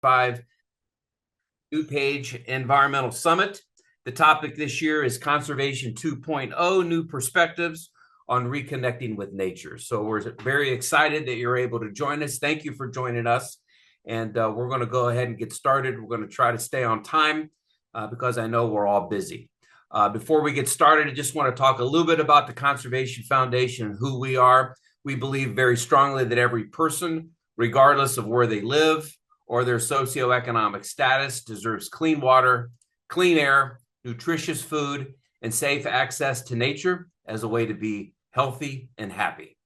5 DuPage Environmental Summit. The topic this year is Conservation 2.0, New Perspectives on Reconnecting with Nature. So we're very excited that you're able to join us. Thank you for joining us. And we're going to go ahead and get started. We're going to try to stay on time because I know we're all busy. Before we get started, I just want to talk a little bit about the Conservation Foundation and who we are. We believe very strongly that every person, regardless of where they live or their socioeconomic status, deserves clean water, clean air, nutritious food, and safe access to nature as a way to be healthy and happy.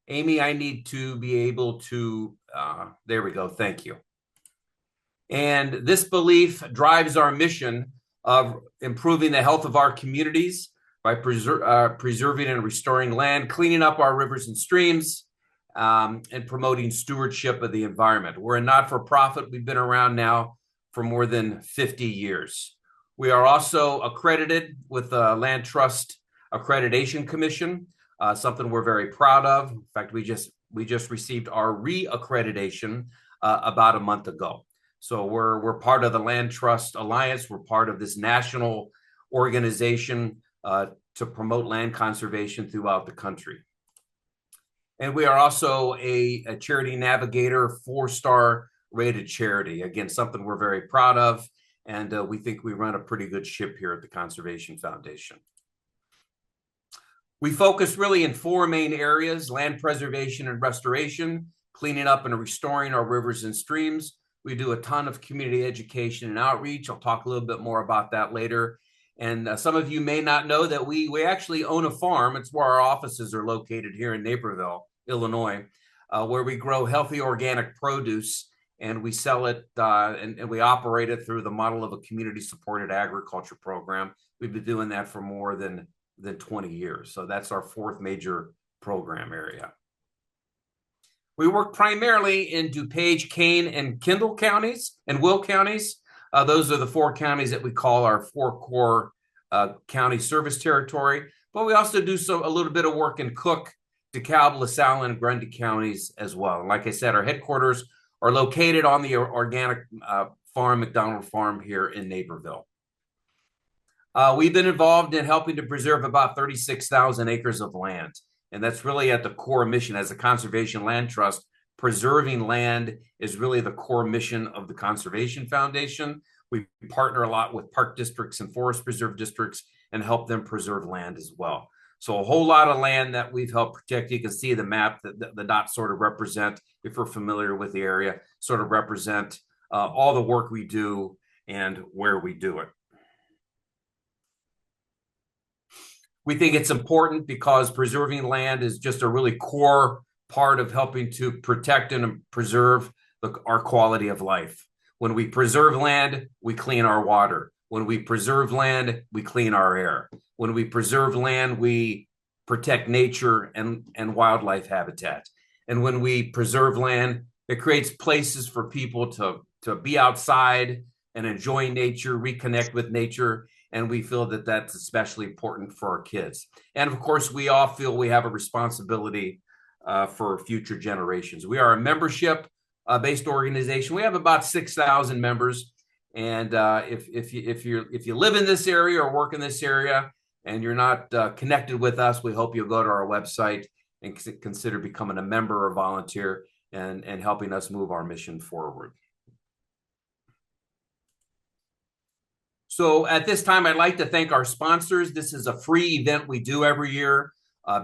Amy, I need to be able to, there we go, thank you. And this belief drives our mission of improving the health of our communities by preserving and restoring land, cleaning up our rivers and streams, and promoting stewardship of the environment. We're a not-for-profit. We've been around now for more than 50 years. We are also accredited with the Land Trust Accreditation Commission, something we're very proud of. In fact, we just received our re-accreditation about a month ago. So we're part of the Land Trust Alliance. We're part of this national organization to promote land conservation throughout the country. And we are also a Charity Navigator 4-star rated charity. Again, something we're very proud of, and we think we run a pretty good ship here at the Conservation Foundation. We focus really in 4 main areas: land preservation and restoration, cleaning up and restoring our rivers and streams. We do a ton of community education and outreach. I'll talk a little bit more about that later. And some of you may not know that we actually own a farm. It's where our offices are located here in Naperville, Illinois, where we grow healthy organic produce, and we sell it and we operate it through the model of a community-supported agriculture program. We've been doing that for more than 20 years. So that's our 4th major program area. We work primarily in DuPage, Kane, and Kendall counties and Will counties. Those are the 4 counties that we call our 4 core county service territory. But we also do a little bit of work in Cook, DeKalb, LaSalle, and Grundy counties as well. And like I said, our headquarters are located on the organic farm, McDonald Farm here in Naperville. We've been involved in helping to preserve about 36,000 acres of land. And that's really at the core mission as a conservation land trust. Preserving land is really the core mission of the Conservation Foundation. We partner a lot with park districts and forest preserve districts and help them preserve land as well. So a whole lot of land that we've helped protect. You can see the map that the dots sort of represent, if we're familiar with the area, sort of represent all the work we do and where we do it. We think it's important because preserving land is just a really core part of helping to protect and preserve our quality of life. When we preserve land, we clean our water. When we preserve land, we clean our air. When we preserve land, we protect nature and wildlife habitat. And when we preserve land, it creates places for people to be outside and enjoy nature, reconnect with nature. And we feel that that's especially important for our kids. And of course, we all feel we have a responsibility for future generations. We are a membership-based organization. We have about 6,000 members. And if you live in this area or work in this area and you're not connected with us, we hope you'll go to our website and consider becoming a member or volunteer and helping us move our mission forward. So at this time, I'd like to thank our sponsors. This is a free event we do every year.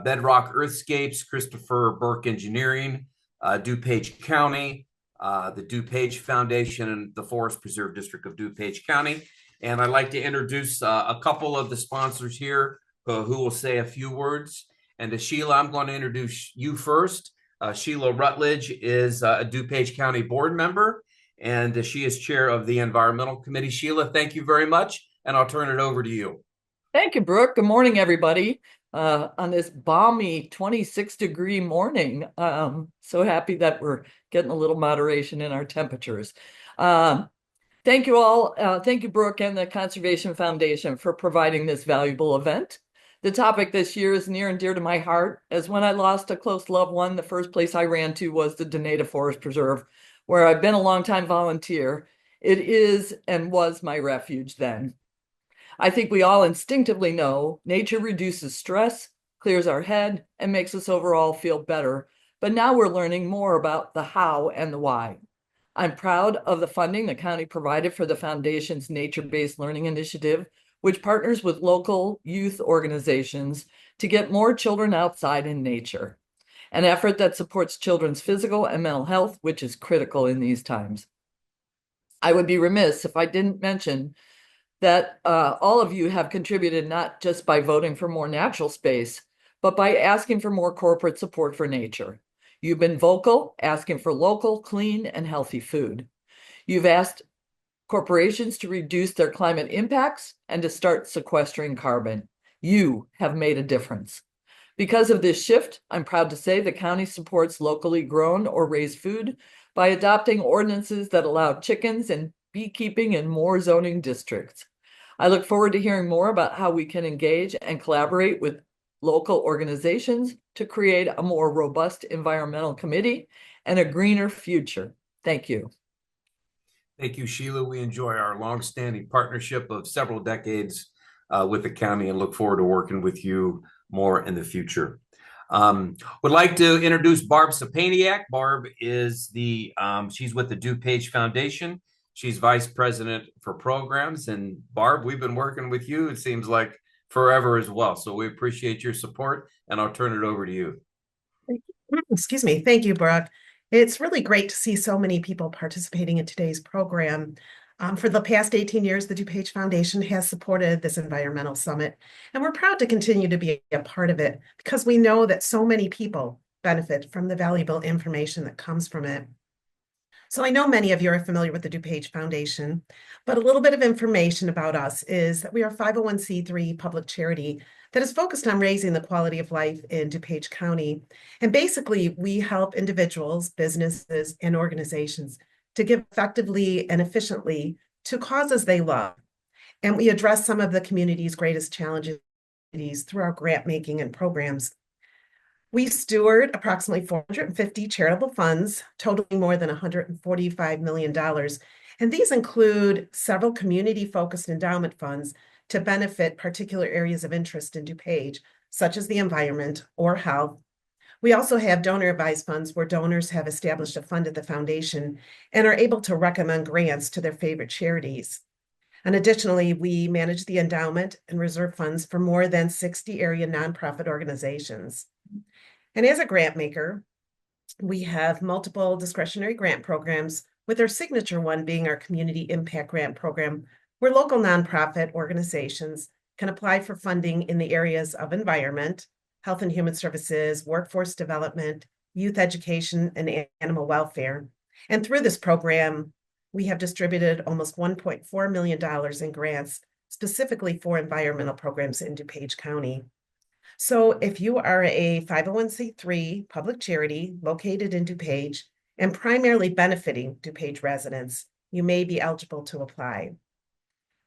Bedrock Earthscapes, Christopher Burke Engineering, DuPage County, the DuPage Foundation, and the Forest Preserve District of DuPage County. And I'd like to introduce a couple of the sponsors here who will say a few words. And to Sheila, I'm going to introduce you first. Sheila Rutledge is a DuPage County board member, and she is chair of the Environmental Committee. Sheila, thank you very much, and I'll turn it over to you. Thank you, Brooke. Good morning, everybody. On this balmy 26-degree morning. So happy that we're getting a little moderation in our temperatures. Thank you all. Thank you, Brooke and the Conservation Foundation for providing this valuable event. The topic this year is near and dear to my heart, as when I lost a close loved one, the first place I ran to was the Denata Forest Preserve, where I've been a longtime volunteer. It is and was my refuge then. I think we all instinctively know nature reduces stress, clears our head, and makes us overall feel better. But now we're learning more about the how and the why. I'm proud of the funding the county provided for the foundation's nature-based learning initiative, which partners with local youth organizations to get more children outside in nature, an effort that supports children's physical and mental health, which is critical in these times. I would be remiss if I didn't mention that all of you have contributed not just by voting for more natural space, but by asking for more corporate support for nature. You've been vocal, asking for local, clean, and healthy food. You've asked corporations to reduce their climate impacts and to start sequestering carbon. You have made a difference. Because of this shift, I'm proud to say the county supports locally grown or raised food by adopting ordinances that allow chickens and beekeeping in more zoning districts. I look forward to hearing more about how we can engage and collaborate with local organizations to create a more robust environmental committee and a greener future. Thank you. Thank you, Sheila. We enjoy our longstanding partnership of several decades with the county and look forward to working with you more in the future. Would like to introduce Barb Sapaniak. Barb is she's with the DuPage Foundation. She's vice president for programs. And Barb, we've been working with you, it seems like forever as well. So we appreciate your support and I'll turn it over to you. Excuse me. Thank you, Brooke. It's really great to see so many people participating in today's program. For the past 18 years, the DuPage Foundation has supported this environmental summit, and we're proud to continue to be a part of it because we know that so many people benefit from the valuable information that comes from it. So I know many of you are familiar with the DuPage Foundation, but a little bit of information about us is that we are a 501c3 public charity that is focused on raising the quality of life in DuPage County. And basically, we help individuals, businesses, and organizations to give effectively and efficiently to causes they love. And we address some of the community's greatest challenges through our grant making and programs. We steward approximately 450 charitable funds, totaling more than $145 million. And these include several community-focused endowment funds to benefit particular areas of interest in DuPage, such as the environment or health. We also have donor-advised funds where donors have established a fund at the foundation and are able to recommend grants to their favorite charities. And additionally, we manage the endowment and reserve funds for more than 60 area nonprofit organizations. And as a grant maker, we have multiple discretionary grant programs, with our signature one being our Community Impact Grant Program, where local nonprofit organizations can apply for funding in the areas of environment, health and human services, workforce development, youth education, and animal welfare. And through this program, we have distributed almost $1.4 million in grants specifically for environmental programs in DuPage County. So if you are a 501c3 public charity located in DuPage and primarily benefiting DuPage residents, you may be eligible to apply.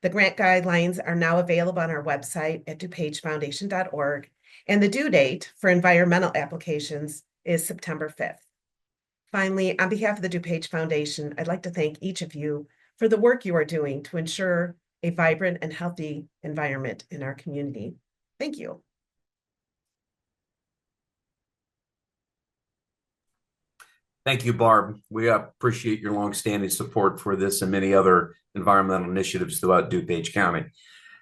The grant guidelines are now available on our website at dupagefoundation.org, and the due date for environmental applications is September 5th. Finally, on behalf of the DuPage Foundation, I'd like to thank each of you for the work you are doing to ensure a vibrant and healthy environment in our community. Thank you. Thank you, Barb. We appreciate your longstanding support for this and many other environmental initiatives throughout DuPage County.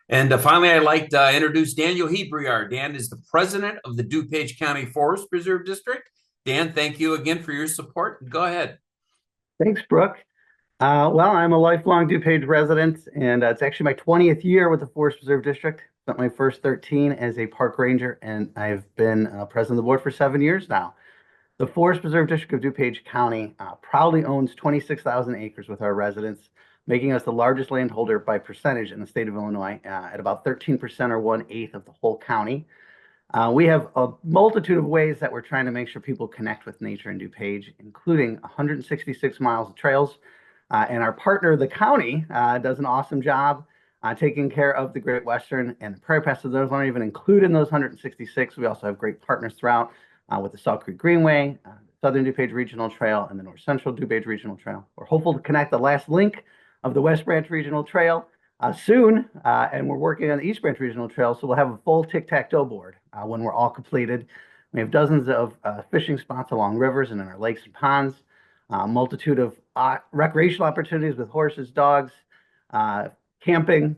And finally, I'd like to introduce Daniel Hebriard. Dan is the president of the DuPage County Forest Preserve District. Dan, thank you again for your support. Go ahead. Thanks, Brooke. Well, I'm a lifelong DuPage resident, and it's actually my 20th year with the Forest Preserve District. Spent my first 13 as a park ranger, and I've been president of the board for 7 years now. The Forest Preserve District of DuPage County proudly owns 26,000 acres with our residents, making us the largest landholder by percentage in the state of Illinois at about 13% or 1/8 of the whole county. We have a multitude of ways that we're trying to make sure people connect with nature in DuPage, including 166 miles of trails. And our partner, the county, does an awesome job taking care of the Great Western and the Prairie Pass. So those aren't even included in those 166. We also have great partners throughout with the Salt Creek Greenway, Southern DuPage Regional Trail, and the North Central DuPage Regional Trail. We're hopeful to connect the last link of the West Branch Regional Trail soon, and we're working on the East Branch Regional Trail, so we'll have a full tic-tac-toe board when we're all completed. We have dozens of fishing spots along rivers and in our lakes and ponds, a multitude of recreational opportunities with horses, dogs, camping,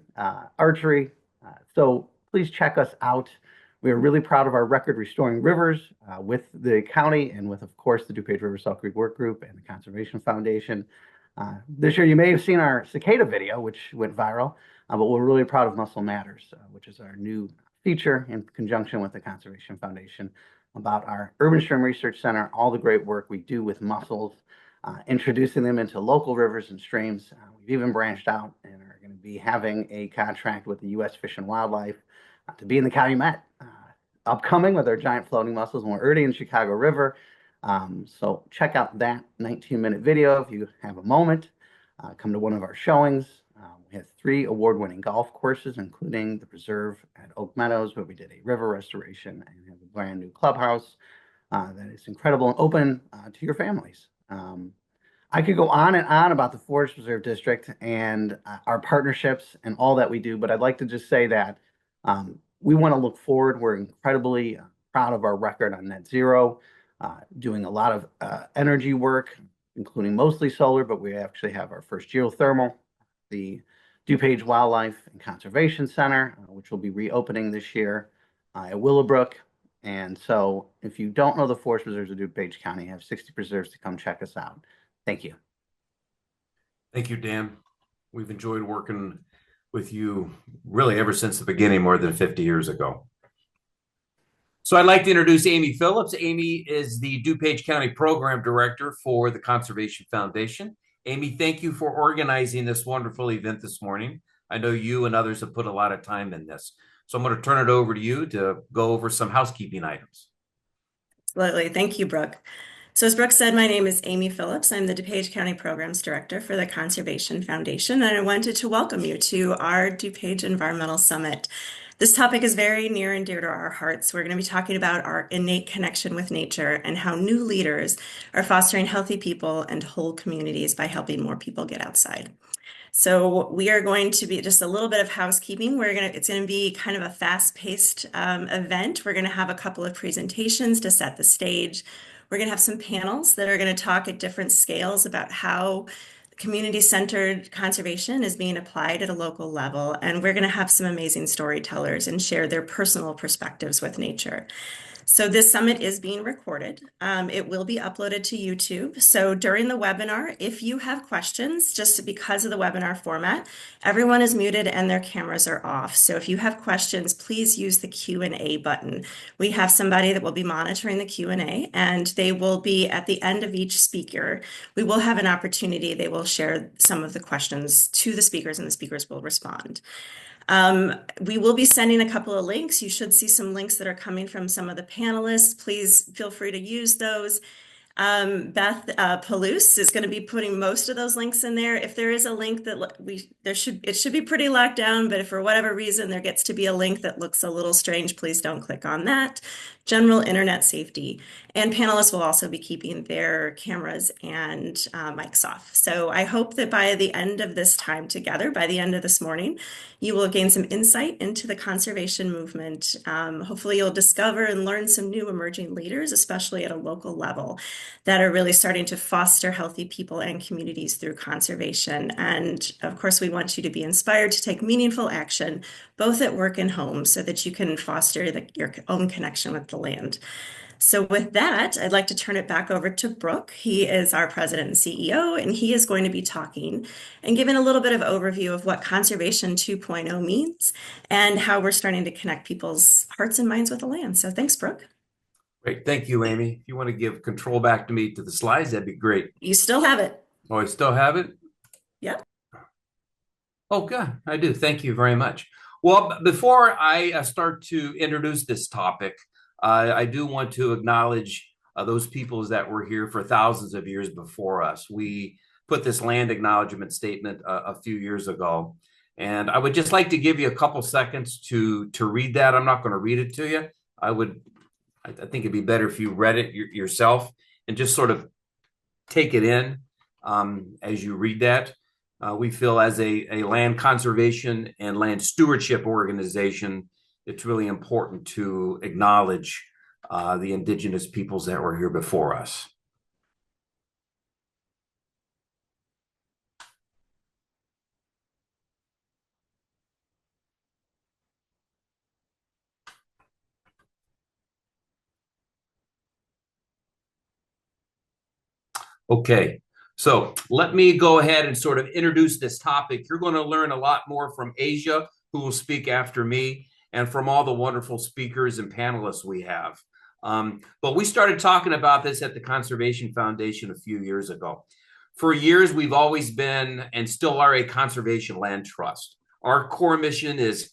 archery. So please check us out. We are really proud of our record restoring rivers with the county and with, of course, the DuPage River Salt Creek Work Group and the Conservation Foundation. This year, you may have seen our cicada video, which went viral, but we're really proud of Muscle Matters, which is our new feature in conjunction with the Conservation Foundation about our Urban Stream Research Center, all the great work we do with mussels, introducing them into local rivers and streams. We've even branched out and are going to be having a contract with the U.S. Fish and Wildlife to be in the Calumet upcoming with our giant floating mussels, and we're already in Chicago River. So check out that 19-minute video if you have a moment. Come to one of our showings. We have 3 award-winning golf courses, including the Preserve at Oak Meadows, where we did a river restoration and have a brand new clubhouse that is incredible and open to your families. I could go on and on about the Forest Preserve District and our partnerships and all that we do, but I'd like to just say that we want to look forward. We're incredibly proud of our record on net zero, doing a lot of energy work, including mostly solar, but we actually have our first geothermal, the DuPage Wildlife and Conservation Center, which will be reopening this year at Willowbrook. And so if you don't know the forest preserves of DuPage County, have 60 preserves to come check us out. Thank you. Thank you, Dan. We've enjoyed working with you really ever since the beginning, more than 50 years ago. So I'd like to introduce Amy Phillips. Amy is the DuPage County Program Director for the Conservation Foundation. Amy, thank you for organizing this wonderful event this morning. I know you and others have put a lot of time in this. So I'm going to turn it over to you to go over some housekeeping items. Absolutely. Thank you, Brooke. So as Brooke said, my name is Amy Phillips. I'm the DuPage County Programs Director for the Conservation Foundation, and I wanted to welcome you to our DuPage Environmental Summit. This topic is very near and dear to our hearts. We're going to be talking about our innate connection with nature and how new leaders are fostering healthy people and whole communities by helping more people get outside. So we are going to be just a little bit of housekeeping. It's going to be kind of a fast-paced event. We're going to have a couple of presentations to set the stage. We're going to have some panels that are going to talk at different scales about how community-centered conservation is being applied at a local level. And we're going to have some amazing storytellers and share their personal perspectives with nature. So this summit is being recorded. It will be uploaded to YouTube. So during the webinar, if you have questions, just because of the webinar format, everyone is muted and their cameras are off. So if you have questions, please use the Q&A button. We have somebody that will be monitoring the Q&A, and they will be at the end of each speaker. We will have an opportunity. They will share some of the questions to the speakers, and the speakers will respond. We will be sending a couple of links. You should see some links that are coming from some of the panelists. Please feel free to use those. Beth Palouse is going to be putting most of those links in there. If there is a link that it should be pretty locked down, but if for whatever reason there gets to be a link that looks a little strange, please don't click on that. General internet safety. And panelists will also be keeping their cameras and mics off. So I hope that by the end of this time together, by the end of this morning, you will gain some insight into the conservation movement. Hopefully you'll discover and learn some new emerging leaders, especially at a local level, that are really starting to foster healthy people and communities through conservation. And of course, we want you to be inspired to take meaningful action, both at work and home, so that you can foster your own connection with the land. So with that, I'd like to turn it back over to Brooke. He is our president and CEO, and he is going to be talking and giving a little bit of overview of what Conservation 2.0 means and how we're starting to connect people's hearts and minds with the land. So thanks, Brooke. Great. Thank you, Amy. If you want to give control back to me to the slides, that'd be great. You still have it. Oh, I still have it? Yeah. Oh, good. I do. Thank you very much. Well, before I start to introduce this topic, I do want to acknowledge those peoples that were here for thousands of years before us. We put this land acknowledgement statement a few years ago, And I would just like to give you a couple seconds to read that. I'm not going to read it to you. I think it'd be better if you read it yourself and just sort of take it in as you read that. We feel as a land conservation and land stewardship organization, it's really important to acknowledge the indigenous peoples that were here before us. Okay, so let me go ahead and sort of introduce this topic. You're going to learn a lot more from Asia, who will speak after me, and from all the wonderful speakers and panelists we have. But we started talking about this at the Conservation Foundation a few years ago. For years, we've always been and still are a conservation land trust. Our core mission is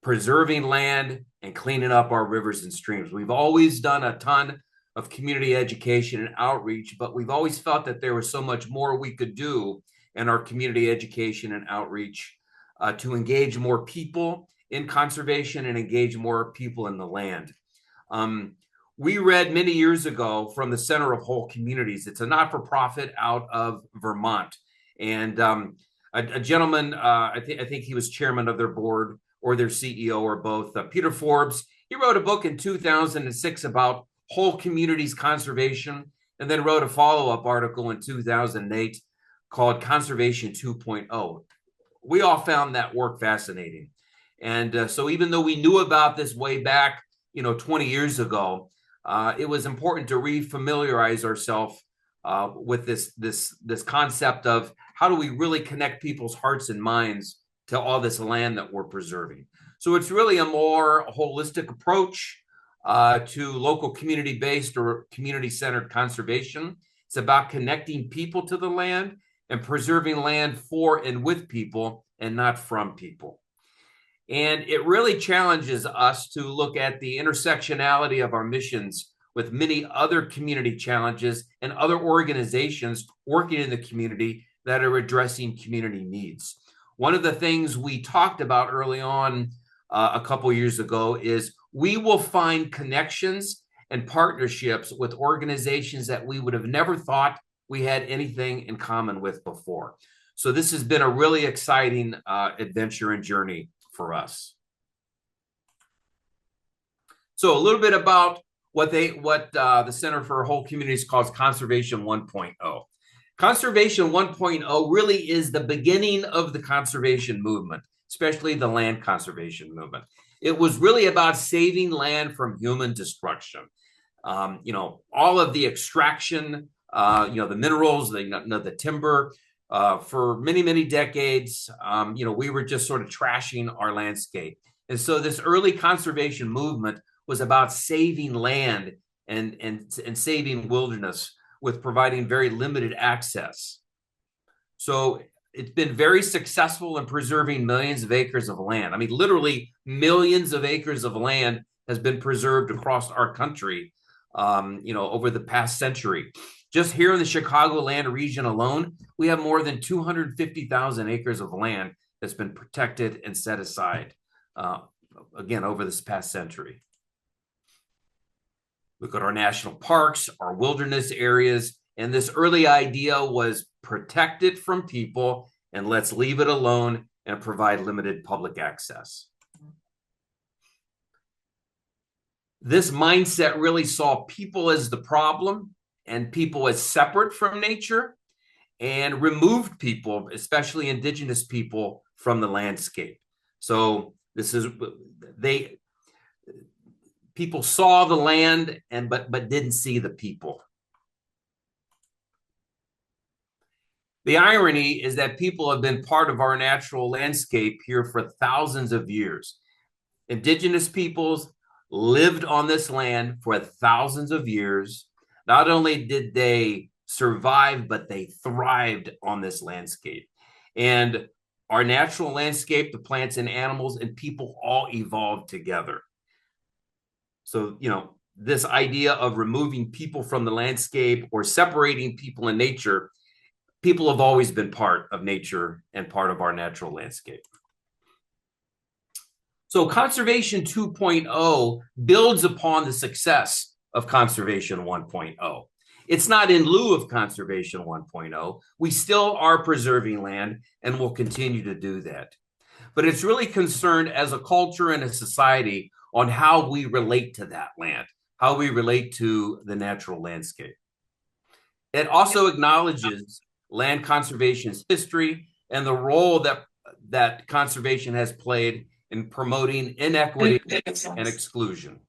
preserving land and cleaning up our rivers and streams. We've always done a ton of community education and outreach, but we've always felt that there was so much more we could do in our community education and outreach to engage more people in conservation and engage more people in the land. We read many years ago from the Center of Whole Communities. It's a not-for-profit out of Vermont. And a gentleman, I think he was chairman of their board or their CEO or both, Peter Forbes, he wrote a book in 2006 about whole communities conservation, and then wrote a follow-up article in 2008 called Conservation 2.0. We all found that work fascinating. And so even though we knew about this way back, 20 years ago, it was important to refamiliarize ourselves with this concept of how do we really connect people's hearts and minds to all this land that we're preserving. So it's really a more holistic approach to local community-based or community-centered conservation. It's about connecting people to the land and preserving land for and with people and not from people. And it really challenges us to look at the intersectionality of our missions with many other community challenges and other organizations working in the community that are addressing community needs. One of the things we talked about early on a couple years ago is we will find connections and partnerships with organizations that we would have never thought we had anything in common with before. So this has been a really exciting adventure and journey for us. So a little bit about what the Center for Whole Communities calls Conservation 1.0. Conservation 1.0 really is the beginning of the conservation movement, especially the land conservation movement. It was really about saving land from human destruction. All of the extraction, the minerals, the timber, for many, many decades, we were just sort of trashing our landscape. And so this early conservation movement was about saving land and saving wilderness with providing very limited access. So it's been very successful in preserving millions of acres of land. I mean, literally millions of acres of land has been preserved across our country, over the past century. Just here in the Chicagoland region alone, we have more than 250,000 acres of land that's been protected and set aside, again, over this past century. Look at our national parks, our wilderness areas, and this early idea was protect it from people and let's leave it alone and provide limited public access. This mindset really saw people as the problem and people as separate from nature and removed people, especially indigenous people, from the landscape. So people saw the land but didn't see the people. The irony is that people have been part of our natural landscape here for thousands of years. Indigenous peoples lived on this land for thousands of years. Not only did they survive, but they thrived on this landscape. And our natural landscape, the plants and animals and people all evolved together. So, this idea of removing people from the landscape or separating people in nature, people have always been part of nature and part of our natural landscape. So Conservation 2.0 builds upon the success of Conservation 1.0. It's not in lieu of Conservation 1.0. We still are preserving land and will continue to do that. But it's really concerned as a culture and a society on how we relate to that land, how we relate to the natural landscape. It also acknowledges land conservation's history and the role that conservation has played in promoting inequity and exclusion.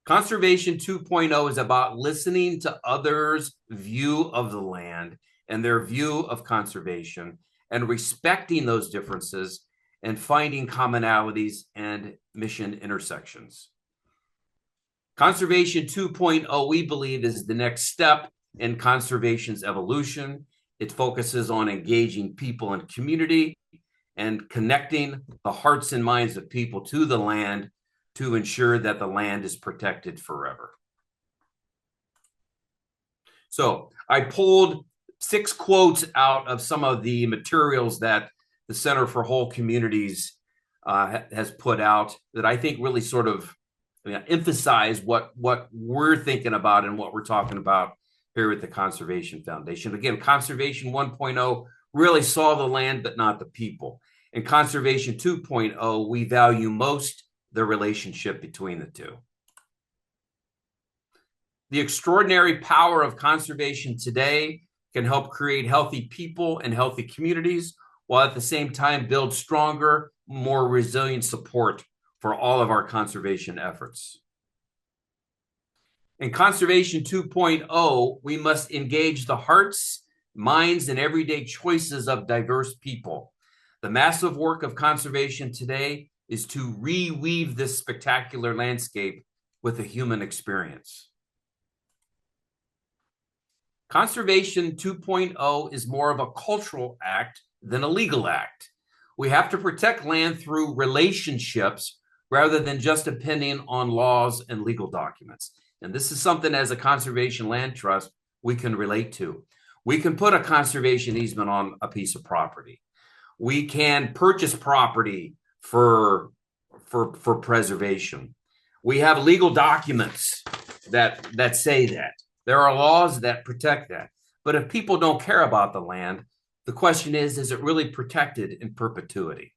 Conservation 2.0 is about listening to others' view of the land and their view of conservation and respecting those differences and finding commonalities and mission intersections. Conservation 2.0, we believe, is the next step in conservation's evolution. It focuses on engaging people and community and connecting the hearts and minds of people to the land to ensure that the land is protected forever. So I pulled 6 quotes out of some of the materials that the Center for Whole Communities has put out that I think really sort of emphasize what we're thinking about and what we're talking about here at the Conservation Foundation. Again, Conservation 1.0 really saw the land, but not the people. In Conservation 2.0, we value most the relationship between the two. The extraordinary power of conservation today can help create healthy people and healthy communities, while at the same time build stronger, more resilient support for all of our conservation efforts. In Conservation 2.0, we must engage the hearts, minds, and everyday choices of diverse people. The massive work of conservation today is to reweave this spectacular landscape with a human experience. Conservation 2.0 is more of a cultural act than a legal act. We have to protect land through relationships rather than just depending on laws and legal documents. And this is something as a conservation land trust we can relate to. We can put a conservation easement on a piece of property. We can purchase property for preservation. We have legal documents that say that. There are laws that protect that. But if people don't care about the land, the question is it really protected in perpetuity?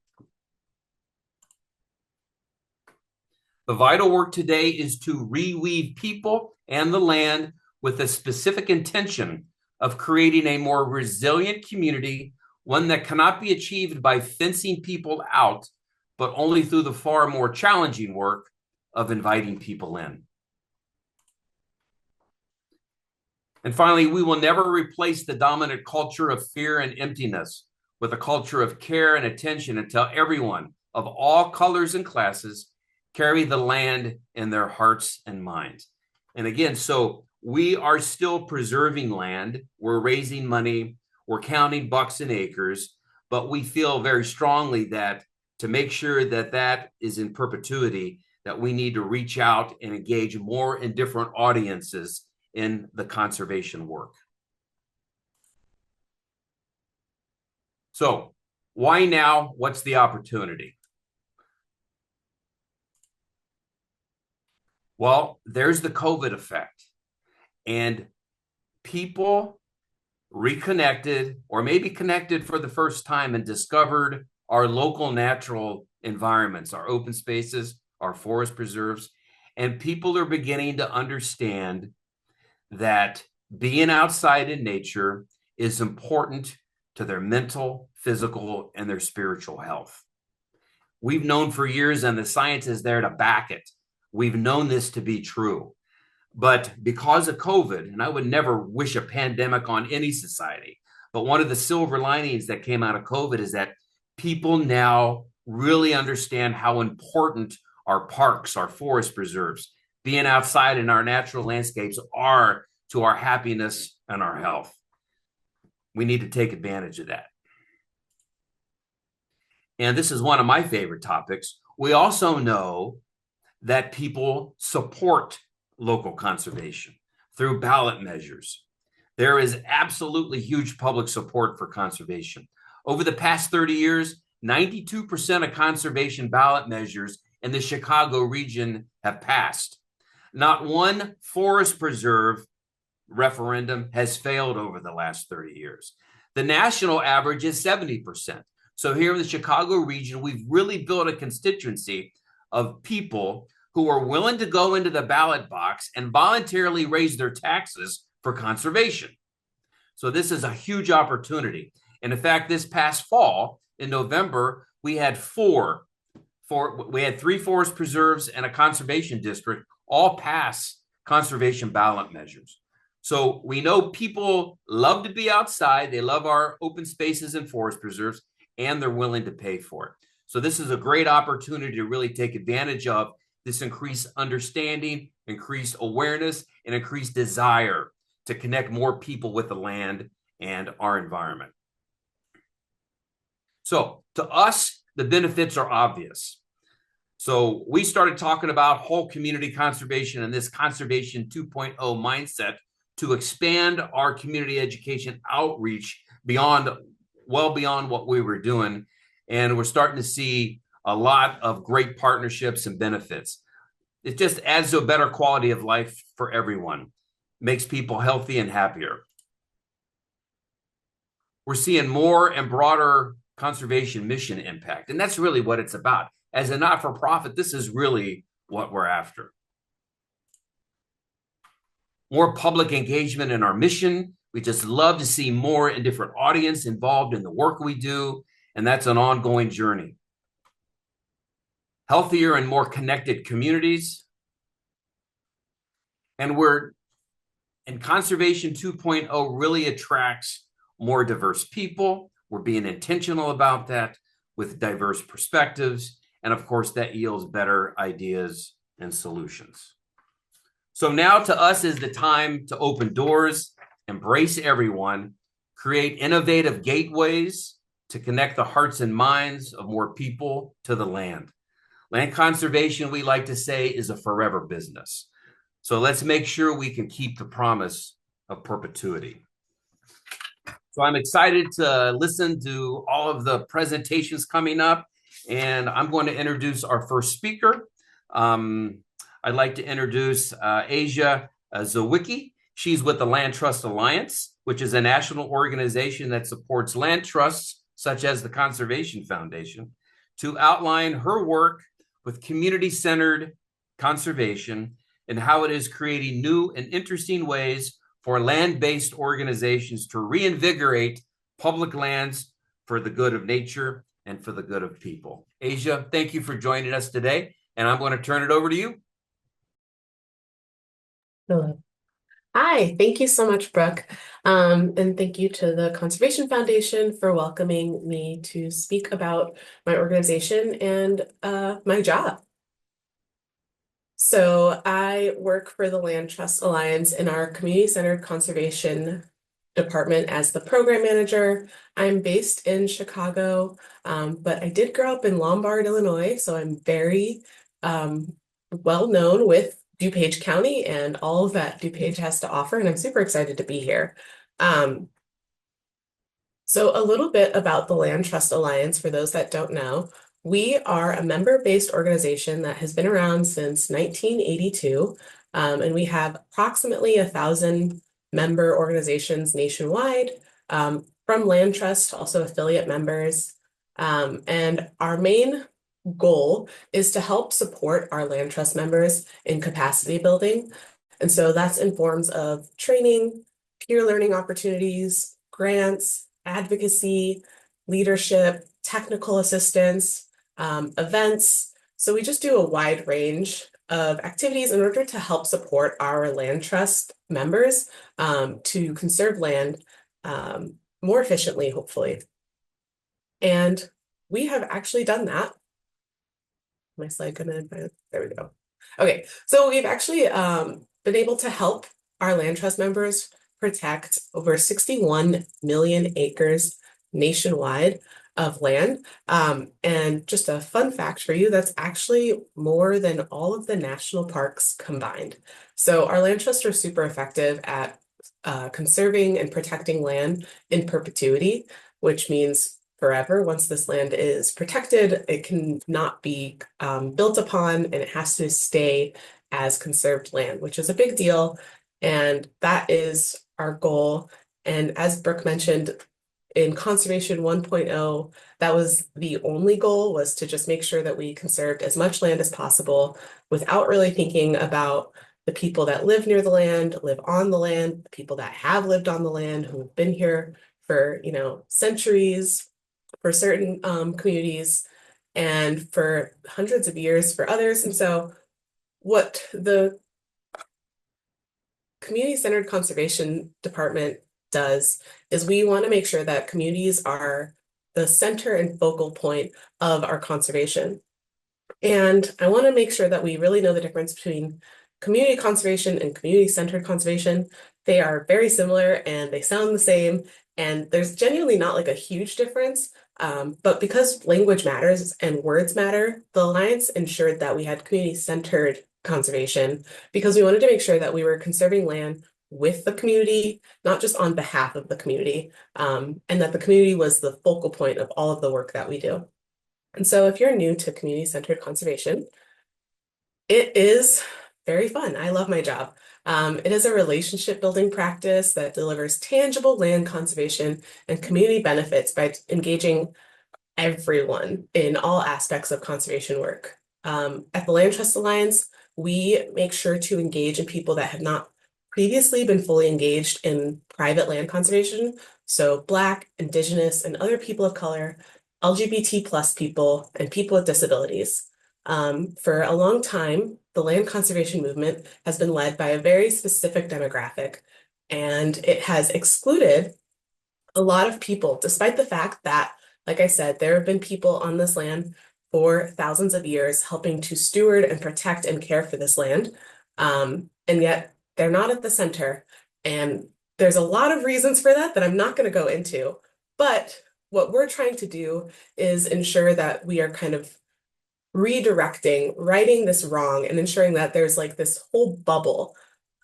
The vital work today is to reweave people and the land with a specific intention of creating a more resilient community, one that cannot be achieved by fencing people out, but only through the far more challenging work of inviting people in. And finally, we will never replace the dominant culture of fear and emptiness with a culture of care and attention until everyone of all colors and classes carry the land in their hearts and minds. And again, so we are still preserving land. We're raising money. We're counting bucks and acres, but we feel very strongly that to make sure that that is in perpetuity, that we need to reach out and engage more in different audiences in the conservation work. So why now? What's the opportunity? Well, there's the COVID effect, and people reconnected or maybe connected for the first time and discovered our local natural environments, our open spaces, our forest preserves, and people are beginning to understand that being outside in nature is important to their mental, physical, and their spiritual health. We've known for years, and the science is there to back it. We've known this to be true. But because of COVID, and I would never wish a pandemic on any society, but one of the silver linings that came out of COVID is that people now really understand how important our parks, our forest preserves, being outside in our natural landscapes are to our happiness and our health. We need to take advantage of that. And this is one of my favorite topics. We also know that people support local conservation through ballot measures. There is absolutely huge public support for conservation. Over the past 30 years, 92% of conservation ballot measures in the Chicago region have passed. Not one forest preserve referendum has failed over the last 30 years. The national average is 70%. So here in the Chicago region, we've really built a constituency of people who are willing to go into the ballot box and voluntarily raise their taxes for conservation. So this is a huge opportunity. And in fact, this past fall in November, we had three forest preserves and a conservation district all pass conservation ballot measures. So we know people love to be outside. They love our open spaces and forest preserves, and they're willing to pay for it. So this is a great opportunity to really take advantage of this increased understanding, increased awareness, and increased desire to connect more people with the land and our environment. So to us, the benefits are obvious. So we started talking about whole community conservation and this conservation 2.0 mindset to expand our community education outreach well beyond what we were doing. And we're starting to see a lot of great partnerships and benefits. It just adds to a better quality of life for everyone, makes people healthy and happier. We're seeing more and broader conservation mission impact, and that's really what it's about. As a not-for-profit, this is really what we're after. More public engagement in our mission. We just love to see more and different audience involved in the work we do, and that's an ongoing journey. Healthier and more connected communities. And Conservation 2.0 really attracts more diverse people. We're being intentional about that with diverse perspectives. And of course, that yields better ideas and solutions. So now to us is the time to open doors, embrace everyone, create innovative gateways to connect the hearts and minds of more people to the land. Land conservation, we like to say, is a forever business. So let's make sure we can keep the promise of perpetuity. So I'm excited to listen to all of the presentations coming up, and I'm going to introduce our first speaker. I'd like to introduce Asia Zawicki. She's with the Land Trust Alliance, which is a national organization that supports land trusts, such as the Conservation Foundation, to outline her work with community-centered conservation and how it is creating new and interesting ways for land-based organizations to reinvigorate public lands for the good of nature and for the good of people. Asia, thank you for joining us today, and I'm going to turn it over to you. Hello. Hi, thank you so much, Brooke. And thank you to the Conservation Foundation for welcoming me to speak about my organization and my job. So I work for the Land Trust Alliance in our community-centered conservation department as the program manager. I'm based in Chicago, but I did grow up in Lombard, Illinois, so I'm very well known with DuPage County and all of that DuPage has to offer, and I'm super excited to be here. So a little bit about the Land Trust Alliance, for those that don't know. We are a member-based organization that has been around since 1982, and we have approximately 1,000 member organizations nationwide, from Land Trust to also affiliate members. And our main goal is to help support our Land Trust members in capacity building. And so that's in forms of training, peer learning opportunities, grants, advocacy, leadership, technical assistance, events. So we just do a wide range of activities in order to help support our Land Trust members to conserve land more efficiently, hopefully. And we have actually done that. My slide gonna advance? There we go. Okay, so we've actually been able to help our Land Trust members protect over 61 million acres nationwide of land. And just a fun fact for you, that's actually more than all of the national parks combined. So our Land Trusts are super effective at conserving and protecting land in perpetuity, which means forever. Once this land is protected, it can not be built upon, and it has to stay as conserved land, which is a big deal. And that is our goal. And as Brooke mentioned, in Conservation 1.0, that was the only goal, was to just make sure that we conserved as much land as possible without really thinking about the people that live near the land, live on the land, the people that have lived on the land, who have been here for, centuries, for certain communities, and for hundreds of years for others. And so what the Community-Centered Conservation Department does is we want to make sure that communities are the center and focal point of our conservation. And I want to make sure that we really know the difference between community conservation and community-centered conservation. They are very similar and they sound the same, and there's genuinely not like a huge difference. But because language matters and words matter, the Alliance ensured that we had community-centered conservation because we wanted to make sure that we were conserving land with the community, not just on behalf of the community, and that the community was the focal point of all of the work that we do. And so if you're new to community-centered conservation, it is very fun. I love my job. It is a relationship building practice that delivers tangible land conservation and community benefits by engaging everyone in all aspects of conservation work. At the Land Trust Alliance, we make sure to engage in people that have not previously been fully engaged in private land conservation. So Black, Indigenous, and other people of color, LGBT plus people, and people with disabilities. For a long time, the land conservation movement has been led by a very specific demographic, and it has excluded a lot of people, despite the fact that, like I said, there have been people on this land for thousands of years helping to steward and protect and care for this land. And yet they're not at the center. And there's a lot of reasons for that I'm not going to go into. But what we're trying to do is ensure that we are kind of redirecting, righting this wrong, and ensuring that there's like this whole bubble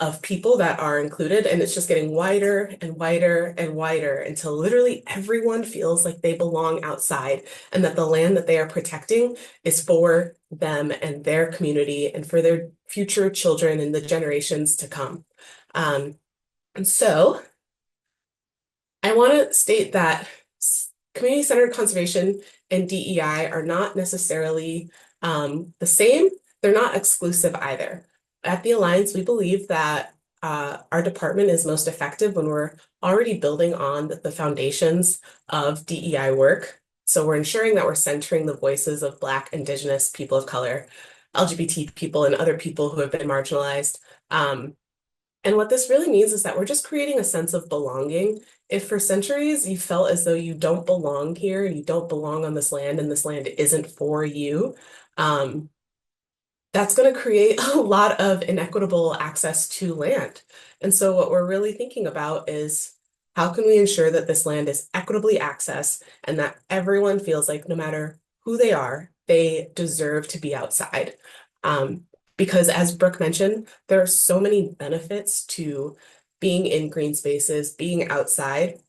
of people that are included, and it's just getting wider and wider and wider until literally everyone feels like they belong outside, and that the land that they are protecting is for them and their community and for their future children and the generations to come. And so I want to state that community-centered conservation and DEI are not necessarily the same. They're not exclusive either. At the Alliance, we believe that our department is most effective when we're already building on the foundations of DEI work. So we're ensuring that we're centering the voices of Black, Indigenous, people of color, LGBT people, and other people who have been marginalized. And what this really means is that we're just creating a sense of belonging. If for centuries you felt as though you don't belong here, you don't belong on this land, and this land isn't for you, that's going to create a lot of inequitable access to land. And so what we're really thinking about is how can we ensure that this land is equitably accessed and that everyone feels like no matter who they are, they deserve to be outside. Because as Brooke mentioned, there are so many benefits to being in green spaces, being outside,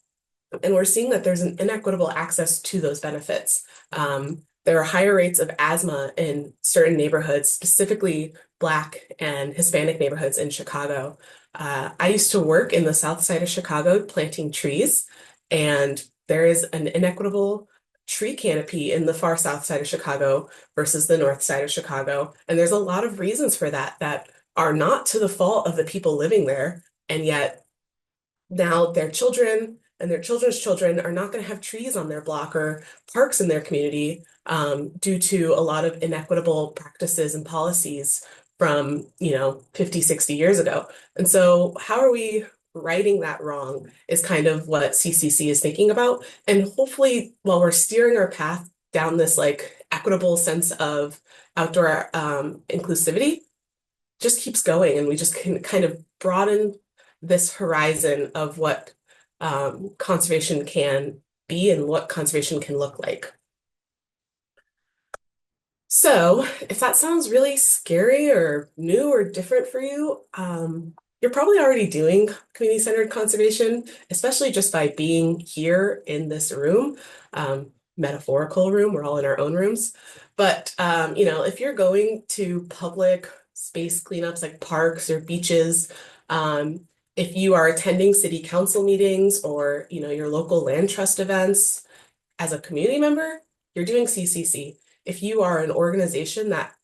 and we're seeing that there's an inequitable access to those benefits. There are higher rates of asthma in certain neighborhoods, specifically Black and Hispanic neighborhoods in Chicago. I used to work in the south side of Chicago planting trees, and there is an inequitable tree canopy in the far south side of Chicago versus the north side of Chicago. And there's a lot of reasons for that that are not to the fault of the people living there, and yet now their children and their children's children are not going to have trees on their block or parks in their community due to a lot of inequitable practices and policies from, 50, 60 years ago. And so how are we righting that wrong is kind of what CCC is thinking about. And hopefully while we're steering our path down this like equitable sense of outdoor inclusivity, just keeps going, and we just can kind of broaden this horizon of what conservation can be and what conservation can look like. So if that sounds really scary or new or different for you, you're probably already doing community-centered conservation, especially just by being here in this room. metaphorical room. We're all in our own rooms. But, if you're going to public space cleanups like parks or beaches, if you are attending city council meetings or, your local land trust events as a community member, you're doing CCC. If you are an organization that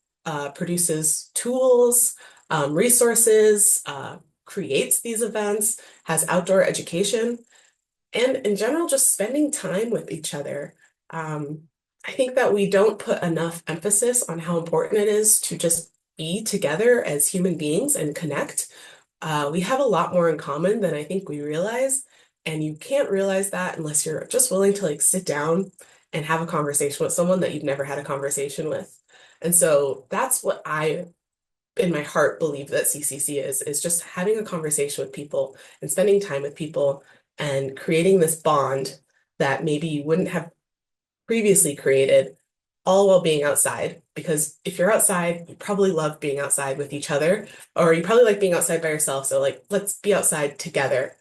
produces tools, resources, creates these events, has outdoor education, and in general, just spending time with each other. I think that we don't put enough emphasis on how important it is to just be together as human beings and connect. We have a lot more in common than I think we realize. And you can't realize that unless you're just willing to sit down and have a conversation with someone that you've never had a conversation with. And so that's what I, in my heart, believe that CCC is just having a conversation with people and spending time with people and creating this bond that maybe you wouldn't have previously created, all while being outside. Because if you're outside, you probably love being outside with each other, or you probably like being outside by yourself. So let's be outside together.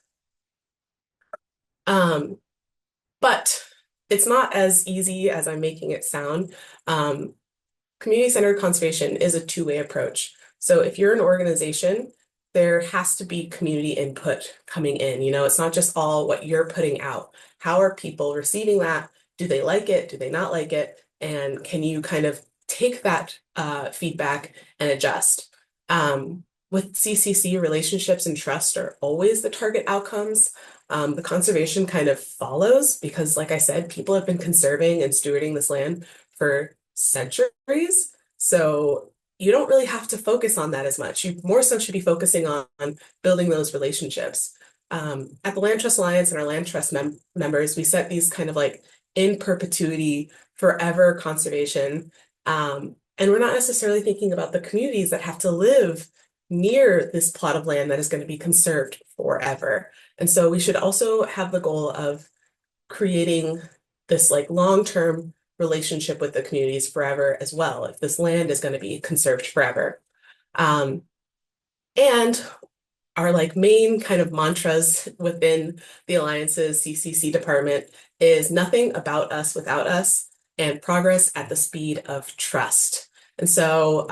But it's not as easy as I'm making it sound. Community-centered conservation is a two-way approach. So if you're an organization, there has to be community input coming in. It's not just all what you're putting out. How are people receiving that? Do they like it? Do they not like it? And can you kind of take that feedback and adjust? With CCC, relationships and trust are always the target outcomes. The conservation kind of follows because, like I said, people have been conserving and stewarding this land for centuries. So you don't really have to focus on that as much. You more so should be focusing on building those relationships. At the Land Trust Alliance and our Land Trust members, we set these kind of in perpetuity, forever conservation. And we're not necessarily thinking about the communities that have to live near this plot of land that is going to be conserved forever. And so we should also have the goal of creating this long-term relationship with the communities forever as well, if this land is going to be conserved forever. And our main kind of mantras within the Alliance's CCC department is nothing about us without us and progress at the speed of trust. And so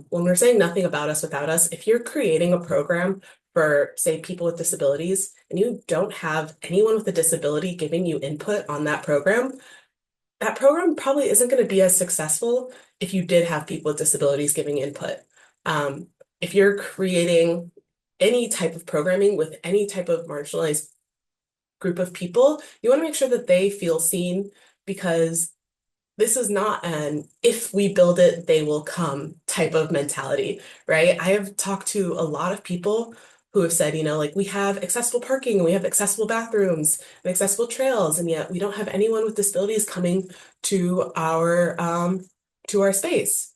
when we're saying nothing about us without us, if you're creating a program for, say, people with disabilities, and you don't have anyone with a disability giving you input on that program probably isn't going to be as successful if you did have people with disabilities giving input. If you're creating any type of programming with any type of marginalized group of people, you want to make sure that they feel seen, because this is not an if we build it, they will come type of mentality, right? I have talked to a lot of people who have said, we have accessible parking and we have accessible bathrooms and accessible trails, and yet we don't have anyone with disabilities coming to our space.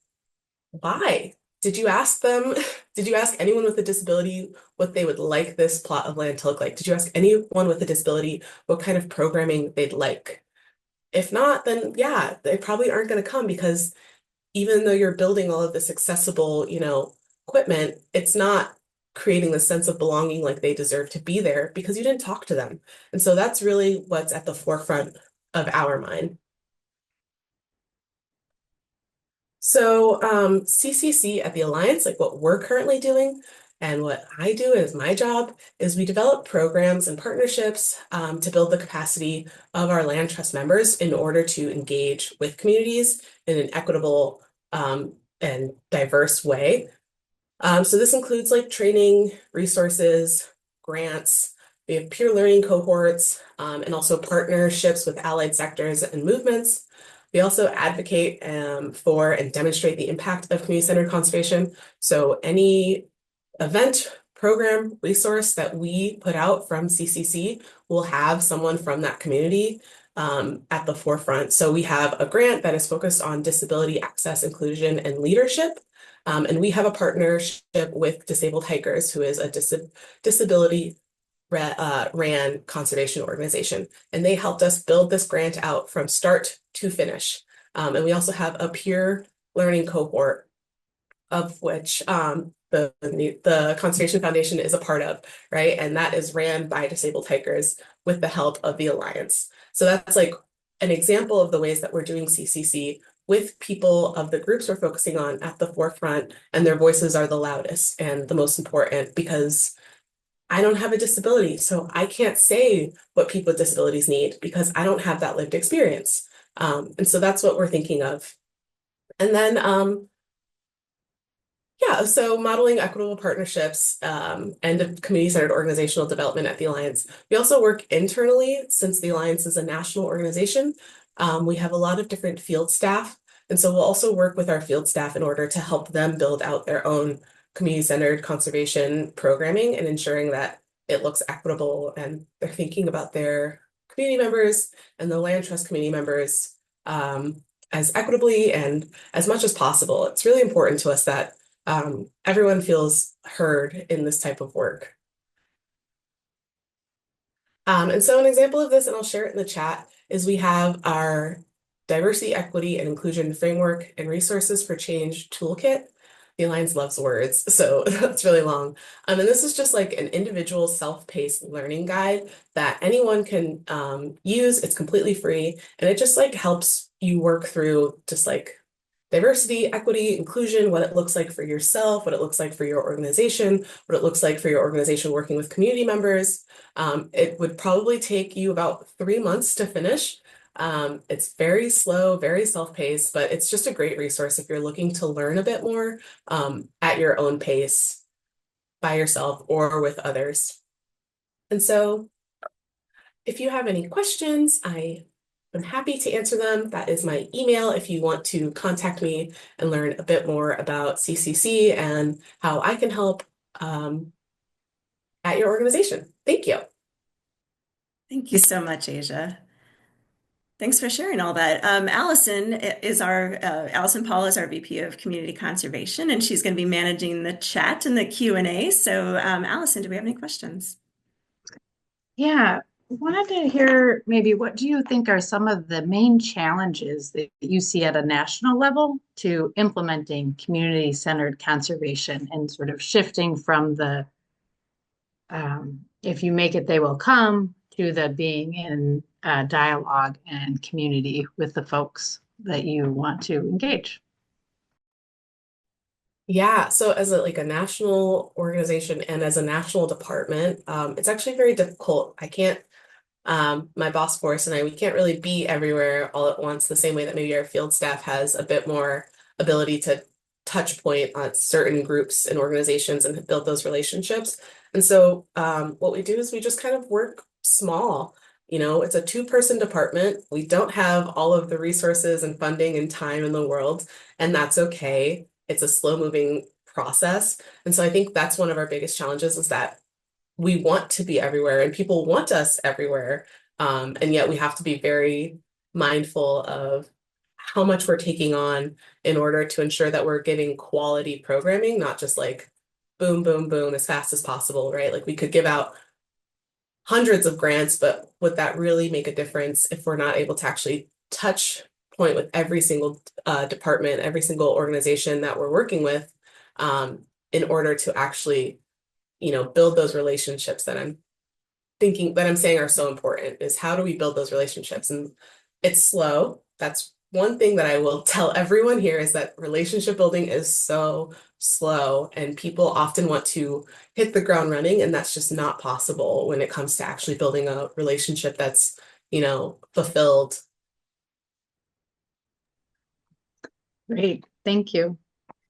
Why? Did you ask them? Did you ask anyone with a disability what they would like this plot of land to look like? Did you ask anyone with a disability what kind of programming they'd like? If not, then yeah, they probably aren't going to come, because even though you're building all of this accessible, equipment, it's not creating the sense of belonging like they deserve to be there because you didn't talk to them. And so that's really what's at the forefront of our mind. So CCC at the Alliance, what we're currently doing and what I do as my job is we develop programs and partnerships to build the capacity of our land trust members in order to engage with communities in an equitable and diverse way. So this includes training, resources, grants. We have peer learning cohorts and also partnerships with allied sectors and movements. We also advocate for and demonstrate the impact of community-centered conservation. So any event, program, resource that we put out from CCC will have someone from that community at the forefront. So we have a grant that is focused on disability access, inclusion, and leadership. And we have a partnership with Disabled Hikers, who is a disability ran conservation organization. And they helped us build this grant out from start to finish. And we also have a peer learning cohort, of which the Conservation Foundation is a part of, right? And that is ran by Disabled Hikers with the help of the Alliance. So that's an example of the ways that we're doing CCC with people of the groups we're focusing on at the forefront, and their voices are the loudest and the most important because I don't have a disability, so I can't say what people with disabilities need because I don't have that lived experience. And so that's what we're thinking of. And then, yeah, so modeling equitable partnerships and community-centered organizational development at the Alliance. We also work internally since the Alliance is a national organization. We have a lot of different field staff. And so we'll also work with our field staff in order to help them build out their own community-centered conservation programming and ensuring that it looks equitable and they're thinking about their community members and the land trust community members as equitably and as much as possible. It's really important to us that everyone feels heard in this type of work. And so an example of this, and I'll share it in the chat, is we have our Diversity, Equity, and Inclusion Framework and Resources for Change Toolkit. The Alliance loves words, so that's really long. And this is just like an individual self-paced learning guide that anyone can use. It's completely free, and it just like helps you work through just like diversity, equity, inclusion, what it looks like for yourself, what it looks like for your organization, what it looks like for your organization working with community members. It would probably take you about 3 months to finish. It's very slow, very self-paced, but it's just a great resource if you're looking to learn a bit more at your own pace by yourself or with others. And so if you have any questions, I'm happy to answer them. That is my email if you want to contact me and learn a bit more about CCC and how I can help at your organization. Thank you. Thank you so much, Asia. Thanks for sharing all that. Allison Paul is our VP of Community Conservation, and she's going to be managing the chat and the Q&A. So Allison, do we have any questions? Yeah, wanted to hear maybe what do you think are some of the main challenges that you see at a national level to implementing community-centered conservation and sort of shifting from the if you make it, they will come to the being in dialogue and community with the folks that you want to engage? Yeah, so as a national organization and as a national department, it's actually very difficult. I can't, my boss Forrest and I, we can't really be everywhere all at once the same way that maybe our field staff has a bit more ability to touch point on certain groups and organizations and build those relationships. And so what we do is we just kind of work small. You know, it's a 2-person department. We don't have all of the resources and funding and time in the world, and that's okay. It's a slow moving process. And so I think that's one of our biggest challenges is that we want to be everywhere and people want us everywhere. And yet we have to be very mindful of how much we're taking on in order to ensure that we're giving quality programming, not just like boom, boom, boom, as fast as possible, right? Like we could give out hundreds of grants, but would that really make a difference if we're not able to actually touch point with every single department, every single organization that we're working with in order to actually, you know, build those relationships that I'm saying are so important is how do we build those relationships? And it's slow. That's one thing that I will tell everyone here is that relationship building is so slow and people often want to hit the ground running, and that's just not possible when it comes to actually building a relationship that's, you know, fulfilled. Great, thank you.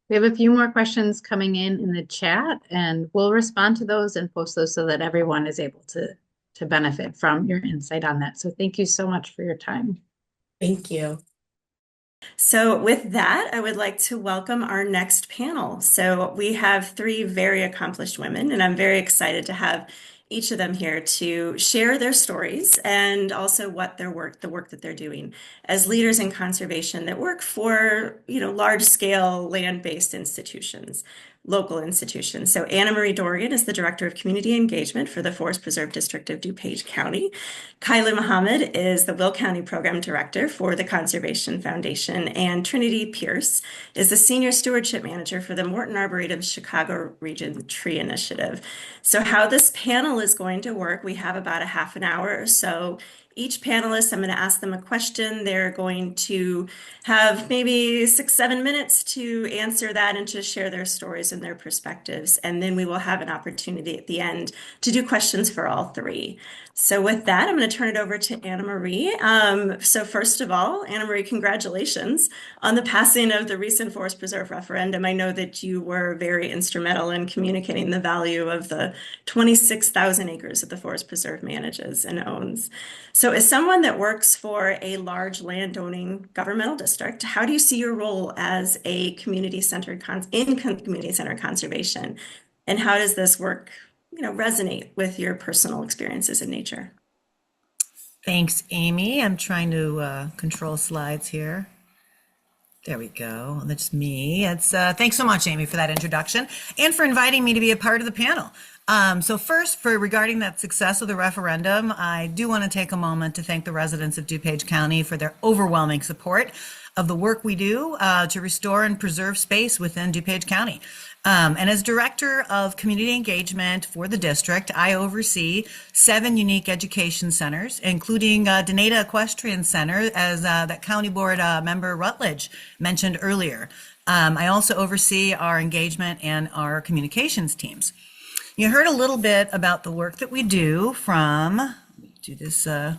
We have a few more questions coming in the chat, and we'll respond to those and post those so that everyone is able to benefit from your insight on that. So thank you so much for your time. Thank you. So with that, I would like to welcome our next panel. So we have 3 very accomplished women, and I'm very excited to have each of them here to share their stories and also what the work that they're doing as leaders in conservation that work for, you know, large-scale land-based institutions, local institutions. So Anna Marie Dorgan is the Director of Community Engagement for the Forest Preserve District of DuPage County. Kylie Muhammad is the Will County Program Director for the Conservation Foundation, and Trinity Pierce is the Senior Stewardship Manager for the Morton Arboretum Chicago Region Tree Initiative. So how this panel is going to work, we have about a half an hour or so each panelist, I'm going to ask them a question. They're going to have maybe 6-7 minutes to answer that and to share their stories and their perspectives. And then we will have an opportunity at the end to do questions for all three. So with that, I'm going to turn it over to Anna Marie. So first of all, Anna Marie, congratulations on the passing of the recent Forest Preserve referendum. I know that you were very instrumental in communicating the value of the 26,000 acres that the Forest Preserve manages and owns. So as someone that works for a large landowning governmental district, how do you see your role as a community-centered community-centered conservation? And how does this work, resonate with your personal experiences in nature? Thanks, Amy. I'm trying to control slides here. There we go. That's me. It's thanks so much, Amy, for that introduction and for inviting me to be a part of the panel. So first, regarding that success of the referendum, I do want to take a moment to thank the residents of DuPage County for their overwhelming support of the work we do to restore and preserve space within DuPage County. And as Director of Community Engagement for the district, I oversee 7 unique education centers, including Denata Equestrian Center, as that County Board member Rutledge mentioned earlier. I also oversee our engagement and our communications teams. You heard a little bit about the work that we do from, let me do this, I'm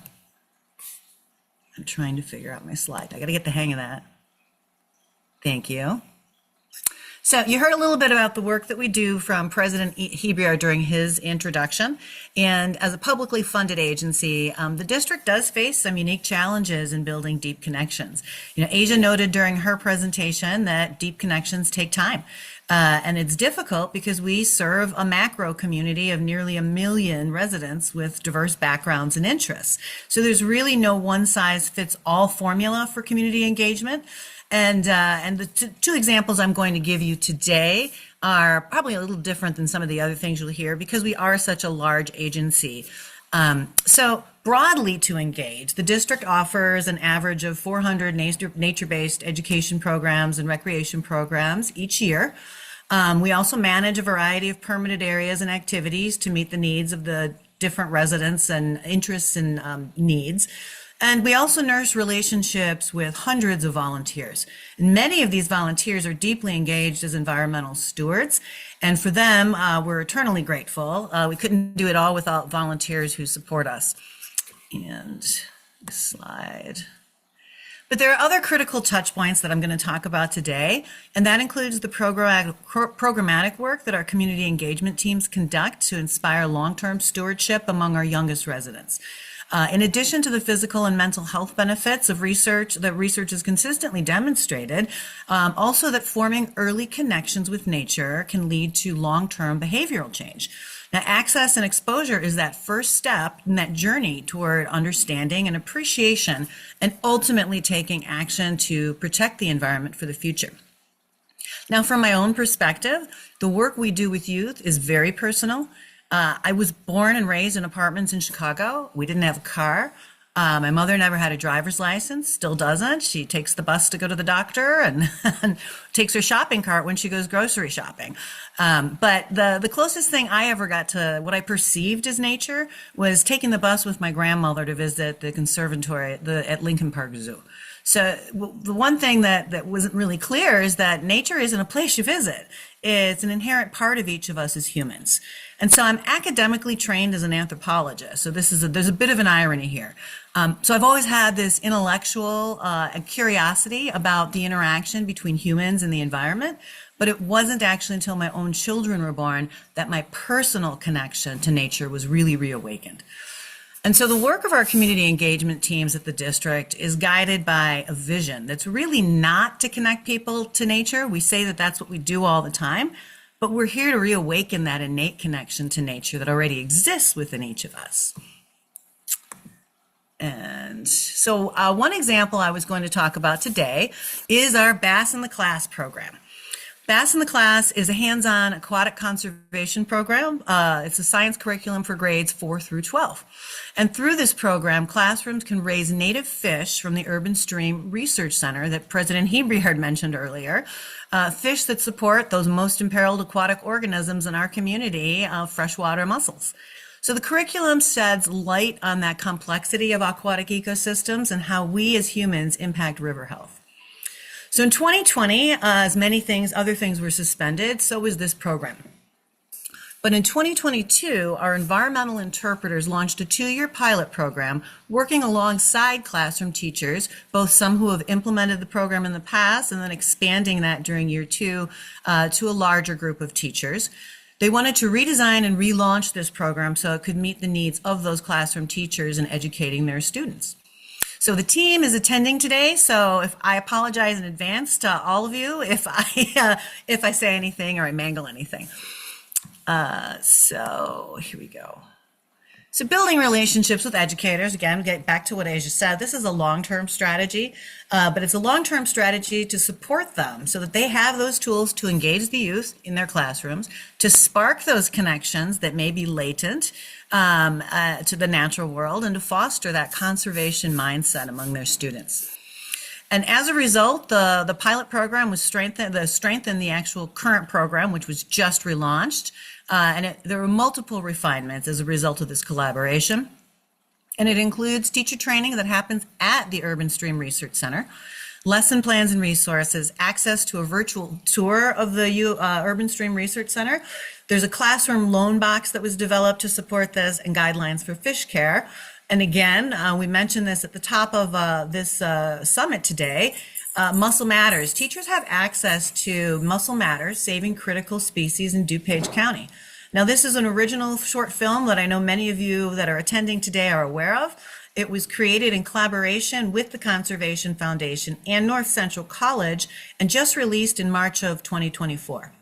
trying to figure out my slide. I got to get the hang of that. Thank you. So you heard a little bit about the work that we do from President Hebriard during his introduction. And as a publicly funded agency, the district does face some unique challenges in building deep connections. Asia noted during her presentation that deep connections take time. And it's difficult because we serve a macro community of nearly 1 million residents with diverse backgrounds and interests. So there's really no one-size-fits-all formula for community engagement. And the two examples I'm going to give you today are probably a little different than some of the other things you'll hear because we are such a large agency. So broadly to engage, the district offers an average of 400 nature-based education programs and recreation programs each year. We also manage a variety of permitted areas and activities to meet the needs of the different residents and interests and needs. And we also nurse relationships with hundreds of volunteers. And many of these volunteers are deeply engaged as environmental stewards. And for them, we're eternally grateful. We couldn't do it all without volunteers who support us. And this slide. But there are other critical touch points that I'm going to talk about today, and that includes the programmatic work that our community engagement teams conduct to inspire long-term stewardship among our youngest residents. In addition to the physical and mental health benefits of research, that research has consistently demonstrated, also that forming early connections with nature can lead to long-term behavioral change. Now, access and exposure is that first step in that journey toward understanding and appreciation and ultimately taking action to protect the environment for the future. Now, from my own perspective, the work we do with youth is very personal. I was born and raised in apartments in Chicago. We didn't have a car. My mother never had a driver's license, still doesn't. She takes the bus to go to the doctor and takes her shopping cart when she goes grocery shopping. But the closest thing I ever got to what I perceived as nature was taking the bus with my grandmother to visit the conservatory at Lincoln Park Zoo. So the one thing that wasn't really clear is that nature isn't a place you visit. It's an inherent part of each of us as humans. And so I'm academically trained as an anthropologist. So there's a bit of an irony here. So I've always had this intellectual curiosity about the interaction between humans and the environment, but it wasn't actually until my own children were born that my personal connection to nature was really reawakened. And so the work of our community engagement teams at the district is guided by a vision that's really not to connect people to nature. We say that that's what we do all the time, but we're here to reawaken that innate connection to nature that already exists within each of us. And so one example I was going to talk about today is our Bass in the Class program. Bass in the Class is a hands-on aquatic conservation program. It's a science curriculum for grades 4 through 12. And through this program, classrooms can raise native fish from the Urban Stream Research Center that President Hebriard mentioned earlier, fish that support those most imperiled aquatic organisms in our community, freshwater mussels. So the curriculum sheds light on that complexity of aquatic ecosystems and how we as humans impact river health. So in 2020, as many things, other things were suspended, so was this program. But in 2022, our environmental interpreters launched a 2-year pilot program working alongside classroom teachers, both some who have implemented the program in the past and then expanding that during year 2 to a larger group of teachers. They wanted to redesign and relaunch this program so it could meet the needs of those classroom teachers in educating their students. So the team is attending today, so if I apologize in advance to all of you if I say anything or I mangle anything. So here we go. So building relationships with educators, again, get back to what Asia said, this is a long-term strategy, but it's a long-term strategy to support them so that they have those tools to engage the youth in their classrooms, to spark those connections that may be latent to the natural world, and to foster that conservation mindset among their students. And as a result, the pilot program was strengthened the actual current program, which was just relaunched. There were multiple refinements as a result of this collaboration. And it includes teacher training that happens at the Urban Stream Research Center, lesson plans and resources, access to a virtual tour of the Urban Stream Research Center. There's a classroom loan box that was developed to support this, and guidelines for fish care. And again, we mentioned this at the top of this summit today, Mussel Matters. Teachers have access to Mussel Matters, Saving Critical Species in DuPage County. Now, this is an original short film that I know many of you that are attending today are aware of. It was created in collaboration with the Conservation Foundation and North Central College and just released in March of 2024.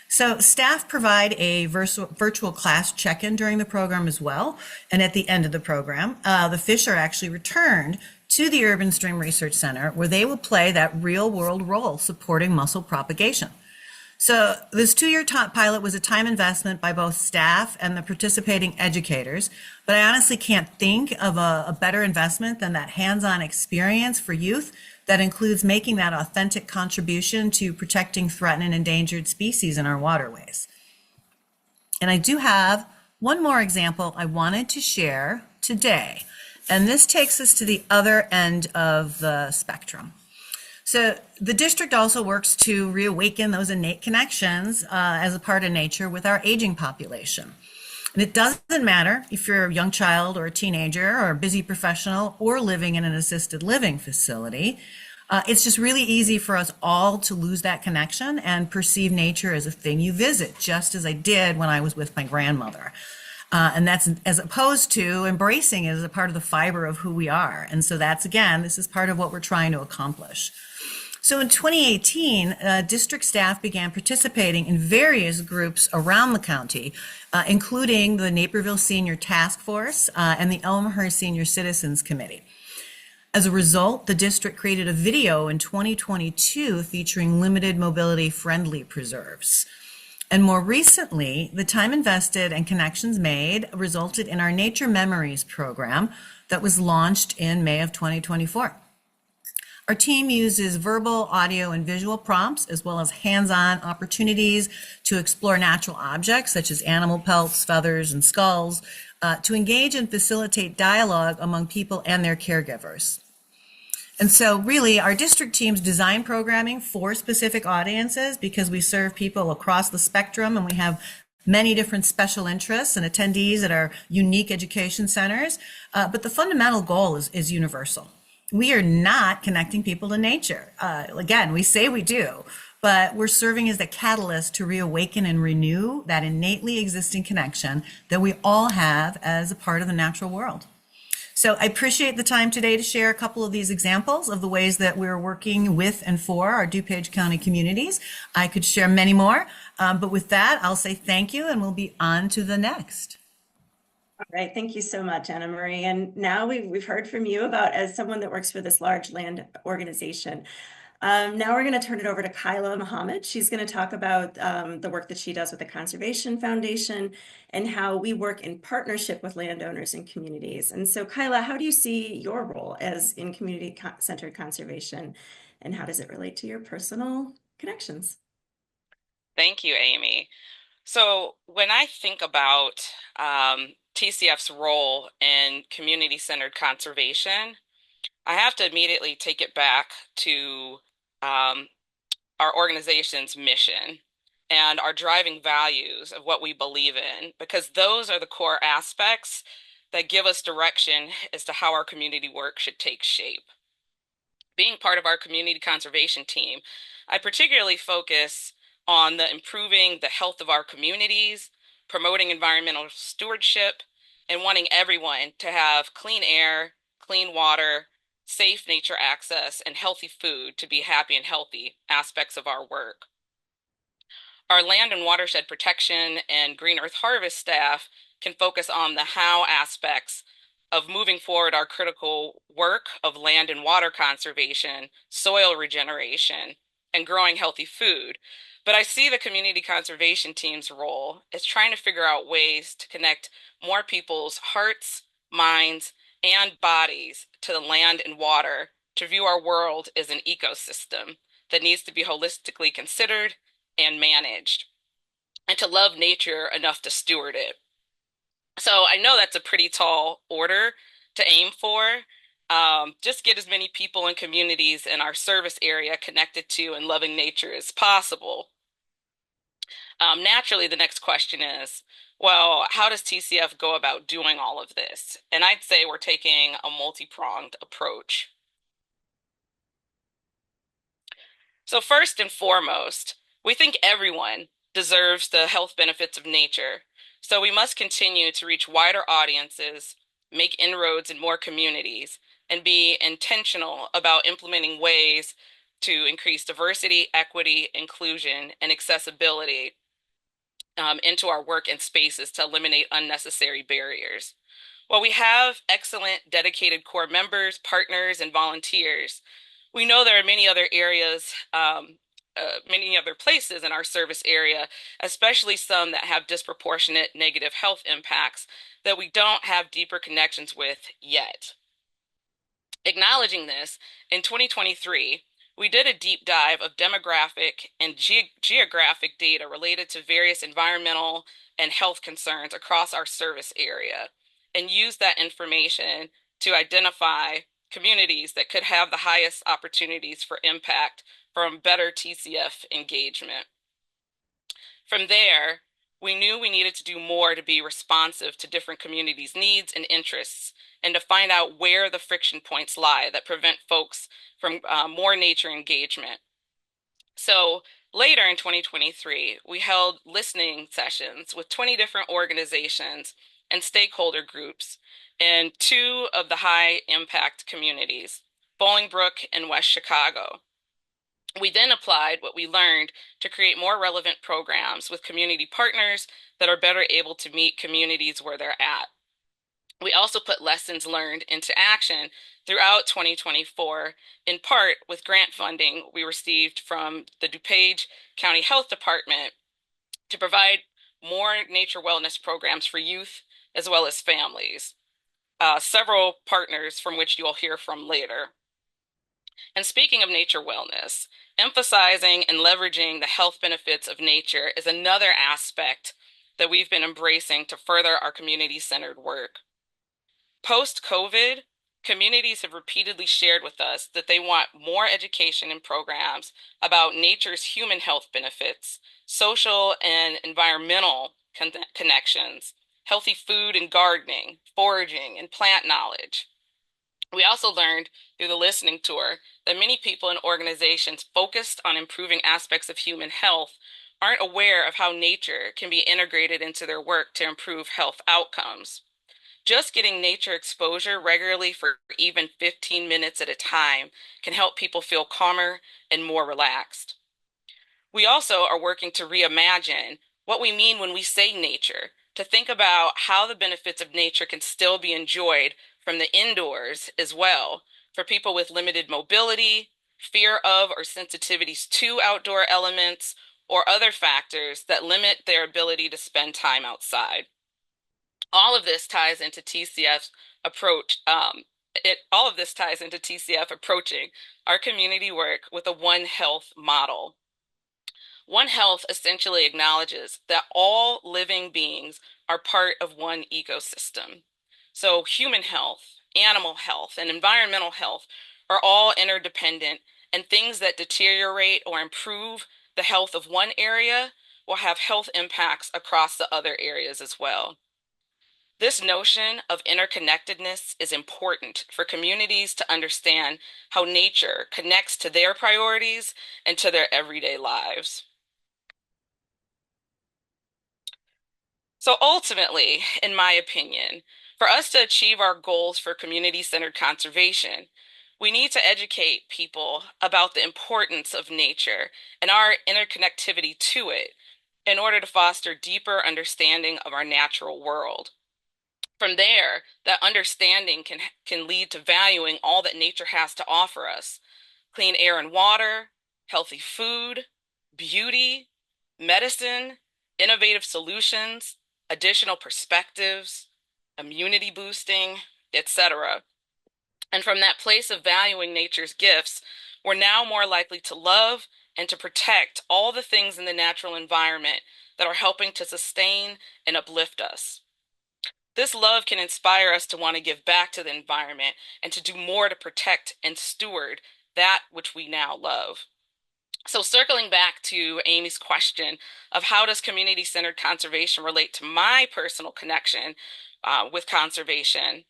So staff provide a virtual class check-in during the program as well. And at the end of the program, the fish are actually returned to the Urban Stream Research Center, where they will play that real-world role supporting mussel propagation. So this 2-year pilot was a time investment by both staff and the participating educators, but I honestly can't think of a better investment than that hands-on experience for youth that includes making that authentic contribution to protecting threatened and endangered species in our waterways. And I do have one more example I wanted to share today, and this takes us to the other end of the spectrum. So the district also works to reawaken those innate connections as a part of nature with our aging population. And it doesn't matter if you're a young child or a teenager or a busy professional or living in an assisted living facility. It's just really easy for us all to lose that connection and perceive nature as a thing you visit, just as I did when I was with my grandmother. And that's as opposed to embracing it as a part of the fiber of who we are. And so that's, again, this is part of what we're trying to accomplish. So in 2018, district staff began participating in various groups around the county, including the Naperville Senior Task Force and the Elmhurst Senior Citizens Committee. As a result, the district created a video in 2022 featuring limited mobility friendly preserves. And more recently, the time invested and connections made resulted in our Nature Memories program that was launched in May of 2024. Our team uses verbal, audio, and visual prompts, as well as hands-on opportunities to explore natural objects such as animal pelts, feathers, and skulls, to engage and facilitate dialogue among people and their caregivers. And so really, our district teams design programming for specific audiences because we serve people across the spectrum, and we have many different special interests and attendees at our unique education centers. But the fundamental goal is universal. We are not connecting people to nature. Again, we say we do, but we're serving as the catalyst to reawaken and renew that innately existing connection that we all have as a part of the natural world. So I appreciate the time today to share a couple of these examples of the ways that we're working with and for our DuPage County communities. I could share many more, but with that, I'll say thank you, and we'll be on to the next. All right, thank you so much, Anna Marie. And now we've heard from you about, as someone that works for this large land organization. Now we're going to turn it over to Kyla Muhammad. She's going to talk about the work that she does with the Conservation Foundation and how we work in partnership with landowners and communities. And so, Kyla, how do you see your role as in community-centered conservation, and how does it relate to your personal connections? Thank you, Amy. So when I think about TCF's role in community-centered conservation, I have to immediately take it back to our organization's mission and our driving values of what we believe in, because those are the core aspects that give us direction as to how our community work should take shape. Being part of our community conservation team, I particularly focus on improving the health of our communities, promoting environmental stewardship, and wanting everyone to have clean air, clean water, safe nature access, and healthy food to be happy and healthy aspects of our work. Our land and watershed protection and Green Earth Harvest staff can focus on the how aspects of moving forward our critical work of land and water conservation, soil regeneration, and growing healthy food. But I see the community conservation team's role as trying to figure out ways to connect more people's hearts, minds, and bodies to the land and water to view our world as an ecosystem that needs to be holistically considered and managed, and to love nature enough to steward it. So I know that's a pretty tall order to aim for. Just get as many people and communities in our service area connected to and loving nature as possible. Naturally, the next question is, well, how does TCF go about doing all of this? And I'd say we're taking a multi-pronged approach. So first and foremost, we think everyone deserves the health benefits of nature. So we must continue to reach wider audiences, make inroads in more communities, and be intentional about implementing ways to increase diversity, equity, inclusion, and accessibility into our work and spaces to eliminate unnecessary barriers. While we have excellent dedicated core members, partners, and volunteers, we know there are many other areas, many other places in our service area, especially some that have disproportionate negative health impacts that we don't have deeper connections with yet. Acknowledging this, in 2023, we did a deep dive of demographic and geographic data related to various environmental and health concerns across our service area, and used that information to identify communities that could have the highest opportunities for impact from better TCF engagement. From there, we knew we needed to do more to be responsive to different communities' needs and interests, and to find out where the friction points lie that prevent folks from more nature engagement. So later in 2023, we held listening sessions with 20 different organizations and stakeholder groups in 2 of the high impact communities, Bolingbrook and West Chicago. We then applied what we learned to create more relevant programs with community partners that are better able to meet communities where they're at. We also put lessons learned into action throughout 2024, in part with grant funding we received from the DuPage County Health Department to provide more nature wellness programs for youth as well as families. Several partners from which you'll hear from later. And speaking of nature wellness, emphasizing and leveraging the health benefits of nature is another aspect that we've been embracing to further our community-centered work. Post-COVID, communities have repeatedly shared with us that they want more education and programs about nature's human health benefits, social and environmental connections, healthy food and gardening, foraging, and plant knowledge. We also learned through the listening tour that many people and organizations focused on improving aspects of human health aren't aware of how nature can be integrated into their work to improve health outcomes. Just getting nature exposure regularly for even 15 minutes at a time can help people feel calmer and more relaxed. We also are working to reimagine what we mean when we say nature, to think about how the benefits of nature can still be enjoyed from the indoors as well, for people with limited mobility, fear of or sensitivities to outdoor elements, or other factors that limit their ability to spend time outside. All of this ties into TCF's approach. All of this ties into TCF approaching our community work with a One Health model. One Health essentially acknowledges that all living beings are part of one ecosystem. So human health, animal health, and environmental health are all interdependent, and things that deteriorate or improve the health of one area will have health impacts across the other areas as well. This notion of interconnectedness is important for communities to understand how nature connects to their priorities and to their everyday lives. So ultimately, in my opinion, for us to achieve our goals for community-centered conservation, we need to educate people about the importance of nature and our interconnectivity to it in order to foster deeper understanding of our natural world. From there, that understanding can lead to valuing all that nature has to offer us: clean air and water, healthy food, beauty, medicine, innovative solutions, additional perspectives, immunity boosting, etc. And from that place of valuing nature's gifts, we're now more likely to love and to protect all the things in the natural environment that are helping to sustain and uplift us. This love can inspire us to want to give back to the environment and to do more to protect and steward that which we now love. So circling back to Amy's question of how does community-centered conservation relate to my personal connection with conservation,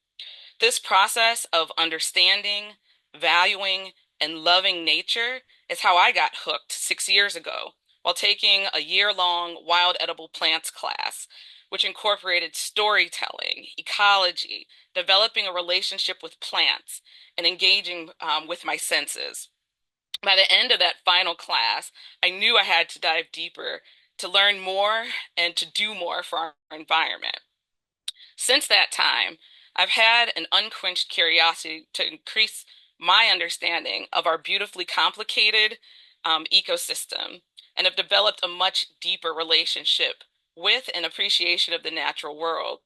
this process of understanding, valuing, and loving nature is how I got hooked 6 years ago while taking a year-long wild edible plants class, which incorporated storytelling, ecology, developing a relationship with plants, and engaging with my senses. By the end of that final class, I knew I had to dive deeper to learn more and to do more for our environment. Since that time, I've had an unquenched curiosity to increase my understanding of our beautifully complicated ecosystem and have developed a much deeper relationship with and appreciation of the natural world.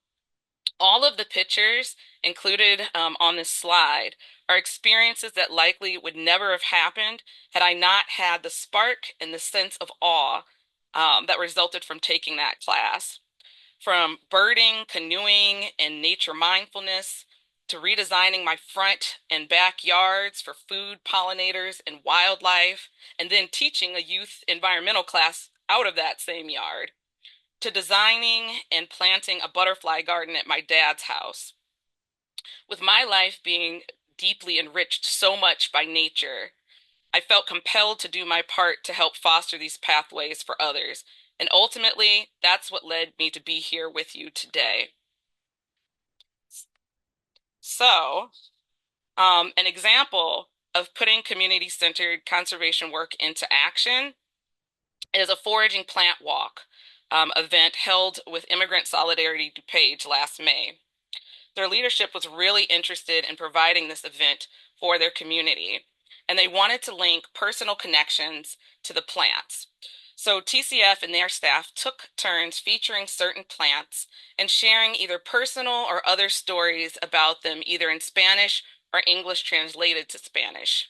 All of the pictures included on this slide are experiences that likely would never have happened had I not had the spark and the sense of awe that resulted from taking that class. From birding, canoeing, and nature mindfulness, to redesigning my front and backyards for food, pollinators, and wildlife, and then teaching a youth environmental class out of that same yard, to designing and planting a butterfly garden at my dad's house. With my life being deeply enriched so much by nature, I felt compelled to do my part to help foster these pathways for others. And ultimately, that's what led me to be here with you today. So, an example of putting community-centered conservation work into action is a foraging plant walk event held with Immigrant Solidarity DuPage last May. Their leadership was really interested in providing this event for their community, and they wanted to link personal connections to the plants. So TCF and their staff took turns featuring certain plants and sharing either personal or other stories about them, either in Spanish or English translated to Spanish.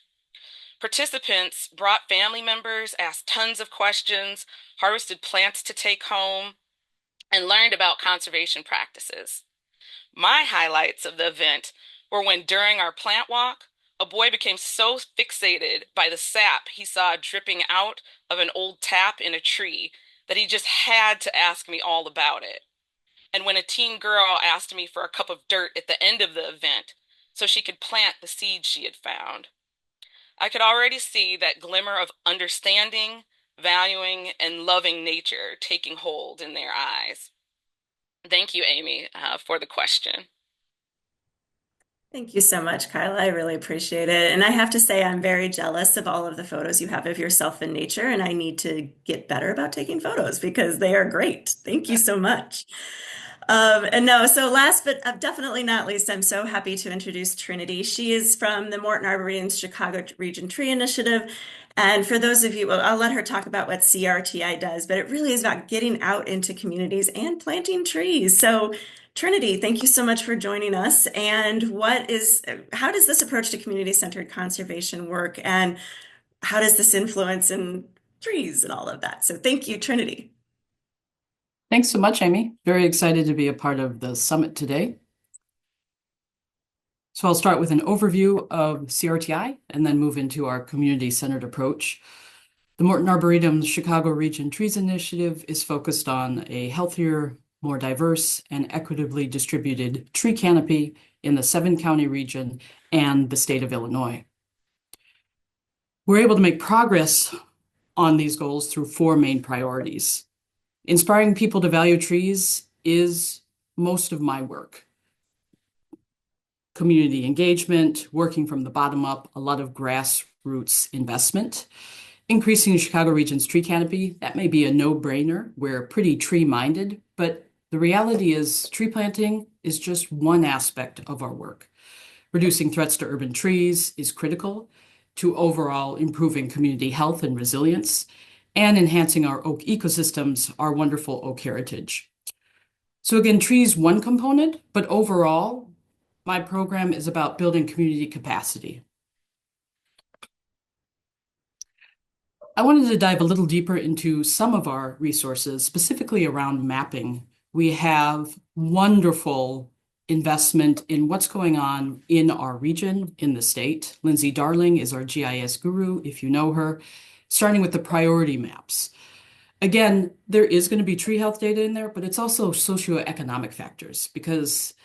Participants brought family members, asked tons of questions, harvested plants to take home, and learned about conservation practices. My highlights of the event were when, during our plant walk, a boy became so fixated by the sap he saw dripping out of an old tap in a tree that he just had to ask me all about it. And when a teen girl asked me for a cup of dirt at the end of the event so she could plant the seeds she had found. I could already see that glimmer of understanding, valuing, and loving nature taking hold in their eyes. Thank you, Amy, for the question. Thank you so much, Kyla. I really appreciate it. And I have to say, I'm very jealous of all of the photos you have of yourself in nature, and I need to get better about taking photos because they are great. Thank you so much. So last but definitely not least, I'm so happy to introduce Trinity. She is from the Morton Arboretum's Chicago Region Tree Initiative. And for those of you, well, I'll let her talk about what CRTI does, but it really is about getting out into communities and planting trees. So Trinity, thank you so much for joining us. And how does this approach to community-centered conservation work? And how does this influence and trees and all of that. So thank you, Trinity. Thanks so much, Amy. Very excited to be a part of the summit today. So I'll start with an overview of CRTI and then move into our community-centered approach. The Morton Arboretum's Chicago Region Trees Initiative is focused on a healthier, more diverse, and equitably distributed tree canopy in the 7-county region and the state of Illinois. We're able to make progress on these goals through 4 main priorities. Inspiring people to value trees is most of my work. Community engagement, working from the bottom up, a lot of grassroots investment. Increasing the Chicago region's tree canopy, that may be a no-brainer. We're pretty tree-minded, but the reality is tree planting is just one aspect of our work. Reducing threats to urban trees is critical to overall improving community health and resilience, and enhancing our oak ecosystems, our wonderful oak heritage. So again, trees, one component, but overall, my program is about building community capacity. I wanted to dive a little deeper into some of our resources, specifically around mapping. We have wonderful investment in what's going on in our region, in the state. Lindsay Darling is our GIS guru, if you know her, starting with the priority maps. Again, there is going to be tree health data in there, but it's also socioeconomic factors because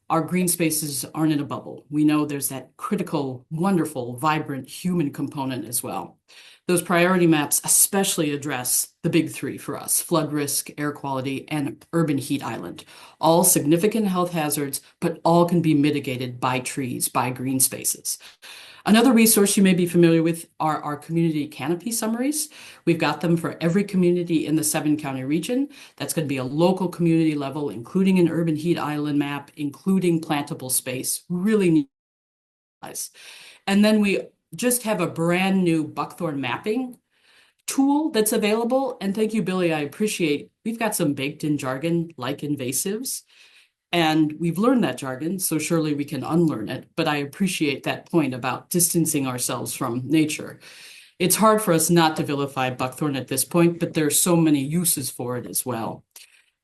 our green spaces aren't in a bubble. We know there's that critical, wonderful, vibrant human component as well. Those priority maps especially address the big 3 for us: flood risk, air quality, and urban heat island. All significant health hazards, but all can be mitigated by trees, by green spaces. Another resource you may be familiar with are our community canopy summaries. We've got them for every community in the 7-county region. That's going to be a local community level, including an urban heat island map, including plantable space. Really neat. And then we just have a brand new buckthorn mapping tool that's available. And thank you, Billy. I appreciate we've got some baked in jargon like invasives. And we've learned that jargon, so surely we can unlearn it. But I appreciate that point about distancing ourselves from nature. It's hard for us not to vilify buckthorn at this point, but there are so many uses for it as well.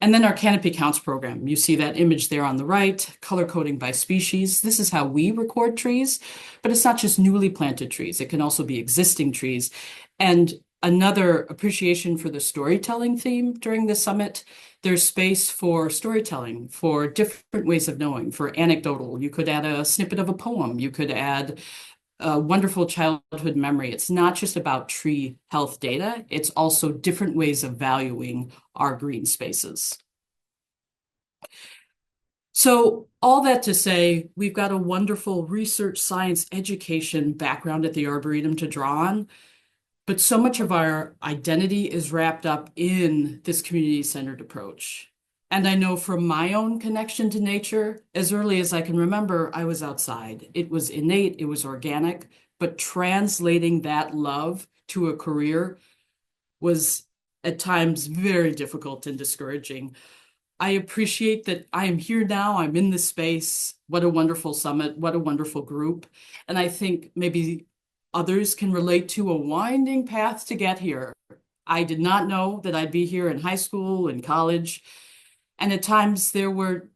And then our canopy counts program. You see that image there on the right, color coding by species. This is how we record trees, but it's not just newly planted trees. It can also be existing trees. And another appreciation for the storytelling theme during the summit. There's space for storytelling, for different ways of knowing, for anecdotal. You could add a snippet of a poem. You could add a wonderful childhood memory. It's not just about tree health data. It's also different ways of valuing our green spaces. So all that to say, we've got a wonderful research, science, education background at the Arboretum to draw on. But so much of our identity is wrapped up in this community-centered approach. And I know from my own connection to nature, as early as I can remember, I was outside. It was innate, it was organic, but translating that love to a career was at times very difficult and discouraging. I appreciate that I am here now, I'm in this space. What a wonderful summit, what a wonderful group. And I think maybe others can relate to a winding path to get here. I did not know that I'd be here in high school and college. And at times there were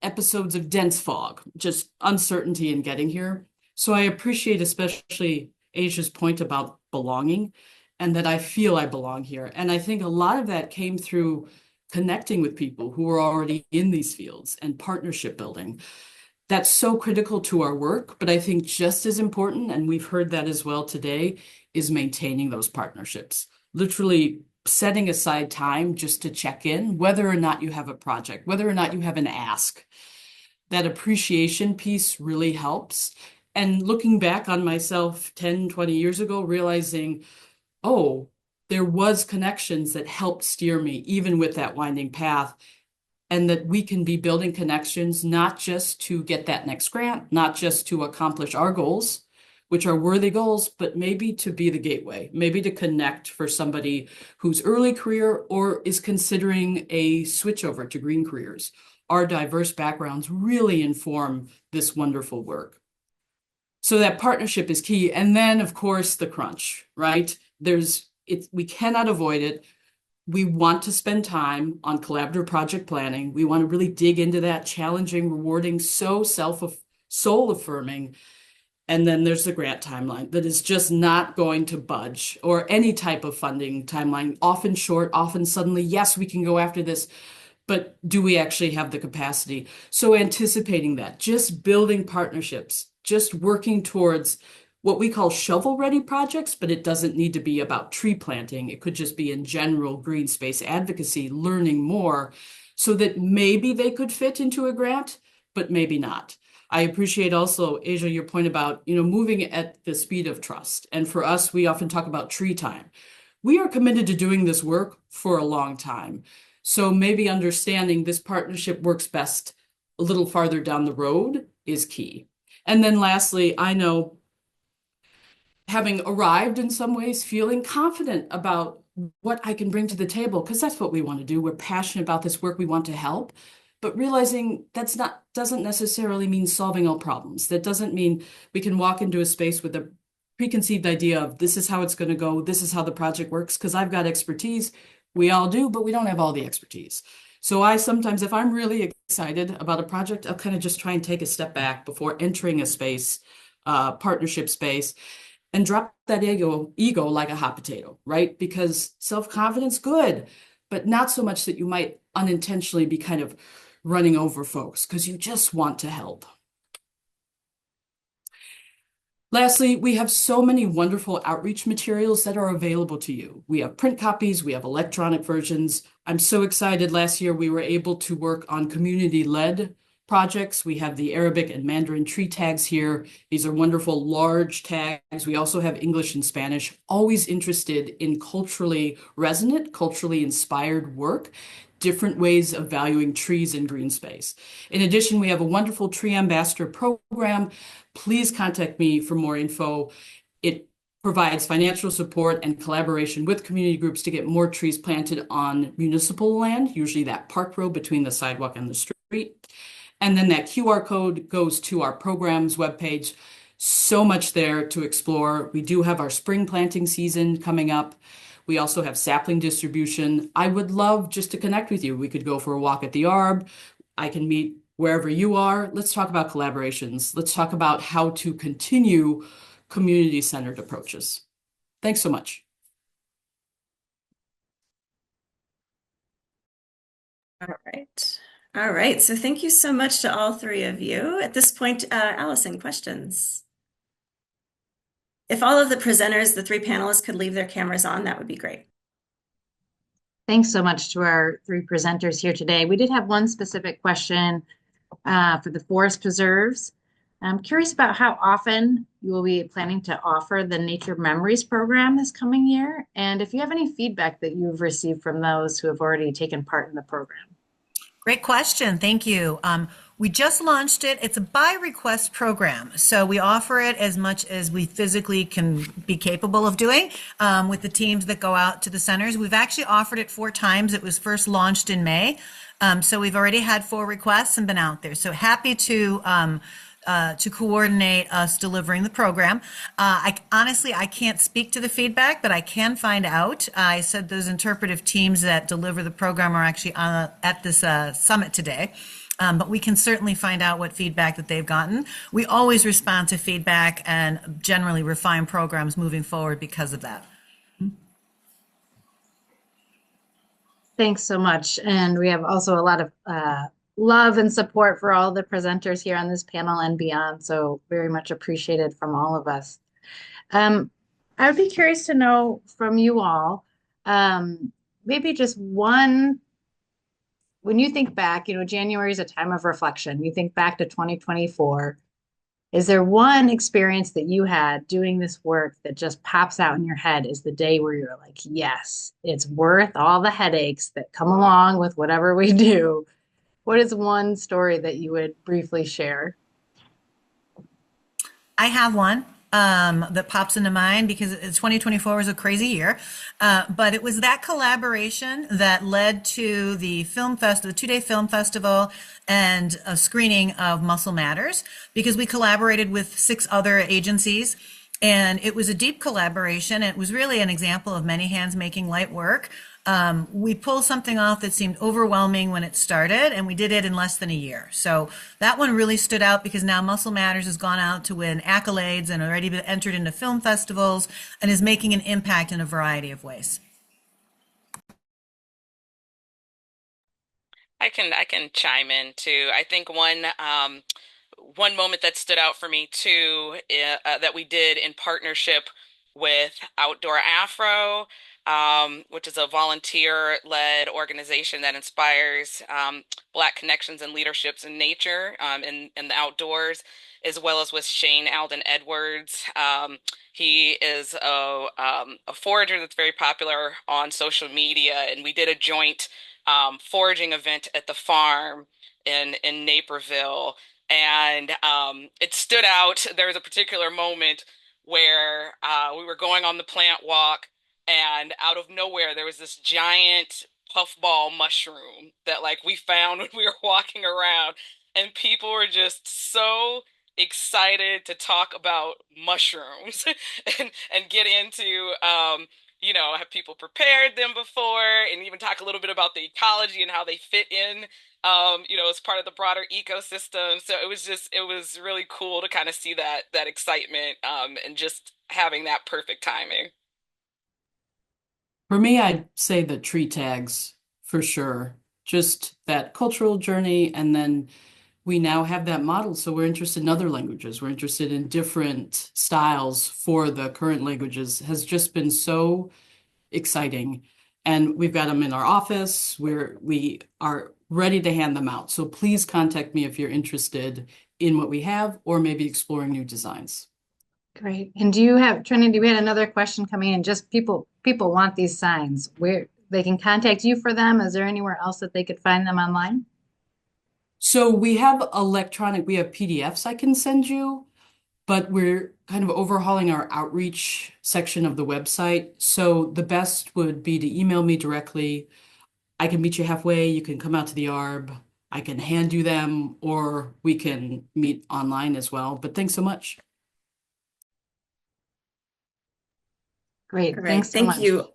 episodes of dense fog, just uncertainty in getting here. So I appreciate especially Asia's point about belonging and that I feel I belong here. And I think a lot of that came through connecting with people who are already in these fields and partnership building. That's so critical to our work, but I think just as important, and we've heard that as well today, is maintaining those partnerships. Literally setting aside time just to check in, whether or not you have a project, whether or not you have an ask. That appreciation piece really helps. And looking back on myself 10, 20 years ago, realizing, oh, there was connections that helped steer me, even with that winding path. And that we can be building connections, not just to get that next grant, not just to accomplish our goals, which are worthy goals, but maybe to be the gateway, maybe to connect for somebody whose early career or is considering a switch over to green careers. Our diverse backgrounds really inform this wonderful work. So that partnership is key. And then, of course, the crunch, right? There's we cannot avoid it. We want to spend time on collaborative project planning. We want to really dig into that, challenging, rewarding, so soul affirming. And then there's the grant timeline that is just not going to budge, or any type of funding timeline, often short, often suddenly, yes, we can go after this, but do we actually have the capacity? So anticipating that, just building partnerships, just working towards what we call shovel-ready projects, but it doesn't need to be about tree planting. It could just be in general green space advocacy, learning more, so that maybe they could fit into a grant, but maybe not. I appreciate also, Asia, your point about, moving at the speed of trust. And for us, we often talk about tree time. We are committed to doing this work for a long time. So maybe understanding this partnership works best a little farther down the road is key. And then lastly, I know, having arrived in some ways, feeling confident about what I can bring to the table, because that's what we want to do. We're passionate about this work. We want to help, but realizing doesn't necessarily mean solving all problems. That doesn't mean we can walk into a space with a preconceived idea of this is how it's going to go, this is how the project works, because I've got expertise. We all do, but we don't have all the expertise. So I sometimes, if I'm really excited about a project, I'll kind of just try and take a step back before entering a space, partnership space, and drop that ego like a hot potato, right? Because self-confidence, good, but not so much that you might unintentionally be kind of running over folks because you just want to help. Lastly, we have so many wonderful outreach materials that are available to you. We have print copies, we have electronic versions. I'm so excited. Last year, we were able to work on community-led projects. We have the Arabic and Mandarin tree tags here. These are wonderful large tags. We also have English and Spanish. Always interested in culturally resonant, culturally inspired work, different ways of valuing trees and green space. In addition, we have a wonderful tree ambassador program. Please contact me for more info. It provides financial support and collaboration with community groups to get more trees planted on municipal land, usually that park road between the sidewalk and the street. And then that QR code goes to our programs webpage. So much there to explore. We do have our spring planting season coming up. We also have sapling distribution. I would love just to connect with you. We could go for a walk at the Arb. I can meet wherever you are. Let's talk about collaborations. Let's talk about how to continue community-centered approaches. Thanks so much. All right. All right. So thank you so much to all three of you. At this point, Allison, questions? If all of the presenters, the three panelists, could leave their cameras on, that would be great. Thanks so much to our three presenters here today. We did have one specific question for the forest preserves. I'm curious about how often you will be planning to offer the Nature Memories program this coming year, and if you have any feedback that you've received from those who have already taken part in the program. Great question. Thank you. We just launched it. It's a by request program. So we offer it as much as we physically can be capable of doing with the teams that go out to the centers. We've actually offered it 4 times. It was first launched in May. So we've already had 4 requests and been out there. So happy to coordinate us delivering the program. Honestly, I can't speak to the feedback, but I can find out. I said those interpretive teams that deliver the program are actually at this summit today. But we can certainly find out what feedback that they've gotten. We always respond to feedback and generally refine programs moving forward because of that. Thanks so much. And we have also a lot of love and support for all the presenters here on this panel and beyond. So very much appreciated from all of us. I would be curious to know from you all, maybe just one, when you think back, January is a time of reflection. You think back to 2024. Is there one experience that you had doing this work that just pops out in your head as the day where you're like, yes, it's worth all the headaches that come along with whatever we do? What is one story that you would briefly share? I have one that pops into mind because 2024 was a crazy year, but it was that collaboration that led to the film festival, the 2-day film festival, and a screening of Muscle Matters, because we collaborated with 6 other agencies And it was a deep collaboration. It was really an example of many hands making light work. We pulled something off that seemed overwhelming when it started, and we did it in less than a year. So that one really stood out because now Muscle Matters has gone out to win accolades and already been entered into film festivals and is making an impact in a variety of ways. I can chime in too. I think one moment that stood out for me too, that we did in partnership with Outdoor Afro, which is a volunteer-led organization that inspires Black connections and leaderships in nature, in the outdoors, as well as with Shane Alden Edwards. He is a forager that's very popular on social media, and we did a joint foraging event at the farm in Naperville. And it stood out. There was a particular moment where we were going on the plant walk, and out of nowhere, there was this giant puffball mushroom that like we found when we were walking around, and people were just so excited to talk about mushrooms and get into have people prepared them before and even talk a little bit about the ecology and how they fit in as part of the broader ecosystem. So it was really cool to kind of see that excitement and just having that perfect timing. For me, I'd say the tree tags for sure. Just that cultural journey. And then we now have that model. So we're interested in other languages. We're interested in different styles for the current languages has just been so exciting. And we've got them in our office where we are ready to hand them out. So please contact me if you're interested in what we have or maybe exploring new designs. Great. And do you have, Trinity, we had another question coming in, just people want these signs. Where they can contact you for them? Is there anywhere else that they could find them online? So we have PDFs I can send you, but we're kind of overhauling our outreach section of the website. So the best would be to email me directly. I can meet you halfway. You can come out to the ARB. I can hand you them, or we can meet online as well. But thanks so much. Great. All right. Thanks so Thank much. you.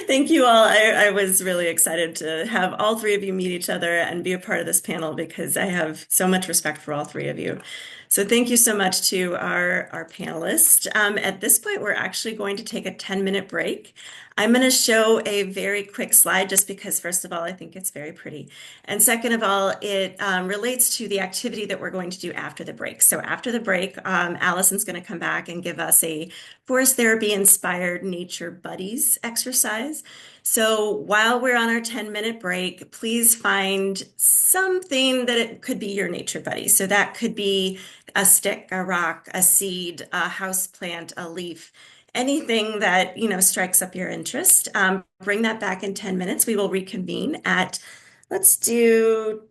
Thank you all. I was really excited to have all three of you meet each other and be a part of this panel because I have so much respect for all three of you. So thank you so much to our panelists. At this point, we're actually going to take a 10-minute break. I'm going to show a very quick slide just because, first of all, I think it's very pretty. And second of all, it relates to the activity that we're going to do after the break. So after the break, Allison's going to come back and give us a forest therapy inspired nature buddies exercise. So while we're on our 10-minute break, please find something that it could be your nature buddy. So that could be a stick, a rock, a seed, a house plant, a leaf, anything that strikes up your interest. Bring that back in 10 minutes. We will reconvene at, let's do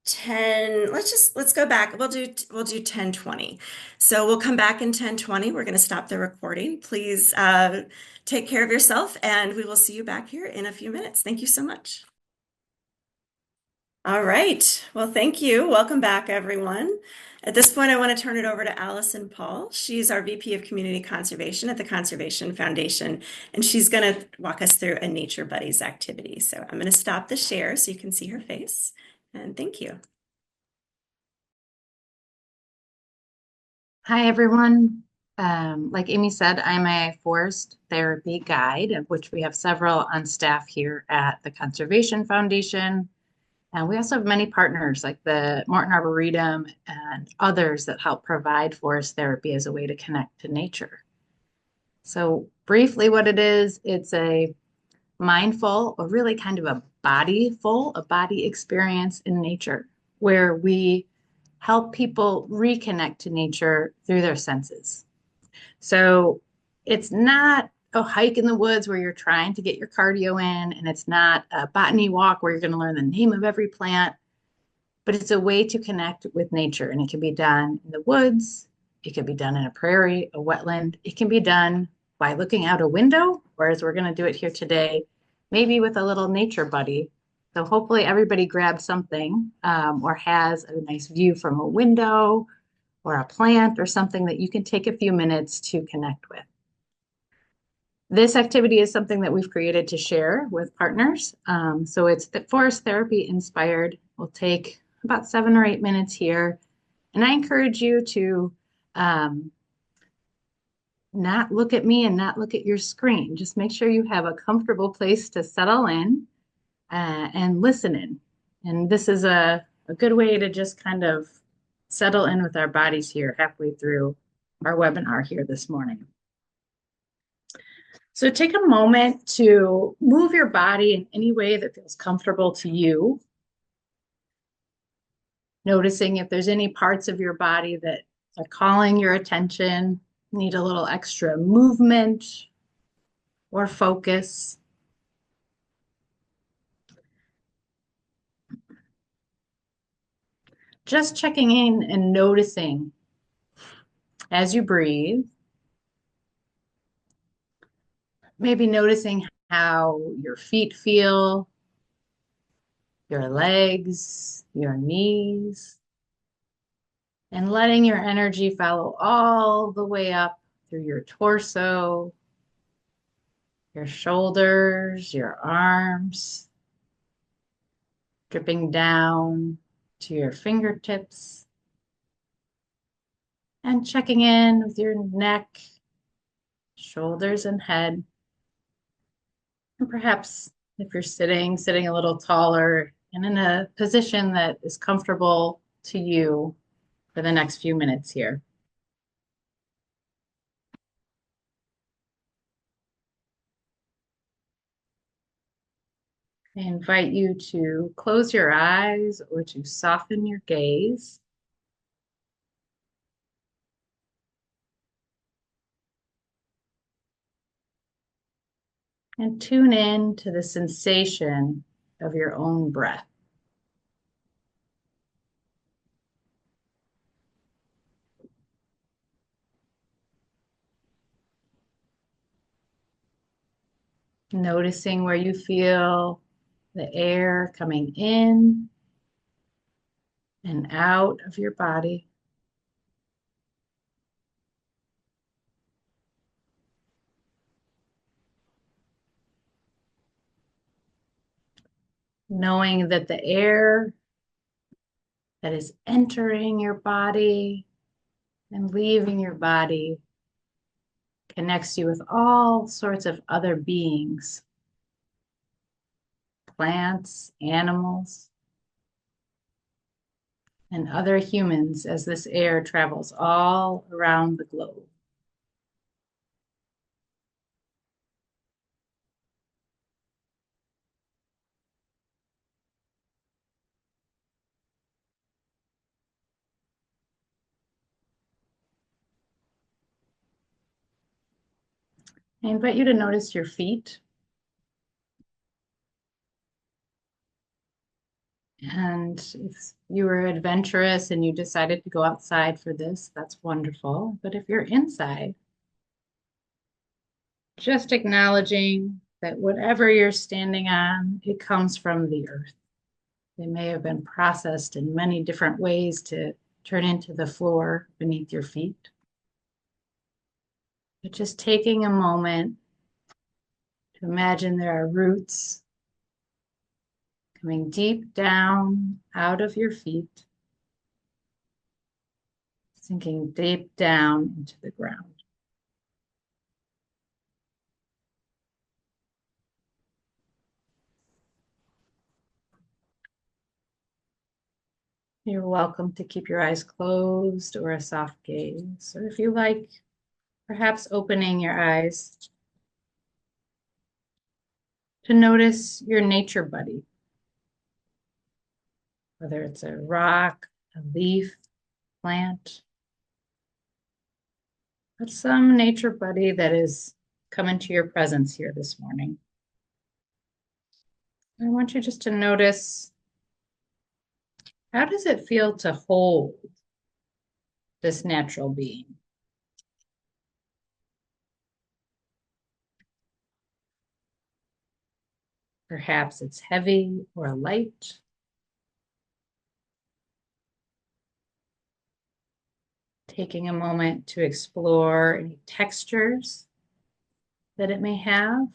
10, let's go back. We'll do 10:20. So we'll come back in 10:20. We're going to stop the recording. Please take care of yourself, and we will see you back here in a few minutes. Thank you so much. All right. Well, thank you. Welcome back, everyone. At this point, I want to turn it over to Allison Paul. She's our VP of Community Conservation at the Conservation Foundation, and she's going to walk us through a Nature Buddies activity. So I'm going to stop the share so you can see her face, and thank you. Hi, everyone. Like Amy said, I'm a forest therapy guide, of which we have several on staff here at the Conservation Foundation. And we also have many partners like the Morton Arboretum and others that help provide forest therapy as a way to connect to nature. So briefly what it is, it's a mindful, or really kind of a body experience in nature where we help people reconnect to nature through their senses. So it's not a hike in the woods where you're trying to get your cardio in, and it's not a botany walk where you're going to learn the name of every plant, but it's a way to connect with nature. And it can be done in the woods, it can be done in a prairie, a wetland, it can be done by looking out a window, or as we're going to do it here today, maybe with a little nature buddy. So hopefully everybody grabs something or has a nice view from a window or a plant or something that you can take a few minutes to connect with. This activity is something that we've created to share with partners. So it's forest therapy inspired. We'll take about 7 or 8 minutes here. And I encourage you to not look at me and not look at your screen. Just make sure you have a comfortable place to settle in and listen in. And this is a good way to just kind of settle in with our bodies here halfway through our webinar here this morning. So take a moment to move your body in any way that feels comfortable to you. Noticing if there's any parts of your body that are calling your attention, need a little extra movement or focus. Just checking in and noticing as you breathe. Maybe noticing how your feet feel, your legs, your knees, and letting your energy follow all the way up through your torso, your shoulders, your arms, dripping down to your fingertips, and checking in with your neck, shoulders, and head. And perhaps if you're sitting a little taller and in a position that is comfortable to you for the next few minutes here. I invite you to close your eyes or to soften your gaze. And tune in to the sensation of your own breath. Noticing where you feel the air coming in and out of your body. Knowing that the air that is entering your body and leaving your body connects you with all sorts of other beings, plants, animals, and other humans as this air travels all around the globe. I invite you to notice your feet. And if you were adventurous and you decided to go outside for this, that's wonderful. But if you're inside, just acknowledging that whatever you're standing on, it comes from the earth. They may have been processed in many different ways to turn into the floor beneath your feet. But just taking a moment to imagine there are roots coming deep down out of your feet, sinking deep down into the ground. You're welcome to keep your eyes closed or a soft gaze, or if you like, perhaps opening your eyes to notice your nature buddy, whether it's a rock, a leaf, plant, but some nature buddy that is coming to your presence here this morning. I want you just to notice, how does it feel to hold this natural being? Perhaps it's heavy or light. taking a moment to explore any textures that it may have.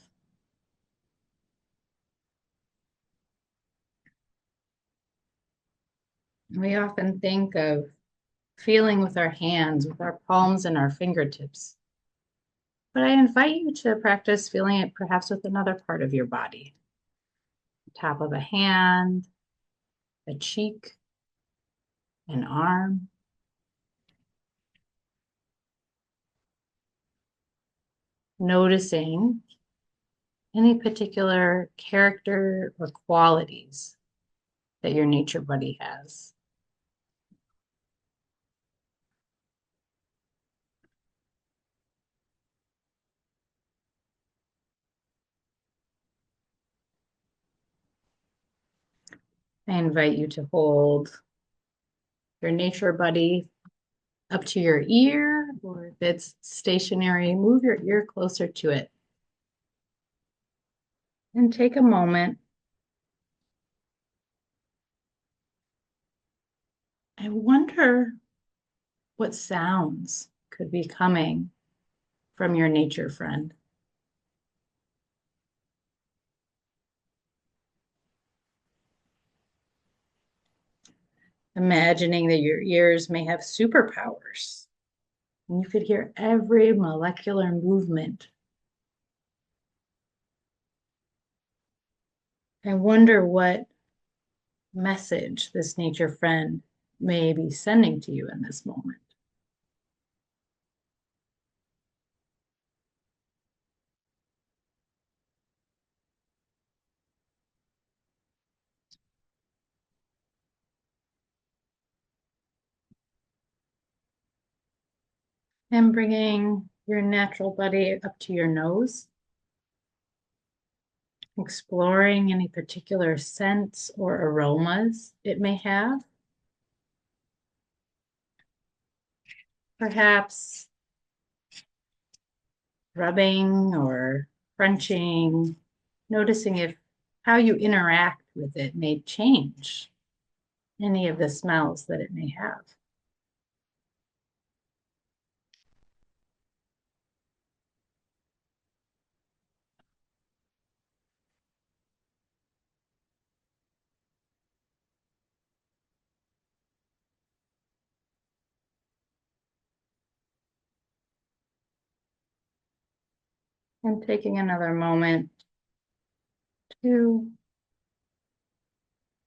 We often think of feeling with our hands, with our palms and our fingertips. But I invite you to practice feeling it perhaps with another part of your body. Top of a hand, a cheek, an arm. Noticing any particular character or qualities that your nature buddy has. I invite you to hold your nature buddy up to your ear, or if it's stationary, move your ear closer to it. And take a moment. I wonder what sounds could be coming from your nature friend. Imagining that your ears may have superpowers. And you could hear every molecular movement. I wonder what message this nature friend may be sending to you in this moment. And bringing your natural buddy up to your nose, exploring any particular scents or aromas it may have. Perhaps rubbing or crunching, noticing if how you interact with it may change any of the smells that it may have. And taking another moment to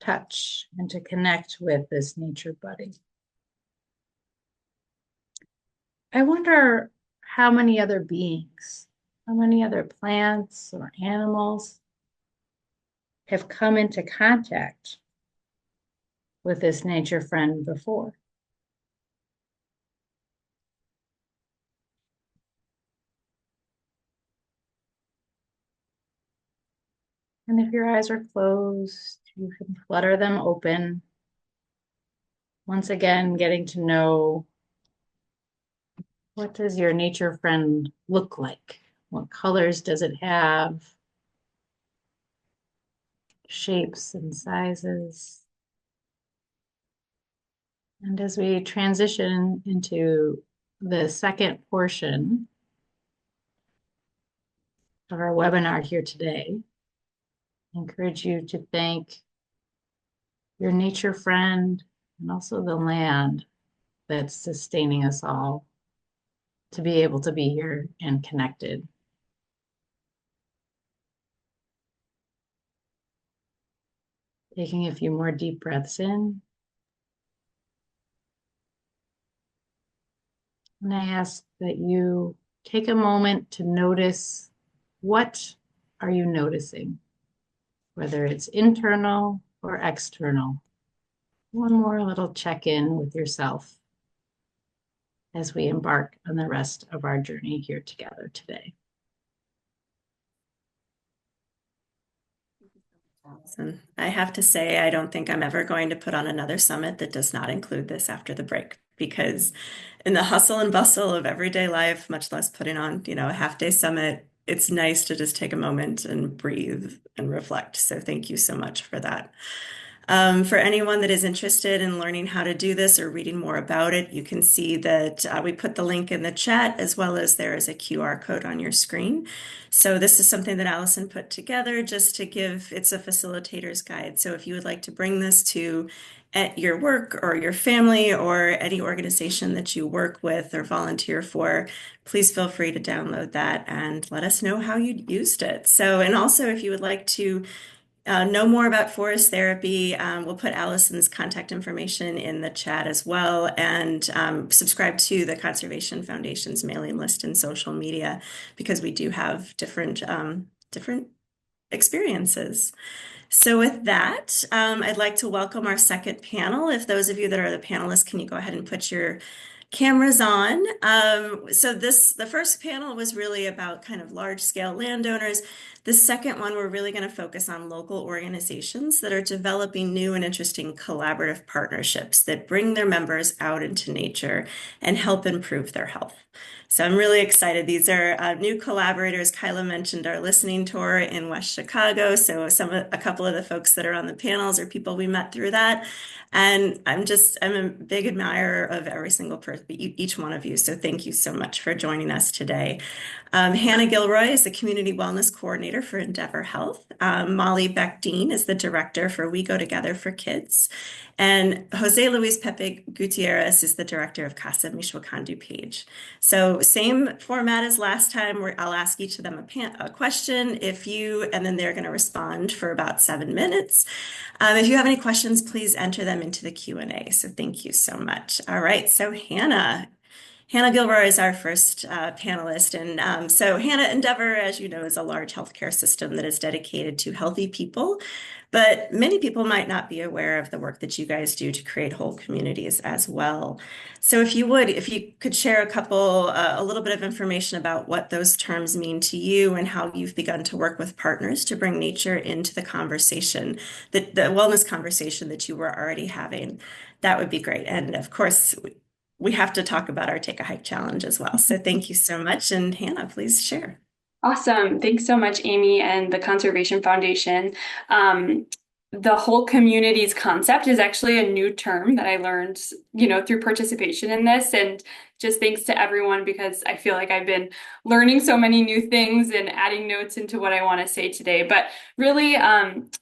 touch and to connect with this nature buddy. I wonder how many other beings, how many other plants or animals have come into contact with this nature friend before. And if your eyes are closed, you can flutter them open. Once again, getting to know, what does your nature friend look like? What colors does it have? Shapes and sizes. And as we transition into the second portion of our webinar here today, I encourage you to thank your nature friend and also the land that's sustaining us all to be able to be here and connected. Taking a few more deep breaths in. And I ask that you take a moment to notice, what are you noticing? Whether it's internal or external. One more little check-in with yourself as we embark on the rest of our journey here together today. Awesome. I have to say, I don't think I'm ever going to put on another summit that does not include this after the break, because in the hustle and bustle of everyday life, much less putting on, a half-day summit, it's nice to just take a moment and breathe and reflect. So thank you so much for that. For anyone that is interested in learning how to do this or reading more about it, you can see that we put the link in the chat, as well as there is a QR code on your screen. So this is something that Allison put together just to give, it's a facilitator's guide. So if you would like to bring this to at your work or your family or any organization that you work with or volunteer for, please feel free to download that and let us know how you used it. So, and also if you would like to know more about forest therapy, we'll put Allison's contact information in the chat as well, and subscribe to the Conservation Foundation's mailing list and social media, because we do have different experiences. So with that, I'd like to welcome our second panel. If those of you that are the panelists, can you go ahead and put your cameras on? So the first panel was really about kind of large scale landowners. The second one, we're really going to focus on local organizations that are developing new and interesting collaborative partnerships that bring their members out into nature and help improve their health. So I'm really excited. These are new collaborators. Kyla mentioned our listening tour in West Chicago. So a couple of the folks that are on the panels are people we met through that. And I'm a big admirer of every single person, each one of you. So thank you so much for joining us today. Hannah Gilroy is the Community Wellness Coordinator for Endeavor Health. Molly Beck-Dean is the Director for We Go Together for Kids. And Jose Luis Pepe Gutierrez is the Director of Casa Michoacan DuPage. So same format as last time, where I'll ask each of them a question, and then they're going to respond for about 7 minutes. If you have any questions, please enter them into the Q&A. So thank you so much. All right, so Hannah Gilroy is our first panelist. And so Hannah Endeavor, as you know, is a large healthcare system that is dedicated to healthy people. But many people might not be aware of the work that you guys do to create whole communities as well. So if you could share a little bit of information about what those terms mean to you and how you've begun to work with partners to bring nature into the conversation, the wellness conversation that you were already having, that would be great. And of course, we have to talk about our Take a Hike challenge as well. So thank you so much. And Hannah, please share. Awesome. Thanks so much, Amy and the Conservation Foundation. The whole communities concept is actually a new term that I learned, through participation in this, and just thanks to everyone, because I feel like I've been learning so many new things and adding notes into what I want to say today. But really,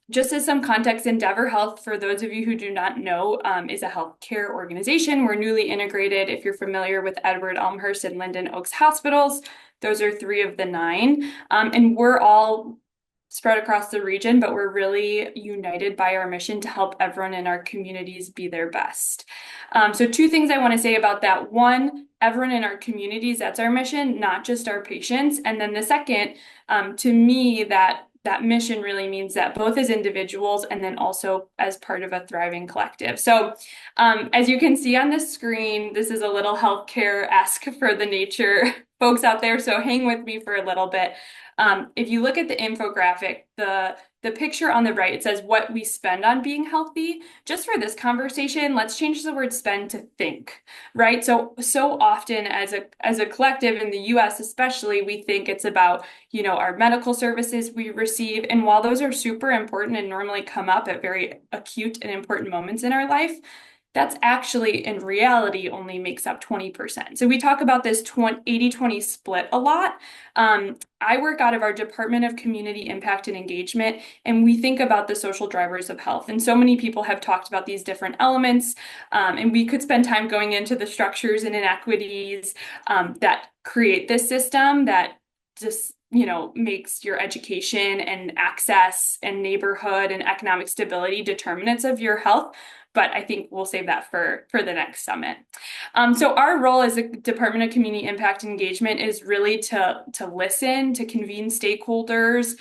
just as some context, Endeavor Health, for those of you who do not know, is a healthcare organization. We're newly integrated. If you're familiar with Edward Elmhurst and Linden Oaks hospitals, those are 3 of the 9. And we're all spread across the region, but we're really united by our mission to help everyone in our communities be their best. So 2 things I want to say about that. 1, everyone in our communities, that's our mission, not just our patients. And then the second, to me, that mission really means that both as individuals and then also as part of a thriving collective. So as you can see on the screen, this is a little healthcare-esque for the nature folks out there. So hang with me for a little bit. If you look at the infographic, the picture on the right, it says what we spend on being healthy. Just for this conversation, let's change the word spend to think, right? So often as a collective in the US especially, we think it's about, our medical services we receive. And while those are super important and normally come up at very acute and important moments in our life, that's actually in reality only makes up 20%. So we talk about this 80-20 split a lot. I work out of our Department of Community Impact and Engagement, and we think about the social drivers of health. And so many people have talked about these different elements, and we could spend time going into the structures and inequities that create this system that just makes your education and access and neighborhood and economic stability determinants of your health. But I think we'll save that for the next summit. So our role as a Department of Community Impact and Engagement is really to listen, to convene stakeholders,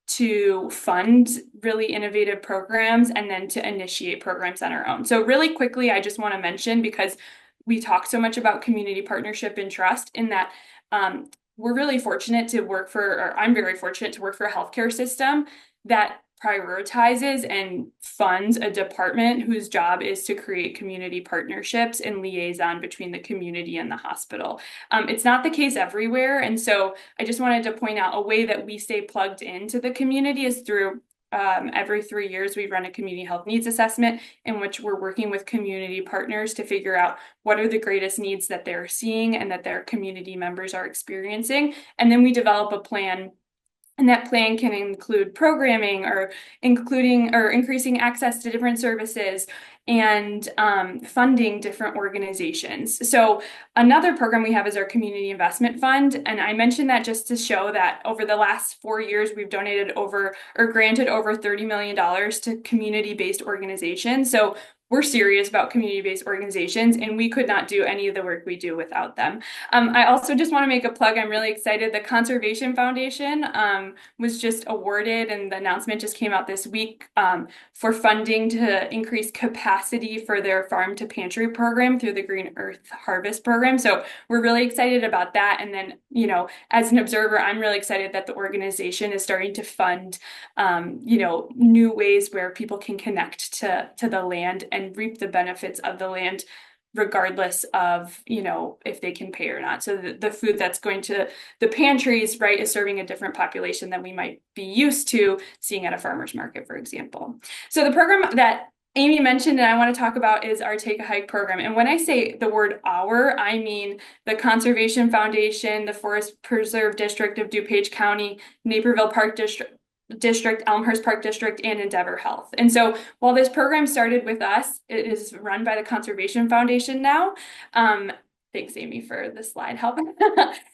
to fund really innovative programs, and then to initiate programs on our own. So really quickly, I just want to mention, because we talk so much about community partnership and trust, in that we're really fortunate to work or I'm very fortunate to work for a healthcare system that prioritizes and funds a department whose job is to create community partnerships and liaison between the community and the hospital. It's not the case everywhere. And so I just wanted to point out a way that we stay plugged into the community is through every 3 years, we run a community health needs assessment in which we're working with community partners to figure out what are the greatest needs that they're seeing and that their community members are experiencing. And then we develop a plan. And that plan can include programming or including or increasing access to different services and funding different organizations. So another program we have is our community investment fund. And I mentioned that just to show that over the last 4 years, we've donated over or granted over $30 million to community-based organizations. So we're serious about community-based organizations, and we could not do any of the work we do without them. I also just want to make a plug. I'm really excited. The Conservation Foundation was just awarded, and the announcement just came out this week for funding to increase capacity for their farm to pantry program through the Green Earth Harvest program. So we're really excited about that. And then, you know, as an observer, I'm really excited that the organization is starting to fund, you know, new ways where people can connect to the land and reap the benefits of the land, regardless of, you know, if they can pay or not. So the food that's going to the pantries, right, is serving a different population than we might be used to seeing at a farmer's market, for example. So the program that Amy mentioned and I want to talk about is our Take a Hike program. And when I say the word our, I mean the Conservation Foundation, the Forest Preserve District of DuPage County, Naperville Park District, Elmhurst Park District, and Endeavor Health. And so while this program started with us, it is run by the Conservation Foundation now. Thanks, Amy, for the slide help.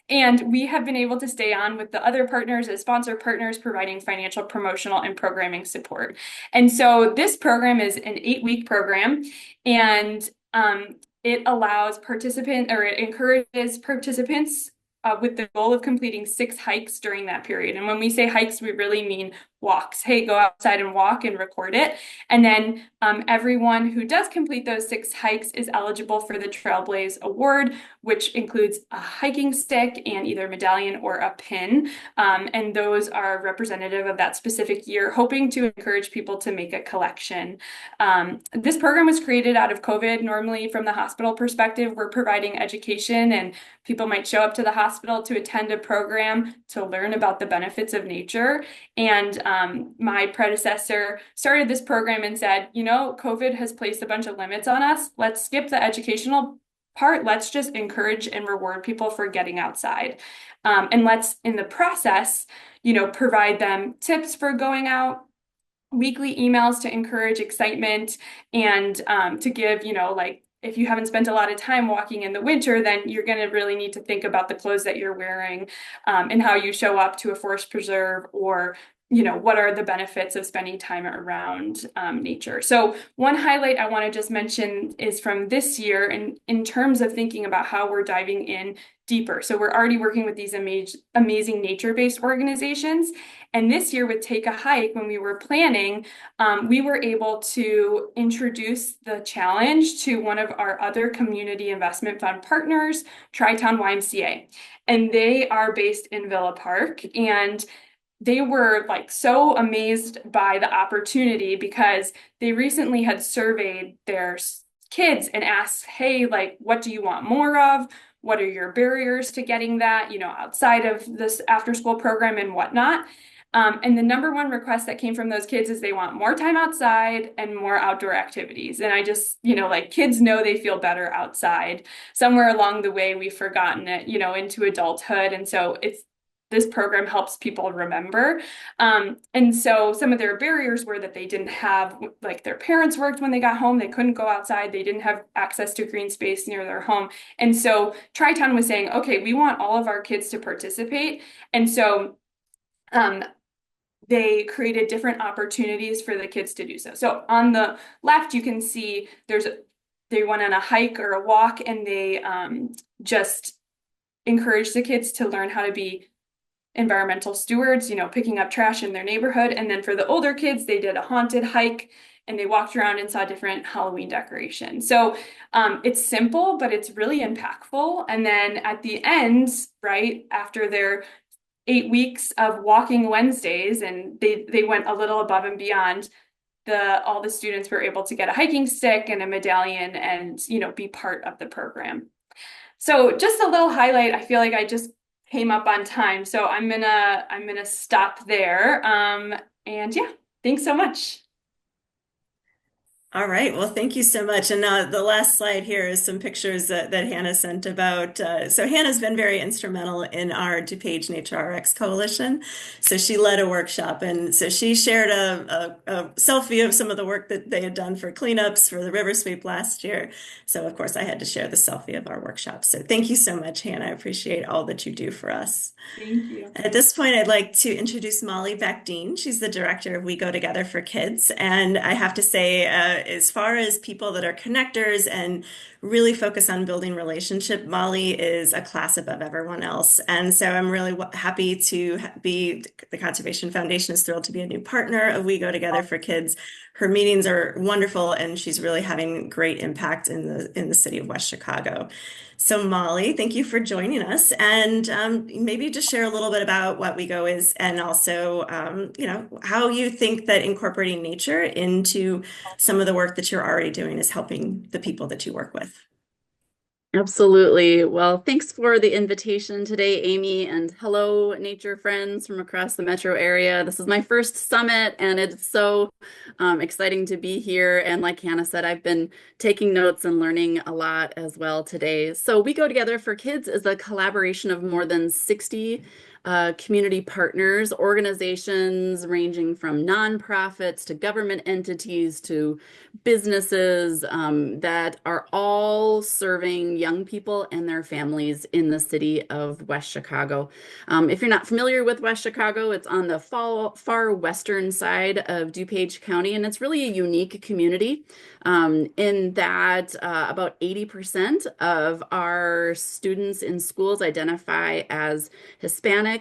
And we have been able to stay on with the other partners as sponsor partners, providing financial, promotional, and programming support. And so this program is an 8-week program, and it allows it encourages participants with the goal of completing 6 hikes during that period. And when we say hikes, we really mean walks. Hey, go outside and walk and record it. And then everyone who does complete those 6 hikes is eligible for the Trailblaze Award, which includes a hiking stick and either a medallion or a pin. And those are representative of that specific year, hoping to encourage people to make a collection. This program was created out of COVID. Normally, from the hospital perspective, we're providing education, and people might show up to the hospital to attend a program to learn about the benefits of nature. And my predecessor started this program and said, you know, COVID has placed a bunch of limits on us. Let's skip the educational part. Let's just encourage and reward people for getting outside. And let's, in the process, you know, provide them tips for going out, weekly emails to encourage excitement, and to give, you know, like, if you haven't spent a lot of time walking in the winter, then you're going to really need to think about the clothes that you're wearing and how you show up to a forest preserve, or, you know, what are the benefits of spending time around nature. So one highlight I want to just mention is from this year, and in terms of thinking about how we're diving in deeper. So we're already working with these amazing nature-based organizations. And this year with Take a Hike, when we were planning, we were able to introduce the challenge to one of our other community investment fund partners, Tri-Town YMCA. And they are based in Villa Park. And they were like so amazed by the opportunity because they recently had surveyed their kids and asked, hey, like, what do you want more of? What are your barriers to getting that, you know, outside of this after school program and whatnot? And the number one request that came from those kids is they want more time outside and more outdoor activities. And I just, you know, like, kids know they feel better outside. Somewhere along the way, we've forgotten it, you know, into adulthood. And so this program helps people remember. And so some of their barriers were that they didn't have, like, their parents worked when they got home, they couldn't go outside, they didn't have access to green space near their home. And so Tri-Town was saying, okay, we want all of our kids to participate. And so they created different opportunities for the kids to do so. So on the left, you can see they went on a hike or a walk, and they just encouraged the kids to learn how to be environmental stewards, you know, picking up trash in their neighborhood. And then for the older kids, they did a haunted hike, and they walked around and saw different Halloween decorations. So it's simple, but it's really impactful. And then at the end, right after their 8 weeks of walking Wednesdays, and they went a little above and beyond, all the students were able to get a hiking stick and a medallion and, you know, be part of the program. So just a little highlight. I feel like I just came up on time, so I'm gonna stop there. And yeah, thank Thanks so much. All right. Well, thank you so much. And now the last slide here is some pictures that Hannah sent about. So Hannah's been very instrumental in our DuPage Nature RX Coalition. So she led a workshop, and so she shared a selfie of some of the work that they had done for cleanups for the river sweep last year. So of course I had to share the selfie of our workshop. So thank you so much, Hannah. I appreciate all that you do for us. Thank you. At this point, I'd like to introduce Molly Backdean. She's the director of We Go Together for Kids. And I have to say, as far as people that are connectors and really focus on building relationship, Molly is a class above everyone else. And so I'm really happy to be, the Conservation Foundation is thrilled to be a new partner of We Go Together for Kids. Her meetings are wonderful, and she's really having great impact in the city of West Chicago. So Molly, thank you for joining us, and maybe just share a little bit about what We Go is, and also, how you think that incorporating nature into some of the work that you're already doing is helping the people that you work with. Absolutely. Well, thanks for the invitation today, Amy, and hello, nature friends from across the metro area. This is my first summit, and it's so exciting to be here. And like Hannah said, I've been taking notes and learning a lot as well today. So We Go Together for Kids is a collaboration of more than 60 community partners, organizations ranging from nonprofits to government entities to businesses that are all serving young people and their families in the city of West Chicago. If you're not familiar with West Chicago, it's on the far western side of DuPage County, and it's really a unique community in that about 80% of our students in schools identify as Hispanic,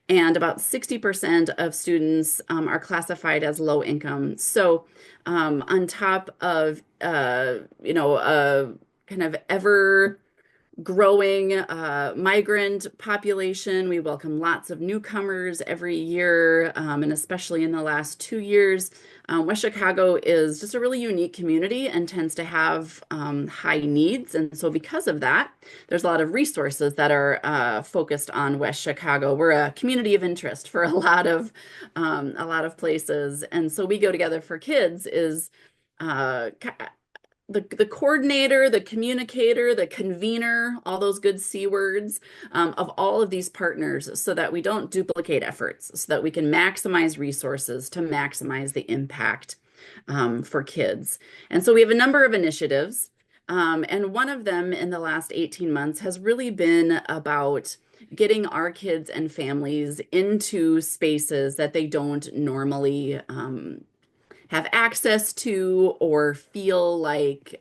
and about 60% of students are classified as low income. So on top of, kind of ever growing migrant population, we welcome lots of newcomers every year, and especially in the last 2 years. West Chicago is just a really unique community and tends to have high needs. And so because of that, there's a lot of resources that are focused on West Chicago. We're a community of interest for a lot of places. And so We Go Together for Kids is the coordinator, the communicator, the convener, all those good C words of all of these partners, so that we don't duplicate efforts, so that we can maximize resources to maximize the impact for kids. And so we have a number of initiatives, and one of them in the last 18 months has really been about getting our kids and families into spaces that they don't normally have access to or feel like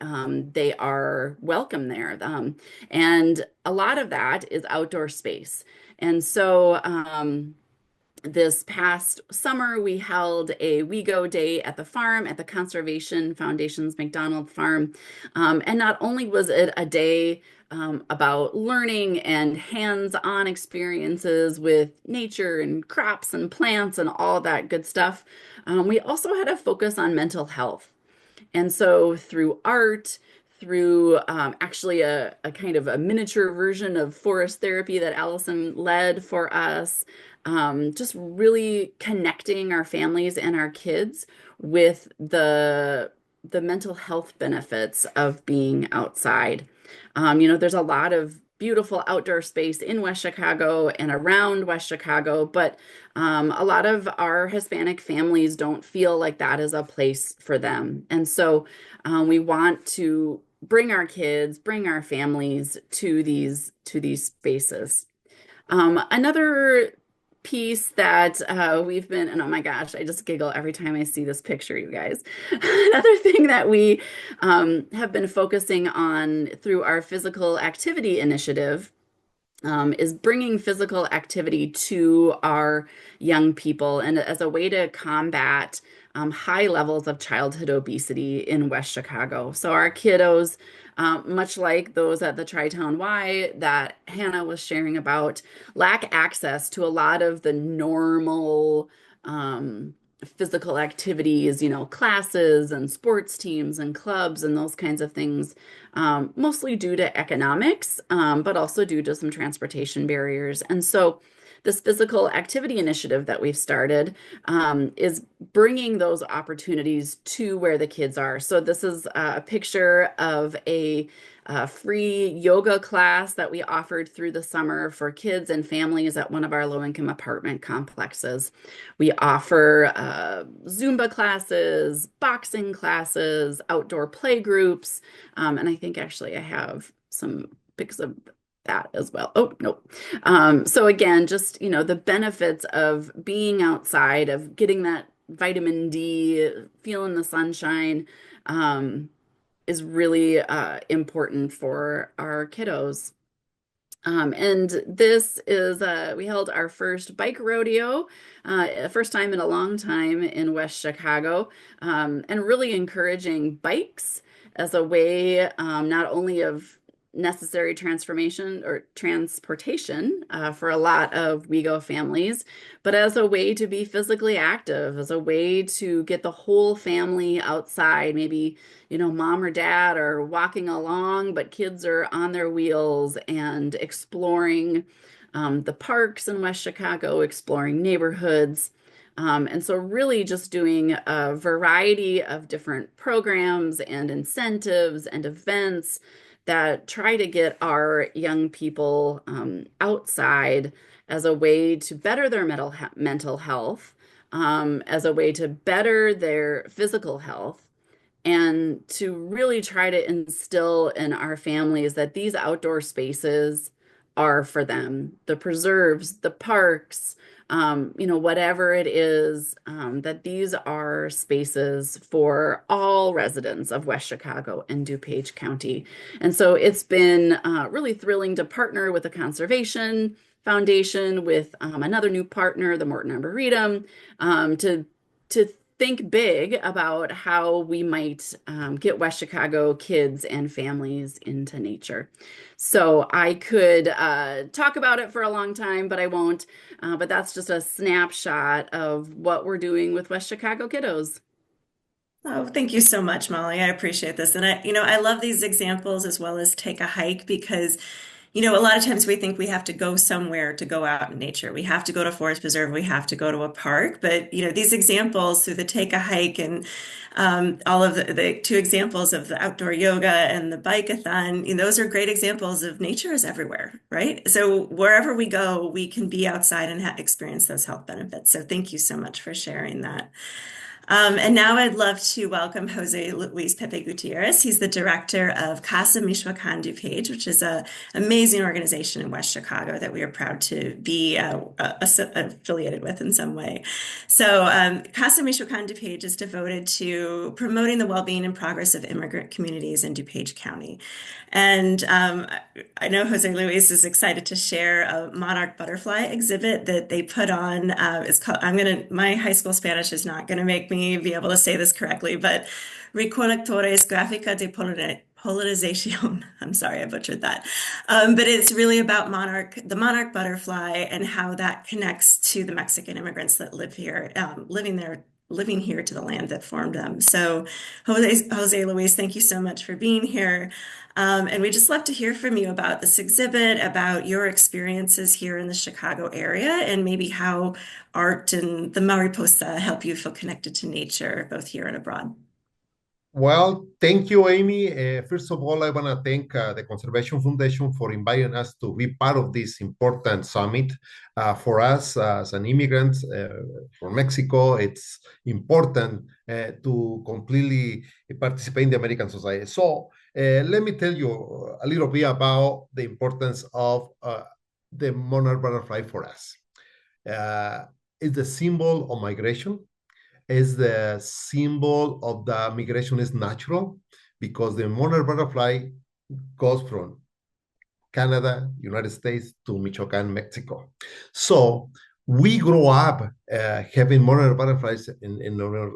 they are welcome there. And a lot of that is outdoor space. And so this past summer, we held a We Go Day at the farm, at the Conservation Foundation's McDonald Farm. And not only was it a day about learning and hands-on experiences with nature and crops and plants and all that good stuff, we also had a focus on mental health. And so through art, through actually a kind of a miniature version of forest therapy that Allison led for us, just really connecting our families and our kids with the mental health benefits of being outside. There's a lot of beautiful outdoor space in West Chicago and around West Chicago, but a lot of our Hispanic families don't feel like that is a place for them. And so we want to bring our kids, bring our families to these spaces. Another piece that we've been, and oh my gosh, I just giggle every time I see this picture, you guys. Another thing that we have been focusing on through our physical activity initiative is bringing physical activity to our young people, and as a way to combat high levels of childhood obesity in West Chicago. So our kiddos, much like those at the Tri-Town Y that Hannah was sharing about, lack access to a lot of the normal physical activities, classes and sports teams and clubs and those kinds of things, mostly due to economics, but also due to some transportation barriers. And so this physical activity initiative that we've started is bringing those opportunities to where the kids are. So this is a picture of a free yoga class that we offered through the summer for kids and families at one of our low-income apartment complexes. We offer Zumba classes, boxing classes, outdoor play groups, and I think actually I have some pics of that as well. Oh, no. So again, just, the benefits of being outside, of getting that vitamin D, feeling the sunshine, is really important for our kiddos. And this is, we held our first bike rodeo, first time in a long time in West Chicago, and really encouraging bikes as a way not only of necessary transformation or transportation for a lot of WeGo families, but as a way to be physically active, as a way to get the whole family outside. Maybe, mom or dad are walking along, but kids are on their wheels and exploring the parks in West Chicago, exploring neighborhoods. And so really just doing a variety of different programs and incentives and events that try to get our young people outside as a way to better their mental health, as a way to better their physical health, and to really try to instill in our families that these outdoor spaces are for them. The preserves, the parks, whatever it is, that these are spaces for all residents of West Chicago and DuPage County. And so it's been really thrilling to partner with the Conservation Foundation, with another new partner, the Morton Arboretum, to think big about how we might get West Chicago kids and families into nature. So I could talk about it for a long time, but I won't. But that's just a snapshot of what we're doing with West Chicago kiddos. Oh, thank you so much, Molly. I appreciate this. And I love these examples as well as take a hike because, a lot of times we think we have to go somewhere to go out in nature. We have to go to Forest Preserve. We have to go to a park. But, these examples through the take a hike and all of the two examples of the outdoor yoga and the bike-a-thon, those are great examples of nature is everywhere, right? So wherever we go, we can be outside and experience those health benefits. So thank you so much for sharing that. And now I'd love to welcome Jose Luis Pepe Gutierrez. He's the director of Casa Michoacan DuPage, which is an amazing organization in West Chicago that we are proud to be affiliated with in some way. So Casa Michoacan DuPage is devoted to promoting the well-being and progress of immigrant communities in DuPage County. And I know Jose Luis is excited to share a monarch butterfly exhibit that they put on. It's called, my high school Spanish is not going to make me be able to say this correctly, but Recolectores Gráfica de Polarización. I'm sorry, I butchered that. But it's really about the monarch butterfly and how that connects to the Mexican immigrants that live here, living here to the land that formed them. So Jose Luis, thank you so much for being here. And we'd just love to hear from you about this exhibit, about your experiences here in the Chicago area, and maybe how art and the Mariposa help you feel connected to nature, both here and abroad. Well, thank you, Amy. First of all, I want to thank the Conservation Foundation for inviting us to be part of this important summit. For us as an immigrant from Mexico, it's important to completely participate in the American society. So let me tell you a little bit about the importance of the monarch butterfly for us. It's the symbol of migration. Is the symbol of the migration is natural because the monarch butterfly goes from Canada, United States to Michoacan, Mexico. So we grow up having monarch butterflies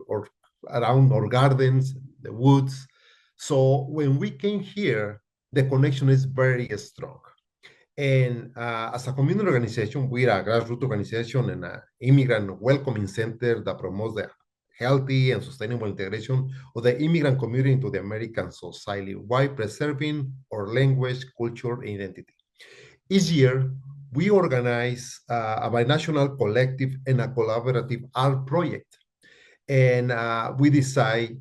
or around our gardens, the woods. So when we came here, the connection is very strong. And as a community organization, we are a grassroots organization and an immigrant welcoming center that promotes the healthy and sustainable integration of the immigrant community into the American society while preserving our language, culture, and identity. Each year, we organize a binational collective and a collaborative art project. And we decide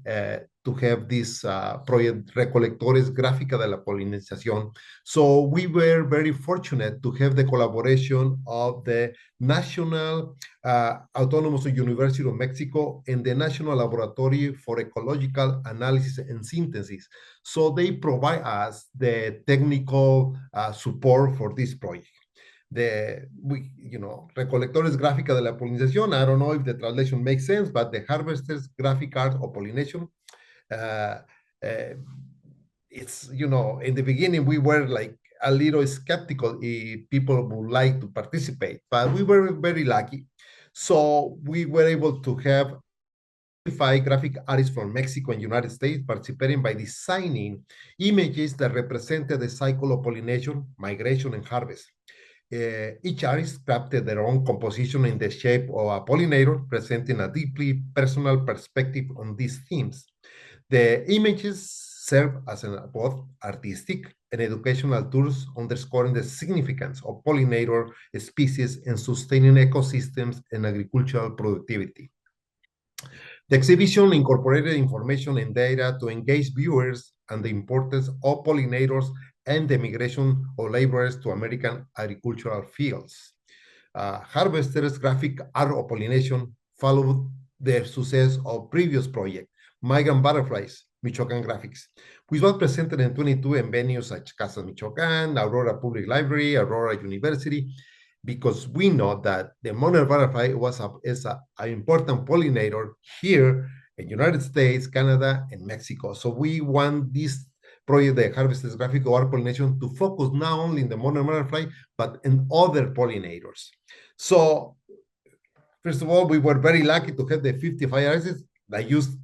to have this project Recolectores Gráfica de la Polinización. So we were very fortunate to have the collaboration of the National Autonomous University of Mexico and the National Laboratory for Ecological Analysis and Synthesis. So they provide us the technical support for this project. Recolectores Gráfica de la Polinización, I don't know if the translation makes sense, but the harvesters graphic art of pollination. It's, in the beginning, we were like a little skeptical if people would like to participate, but we were very lucky. So we were able to have 5 graphic artists from Mexico and United States participating by designing images that represented the cycle of pollination, migration, and harvest. Each artist crafted their own composition in the shape of a pollinator, presenting a deeply personal perspective on these themes. The images serve as both artistic and educational tools, underscoring the significance of pollinator species in sustaining ecosystems and agricultural productivity. The exhibition incorporated information and data to engage viewers on the importance of pollinators and the migration of laborers to American agricultural fields. Harvesters Graphic Art of Pollination followed the success of previous project, Migrant Butterflies, Michoacán Graphics, which was presented in 22 in venues such as Casa Michoacán, Aurora Public Library, Aurora University, because we know that the monarch butterfly is an important pollinator here in the United States, Canada, and Mexico. So we want this project, the Harvesters Graphic Art Pollination, to focus not only in the monarch butterfly, but in other pollinators. So, first of all, we were very lucky to have the 55 artists that used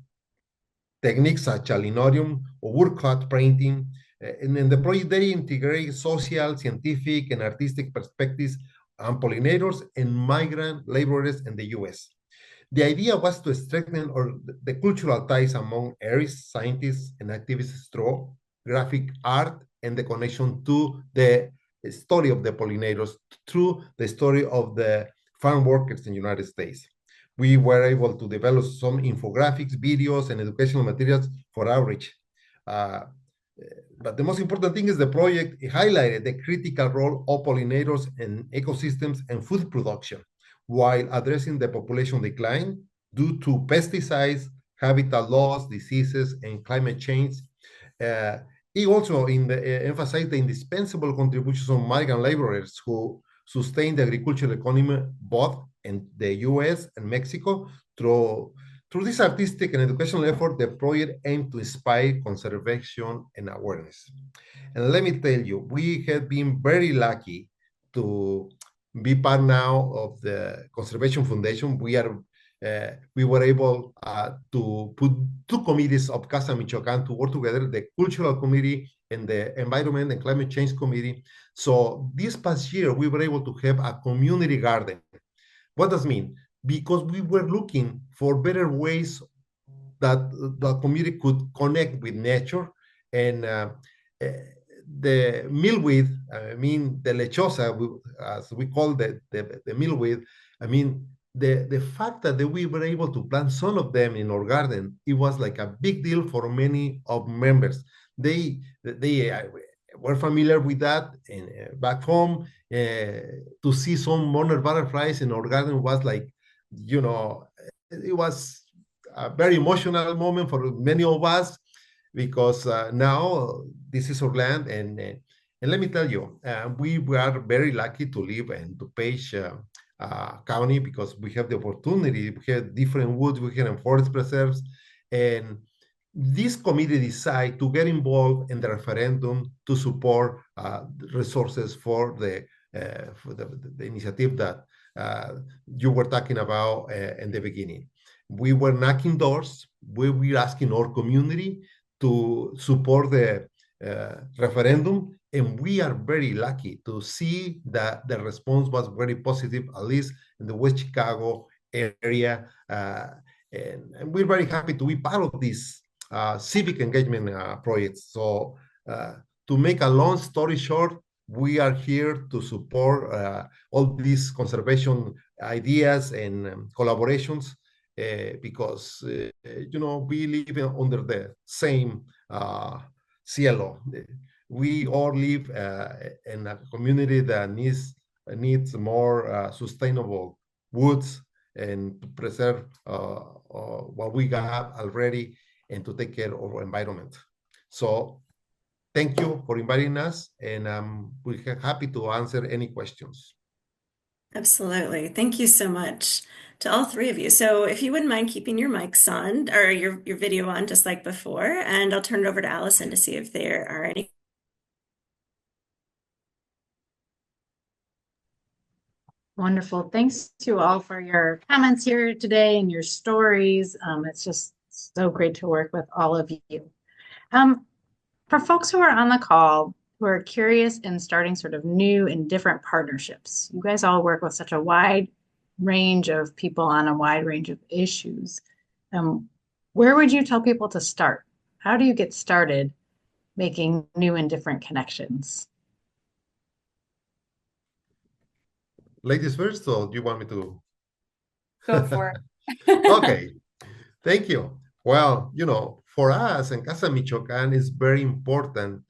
techniques such as linoleum or woodcut printing. And in the project, they integrate social, scientific, and artistic perspectives on pollinators and migrant laborers in the U.S. The idea was to strengthen the cultural ties among artists, scientists, and activists through graphic art and the connection to the story of the pollinators through the story of the farm workers in the United States. We were able to develop some infographics, videos, and educational materials for outreach. But the most important thing is the project highlighted the critical role of pollinators in ecosystems and food production, while addressing the population decline due to pesticides, habitat loss, diseases, and climate change. It also emphasized the indispensable contributions of migrant laborers who sustain the agricultural economy both in the U.S. and Mexico. Through this artistic and educational effort, the project aimed to inspire conservation and awareness. And let me tell you, we have been very lucky to be part now of the Conservation Foundation. We were able to put 2 committees of Casa Michoacán to work together, the Cultural Committee and the Environment and Climate Change Committee. So this past year, we were able to have a community garden. What does it mean? Because we were looking for better ways that the community could connect with nature. And the milkweed, the lechosa, as we call the milkweed, the fact that we were able to plant some of them in our garden, it was like a big deal for many of members. They were familiar with that, and back home, to see some monarch butterflies in our garden was like, it was a very emotional moment for many of us, because now this is our land, and let me tell you, we are very lucky to live in DuPage County, because we have the opportunity, we have different woods, we have forest preserves, and this committee decided to get involved in the referendum to support resources for the initiative that you were talking about in the beginning. We were knocking doors. We were asking our community to support the referendum, and we are very lucky to see that the response was very positive, at least in the West Chicago area, and we're very happy to be part of this civic engagement project. So to make a long story short, we are here to support all these conservation ideas and collaborations because, we live under the same cielo. We all live in a community that needs more sustainable woods and to preserve what we got already and to take care of our environment. So thank you for inviting us, and we're happy to answer any questions. Absolutely. Thank you so much to all three of you. So if you wouldn't mind keeping your mics on or your video on just like before, and I'll turn it over to Allison to see if there are any. Wonderful. Thanks to all for your comments here today and your stories. It's just so great to work with all of you. For folks who are on the call, who are curious in starting sort of new and different partnerships, you guys all work with such a wide range of people on a wide range of issues. Where would you tell people to start? How do you get started making new and different connections? Ladies first, or do you want me to? Go for it. Okay, thank you. Well, for us in Casa Michoacán, it's very important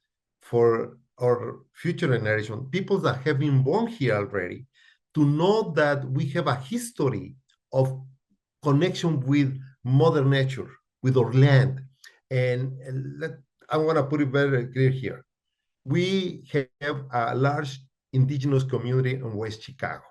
for our future generation, people that have been born here already, to know that we have a history of connection with Mother Nature, with our land. And I want to put it very clear here. We have a large indigenous community in West Chicago.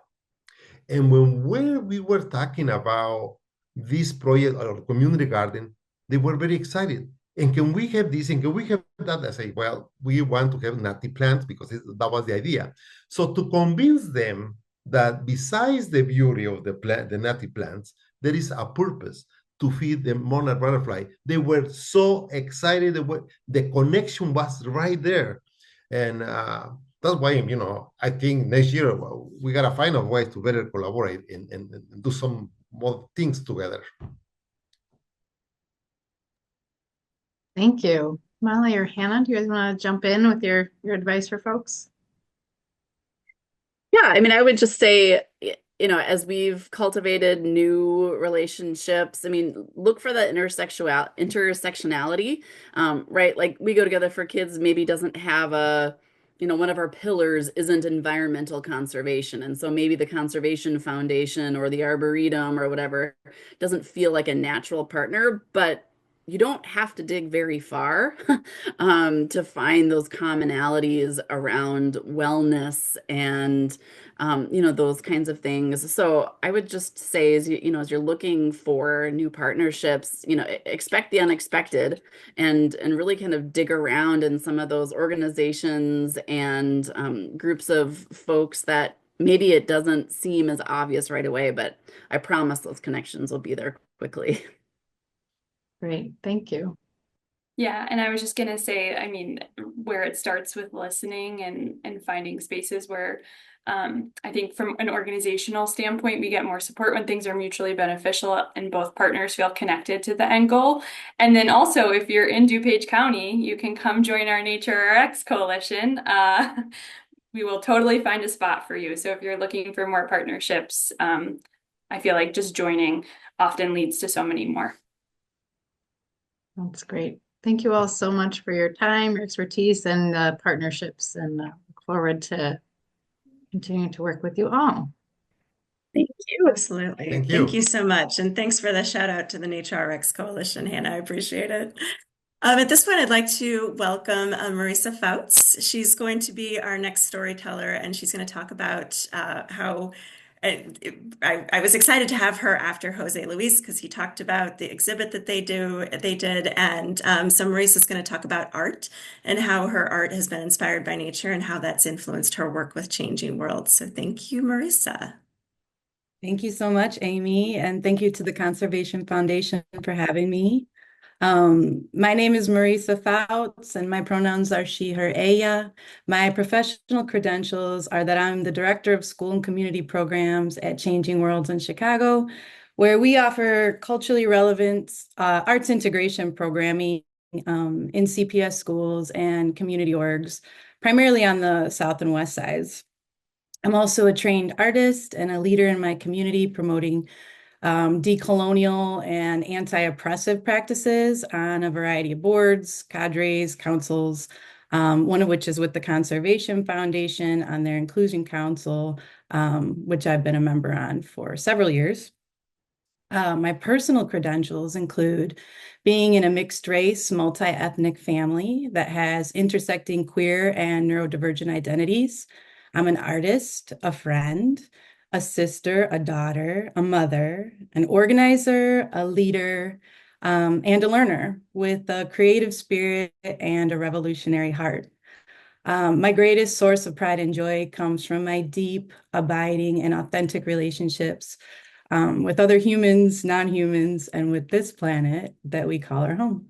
And when we were talking about this project or community garden, they were very excited. And can we have this and can we have that? I say, well, we want to have native plants because that was the idea. So to convince them that besides the beauty of the native plants, there is a purpose to feed the monarch butterfly. They were so excited. The connection was right there. And that's why, I think next year we got to find a way to better collaborate and do some more things together. Thank you. Molly or Hannah, do you guys want to jump in with your advice for folks? Yeah, I mean, I would just say, as we've cultivated new relationships, I mean, look for that intersectionality, right? Like we go together for kids, maybe doesn't have one of our pillars isn't environmental conservation. And so maybe the Conservation Foundation or the Arboretum or whatever doesn't feel like a natural partner, but you don't have to dig very far to find those commonalities around wellness and those kinds of things. So I would just say, as you're looking for new partnerships, expect the unexpected and really kind of dig around in some of those organizations and groups of folks that maybe it doesn't seem as obvious right away, but I promise those connections will be there quickly. Great, thank you. Yeah, and I was just gonna say, I mean, where it starts with listening and finding spaces where I think from an organizational standpoint, we get more support when things are mutually beneficial and both partners feel connected to the end goal. And then also, if you're in DuPage County, you can come join our Nature RX Coalition. We will totally find a spot for you. So if you're looking for more partnerships, I feel like just joining often leads to so many more. That's great. Thank you all so much for your time, your expertise, and partnerships, and look forward to continuing to work with you all. Thank you. Absolutely. Thank you. Thank you so much. And thanks for the shout out to the Nature RX Coalition, Hannah. I appreciate it. At this point, I'd like to welcome Marisa Fouts. She's going to be our next storyteller, and she's going to talk about how I was excited to have her after Jose Luis because he talked about the exhibit that they did, and so Marisa's going to talk about art and how her art has been inspired by nature and how that's influenced her work with changing worlds. So thank you, Marisa. Thank you so much, Amy, and thank you to the Conservation Foundation for having me. My name is Marisa Fouts, and my pronouns are she, her, ella. My professional credentials are that I'm the Director of School and Community Programs at Changing Worlds in Chicago, where we offer culturally relevant arts integration programming in CPS schools and community orgs, primarily on the south and west sides. I'm also a trained artist and a leader in my community promoting decolonial and anti-oppressive practices on a variety of boards, cadres, councils, one of which is with the Conservation Foundation on their Inclusion Council, which I've been a member on for several years. My personal credentials include being in a mixed race, multi-ethnic family that has intersecting queer and neurodivergent identities. I'm an artist, a friend, a sister, a daughter, a mother, an organizer, a leader, and a learner with a creative spirit and a revolutionary heart. My greatest source of pride and joy comes from my deep, abiding, and authentic relationships with other humans, non-humans, and with this planet that we call our home.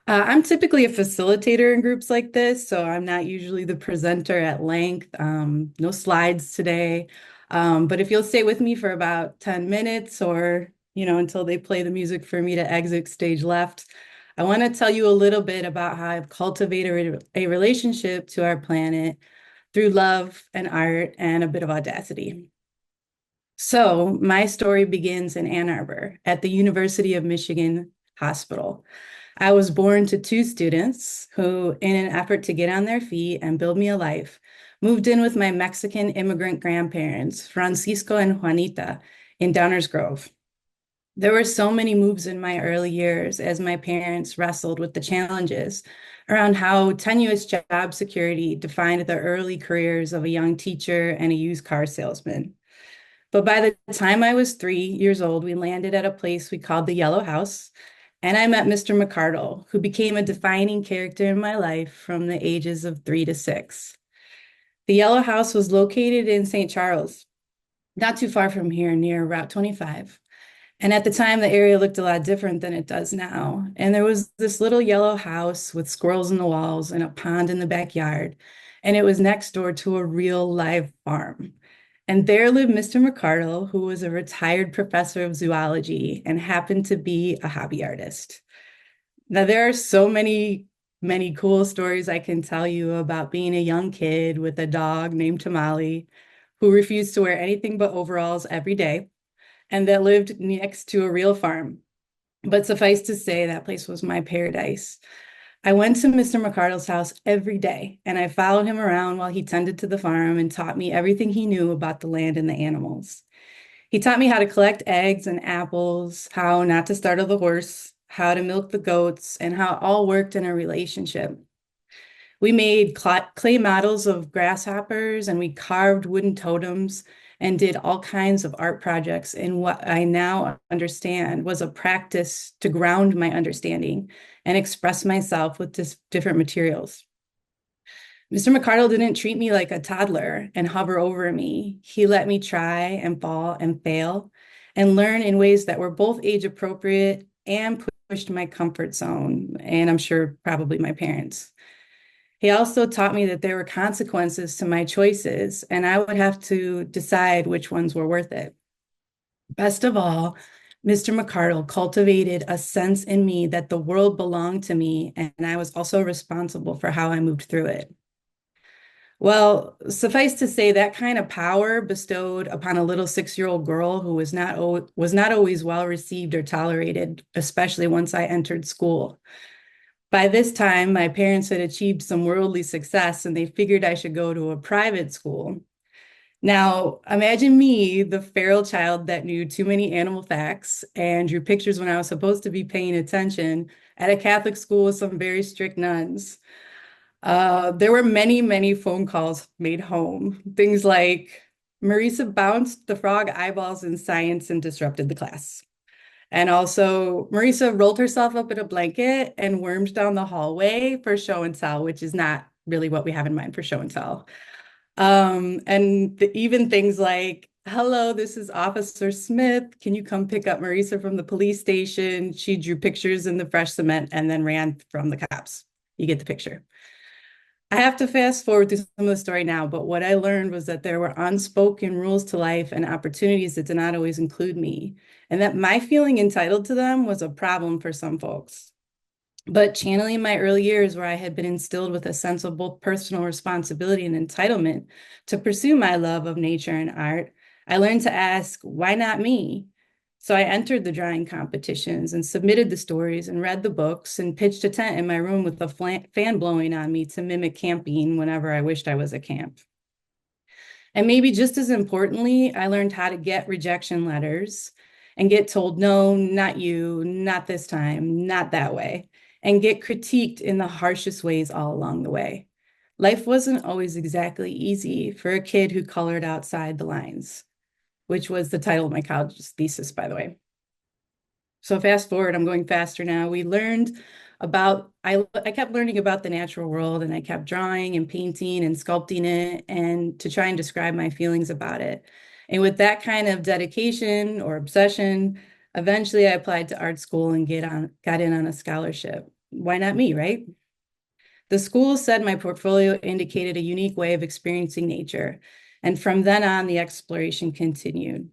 I'm typically a facilitator in groups like this, so I'm not usually the presenter at length. No slides today, but if you'll stay with me for about 10 minutes or, until they play the music for me to exit stage left, I want to tell you a little bit about how I've cultivated a relationship to our planet through love and art and a bit of audacity. So my story begins in Ann Arbor at the University of Michigan Hospital. I was born to two students who, in an effort to get on their feet and build me a life, moved in with my Mexican immigrant grandparents, Francisco and Juanita, in Downers Grove. There were so many moves in my early years as my parents wrestled with the challenges around how tenuous job security defined the early careers of a young teacher and a used car salesman. But by the time I was 3 years old, we landed at a place we called the Yellow House, and I met Mr. McCardle, who became a defining character in my life from the ages of 3 to 6. The Yellow House was located in St. Charles, not too far from here, near Route 25. And at the time, the area looked a lot different than it does now. And there was this little yellow house with squirrels in the walls and a pond in the backyard. And it was next door to a real live farm. And there lived Mr. McCardle, who was a retired professor of zoology and happened to be a hobby artist. Now, there are so many cool stories I can tell you about being a young kid with a dog named Tamale, who refused to wear anything but overalls every day, and that lived next to a real farm. But suffice to say, that place was my paradise. I went to Mr. McCardle's house every day, and I followed him around while he tended to the farm and taught me everything he knew about the land and the animals. He taught me how to collect eggs and apples, how not to startle the horse, how to milk the goats, and how it all worked in a relationship. We made clay models of grasshoppers, and we carved wooden totems and did all kinds of art projects in what I now understand was a practice to ground my understanding and express myself with different materials. Mr. McCardle didn't treat me like a toddler and hover over me. He let me try and fall and fail and learn in ways that were both age appropriate and pushed my comfort zone, and I'm sure probably my parents. He also taught me that there were consequences to my choices, and I would have to decide which ones were worth it. Best of all, Mr. McCardle cultivated a sense in me that the world belonged to me, and I was also responsible for how I moved through it. Well, suffice to say, that kind of power bestowed upon a little 6-year-old girl who was not always well received or tolerated, especially once I entered school. By this time, my parents had achieved some worldly success and they figured I should go to a private school. Now, imagine me, the feral child that knew too many animal facts and drew pictures when I was supposed to be paying attention at a Catholic school with some very strict nuns. There were many phone calls made home. Things like, Marisa bounced the frog eyeballs in science and disrupted the class. And also, Marisa rolled herself up in a blanket and wormed down the hallway for show and tell, which is not really what we have in mind for show and tell. Even things like, hello, this is Officer Smith. Can you come pick up Marisa from the police station? She drew pictures in the fresh cement and then ran from the cops. You get the picture. I have to fast forward through some of the story now, but what I learned was that there were unspoken rules to life and opportunities that did not always include me, and that my feeling entitled to them was a problem for some folks. But channeling my early years, where I had been instilled with a sense of both personal responsibility and entitlement to pursue my love of nature and art, I learned to ask, why not me? So I entered the drawing competitions and submitted the stories and read the books and pitched a tent in my room with a fan blowing on me to mimic camping whenever I wished I was at camp. And maybe just as importantly, I learned how to get rejection letters and get told, no, not you, not this time, not that way, and get critiqued in the harshest ways all along the way. Life wasn't always exactly easy for a kid who colored outside the lines, which was the title of my college thesis, by the way. So fast forward, I'm going faster now. We learned about, I kept learning about the natural world, and I kept drawing and painting and sculpting it and to try and describe my feelings about it. And with that kind of dedication or obsession, eventually I applied to art school and got in on a scholarship. Why not me, right? The school said my portfolio indicated a unique way of experiencing nature. And from then on, the exploration continued.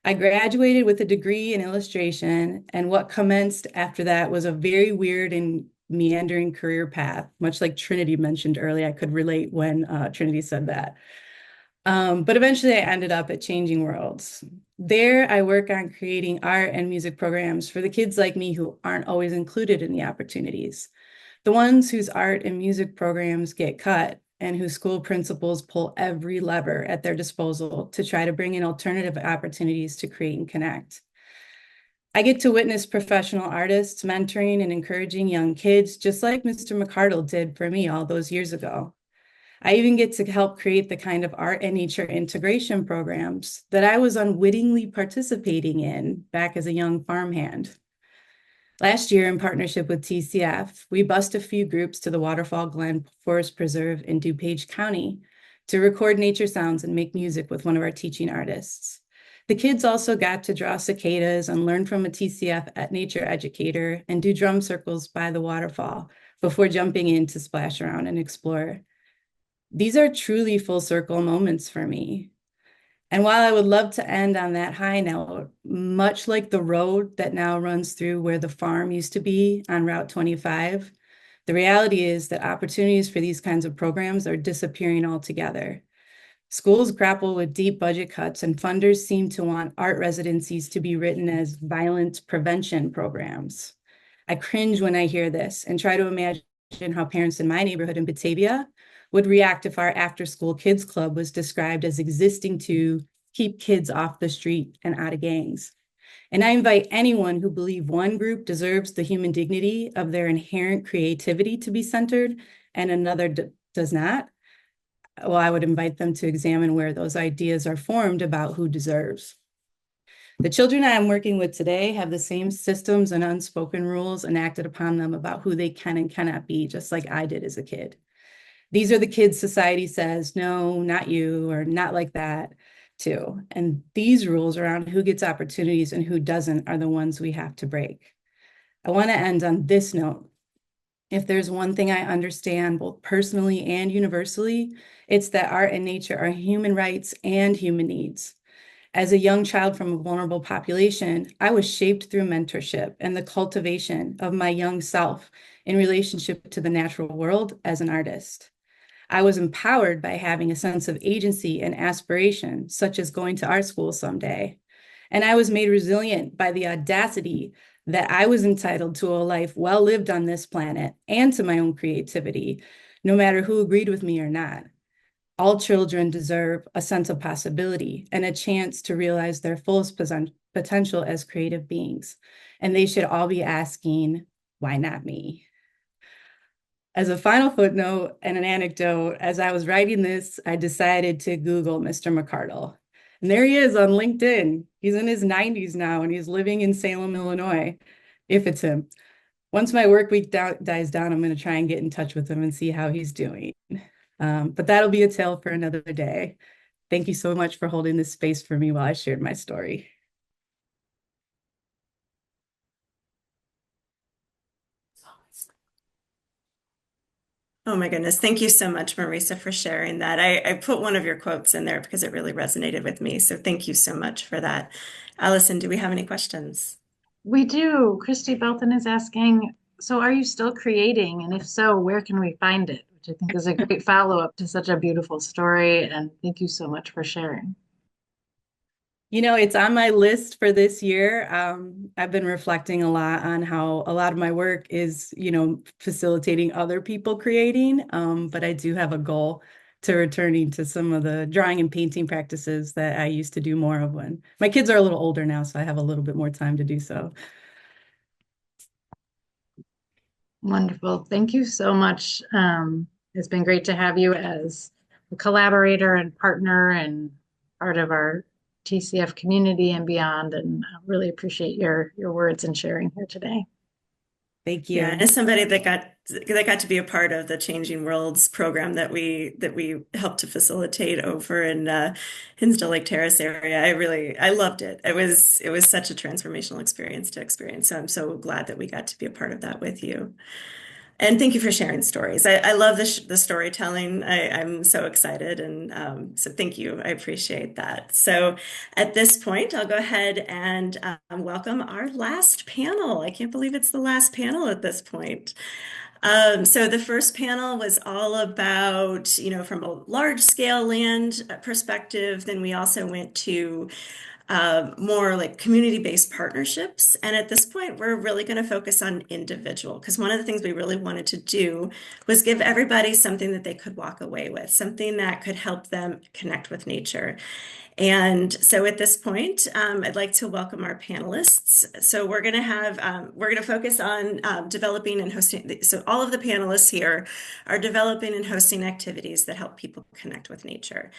I graduated with a degree in illustration, and what commenced after that was a very weird and meandering career path, much like Trinity mentioned earlier. I could relate when Trinity said that. But eventually I ended up at Changing Worlds. There, I work on creating art and music programs for the kids like me who aren't always included in the opportunities. The ones whose art and music programs get cut and whose school principals pull every lever at their disposal to try to bring in alternative opportunities to create and connect. I get to witness professional artists mentoring and encouraging young kids, just like Mr. McCardle did for me all those years ago. I even get to help create the kind of art and nature integration programs that I was unwittingly participating in back as a young farmhand. Last year, in partnership with TCF, we bused a few groups to the Waterfall Glen Forest Preserve in DuPage County to record nature sounds and make music with one of our teaching artists. The kids also got to draw cicadas and learn from a TCF nature educator and do drum circles by the waterfall before jumping in to splash around and explore. These are truly full circle moments for me. And while I would love to end on that high note, much like the road that now runs through where the farm used to be on Route 25, the reality is that opportunities for these kinds of programs are disappearing altogether. Schools grapple with deep budget cuts, and funders seem to want art residencies to be written as violence prevention programs. I cringe when I hear this and try to imagine how parents in my neighborhood in Batavia would react if our after-school kids club was described as existing to keep kids off the street and out of gangs. And I invite anyone who believes one group deserves the human dignity of their inherent creativity to be centered and another does not. Well, I would invite them to examine where those ideas are formed about who deserves. The children I am working with today have the same systems and unspoken rules enacted upon them about who they can and cannot be, just like I did as a kid. These are the kids society says, no, not you, or not like that, too. And these rules around who gets opportunities and who doesn't are the ones we have to break. I want to end on this note. If there's one thing I understand, both personally and universally, it's that art and nature are human rights and human needs. As a young child from a vulnerable population, I was shaped through mentorship and the cultivation of my young self in relationship to the natural world as an artist. I was empowered by having a sense of agency and aspiration, such as going to art school someday. And I was made resilient by the audacity that I was entitled to a life well lived on this planet and to my own creativity, no matter who agreed with me or not. All children deserve a sense of possibility and a chance to realize their fullest potential as creative beings. And they should all be asking, why not me? As a final footnote and an anecdote, as I was writing this, I decided to Google Mr. McCardle. And there he is on LinkedIn. He's in his 90s now, and he's living in Salem, Illinois, if it's him. Once my work week dies down, I'm going to try and get in touch with him and see how he's doing. But that'll be a tale for another day. Thank you so much for holding this space for me while I shared my story. Oh my goodness. Thank you so much, Marisa, for sharing that. I put one of your quotes in there because it really resonated with me. So thank you so much for that. Allison, do we have any questions? We do. Christy Belton is asking, so are you still creating? And if so, where can we find it? Which I think is a great follow-up to such a beautiful story. And thank you so much for sharing. You know, it's on my list for this year. I've been reflecting a lot on how a lot of my work is, facilitating other people creating. But I do have a goal to returning to some of the drawing and painting practices that I used to do more of when my kids are a little older now, so I have a little bit more time to do so. Wonderful. Thank you so much. It's been great to have you as a collaborator and partner and part of our TCF community and beyond. And I really appreciate your words and sharing here today. Thank you. Yeah, as somebody that got to be a part of the Changing Worlds program that we helped to facilitate over in Hinsdale Lake Terrace area, I loved it. It was such a transformational experience to experience. So I'm so glad that we got to be a part of that with you. And thank you for sharing stories. I love the storytelling. I'm so excited. And so thank you. I appreciate that. So at this point, I'll go ahead and welcome our last panel. I can't believe it's the last panel at this point. So the first panel was all about, from a large scale land perspective. Then we also went to more like community-based partnerships. And at this point, we're really going to focus on individual, because one of the things we really wanted to do was give everybody something that they could walk away with, something that could help them connect with nature. And so at this point, I'd like to welcome our panelists. So we're going to focus on developing and hosting. So all of the panelists here are developing and hosting activities that help people connect with nature.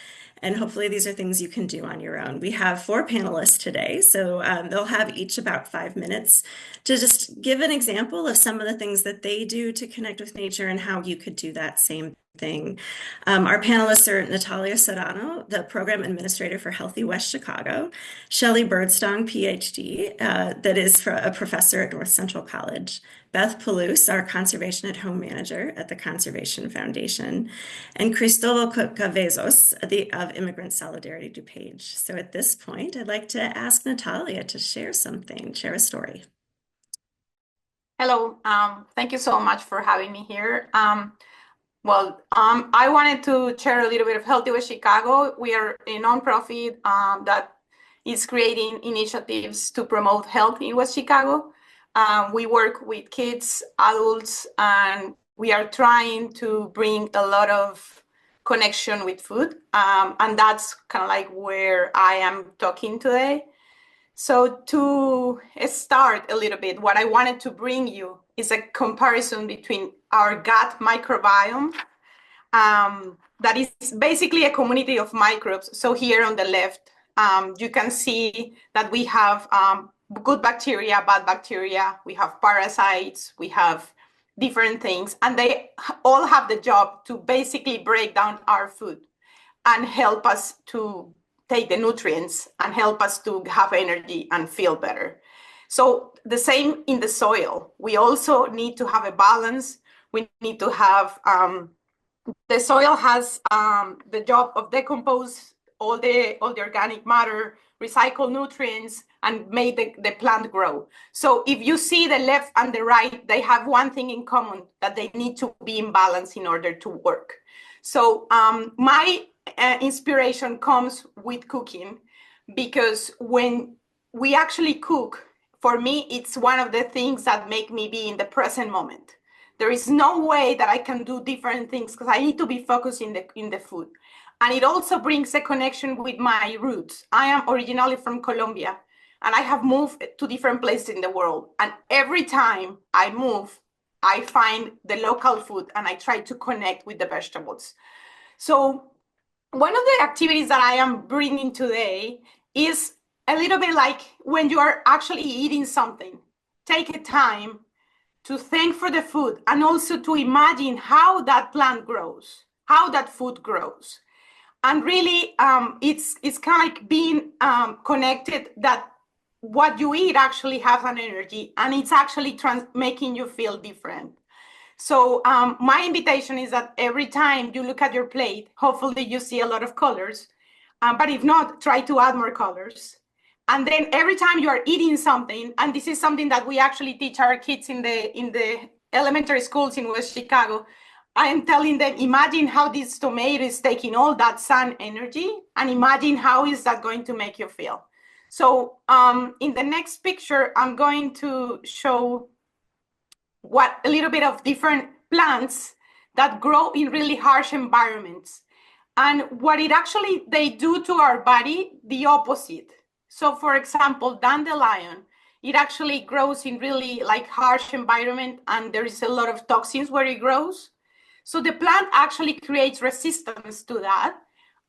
And hopefully these are things you can do on your own. We have 4 panelists today, so they'll have each about 5 minutes to just give an example of some of the things that they do to connect with nature and how you could do that same thing. Our panelists are Natalia Serrano, the Program Administrator for Healthy West Chicago, Shelley Birdstong, PhD, that is a professor at North Central College, Beth Palouse, our Conservation at Home Manager at the Conservation Foundation, and Cristobal Cavezos of Immigrant Solidarity DuPage. So at this point, I'd like to ask Natalia to share a story. Hello, thank you so much for having me here. I wanted to share a little bit of Healthy West Chicago. We are a nonprofit that is creating initiatives to promote health in West Chicago. We work with kids, adults, and we are trying to bring a lot of connection with food. And that's kind of like where I am talking today. So to start a little bit, what I wanted to bring you is a comparison between our gut microbiome, that is basically a community of microbes. So here on the left, you can see that we have good bacteria, bad bacteria, we have parasites, we have different things, and they all have the job to basically break down our food and help us to take the nutrients and help us to have energy and feel better. So the same in the soil. We also need to have a balance. We need to have, the soil has the job of decompose all the organic matter, recycle nutrients, and make the plant grow. So if you see the left and the right, they have one thing in common, that they need to be in balance in order to work. So my inspiration comes with cooking, because when we actually cook, for me, it's one of the things that make me be in the present moment. There is no way that I can do different things, because I need to be focused in the food. And it also brings a connection with my roots. I am originally from Colombia, and I have moved to different places in the world. And every time I move, I find the local food and I try to connect with the vegetables. So one of the activities that I am bringing today is a little bit like when you are actually eating something. Take a time to thank for the food, and also to imagine how that plant grows, how that food grows. And really, it's kind of like being connected, that what you eat actually has an energy, and it's actually making you feel different. So my invitation is that every time you look at your plate, hopefully you see a lot of colors, but if not, try to add more colors. And then every time you are eating something, and this is something that we actually teach our kids in the elementary schools in West Chicago, I am telling them, imagine how this tomato is taking all that sun energy, and imagine how is that going to make you feel. So in the next picture, I'm going to show what a little bit of different plants that grow in really harsh environments. And what it actually, they do to our body, the opposite. So for example, dandelion, it actually grows in really like harsh environment, and there is a lot of toxins where it grows. So the plant actually creates resistance to that.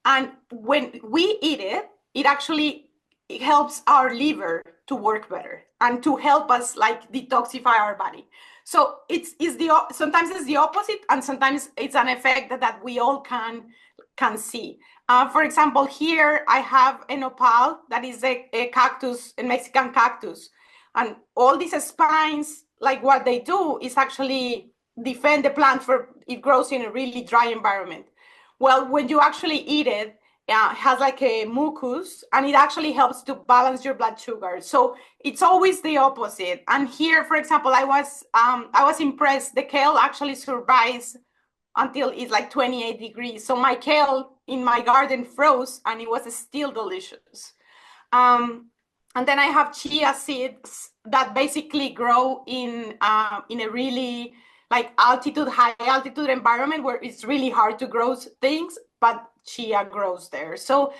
And when we eat it, it actually helps our liver to work better and to help us like detoxify our body. So sometimes it's the opposite, and sometimes it's an effect that we all can see. For example, here I have a nopal that is a cactus, a Mexican cactus. And all these spines, like what they do is actually defend the plant for it grows in a really dry environment. Well, when you actually eat it, it has like a mucus, and it actually helps to balance your blood sugar. So it's always the opposite. And here, for example, I was impressed. The kale actually survives until it's like 28 degrees. So my kale in my garden froze, and it was still delicious. And then I have chia seeds that basically grow in a really like high altitude environment where it's really hard to grow things, but chia grows there. So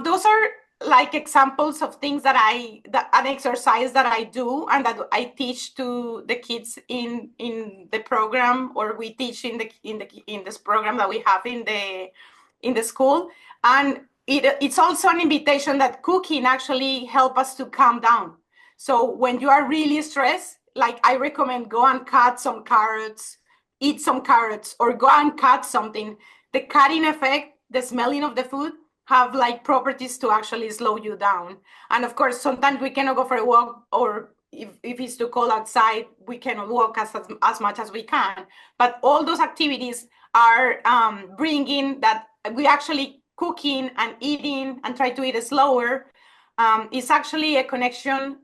those are like examples of things that an exercise that I do and that I teach to the kids in the program, or we teach in this program that we have in the school. And it's also an invitation that cooking actually help us to calm down. So when you are really stressed, like I recommend go and cut some carrots, eat some carrots, or go and cut something. The cutting effect, the smelling of the food have like properties to actually slow you down. And of course, sometimes we cannot go for a walk, or if it's too cold outside, we cannot walk as much as we can. But all those activities are bringing that we actually cooking and eating and try to eat slower is actually a connection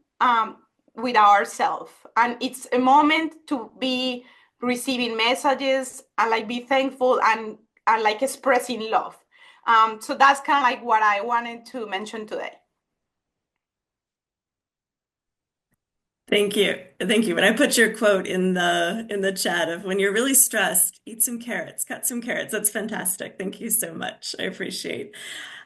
with ourselves. And it's a moment to be receiving messages and like be thankful and like expressing love. So that's kind of like what I wanted to mention today. Thank you. Thank you. When I put your quote in the chat of when you're really stressed, eat some carrots, cut some carrots. That's fantastic. Thank you so much. I appreciate.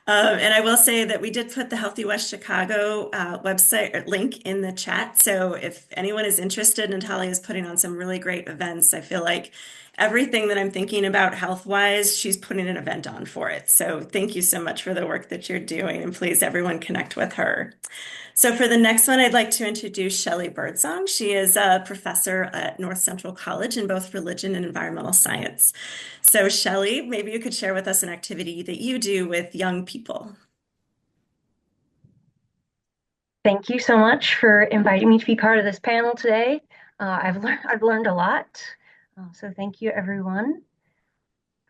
And I will say that we did put the Healthy West Chicago website or link in the chat. So if anyone is interested, Natalia is putting on some really great events. I feel like everything that I'm thinking about health-wise, she's putting an event on for it. So thank you so much for the work that you're doing, and please everyone connect with her. So for the next one, I'd like to introduce Shelley Birdsong. She is a professor at North Central College in both religion and environmental science. So Shelley, maybe you could share with us an activity that you do with young people. Thank you so much for inviting me to be part of this panel today. I've learned a lot. So thank you, everyone.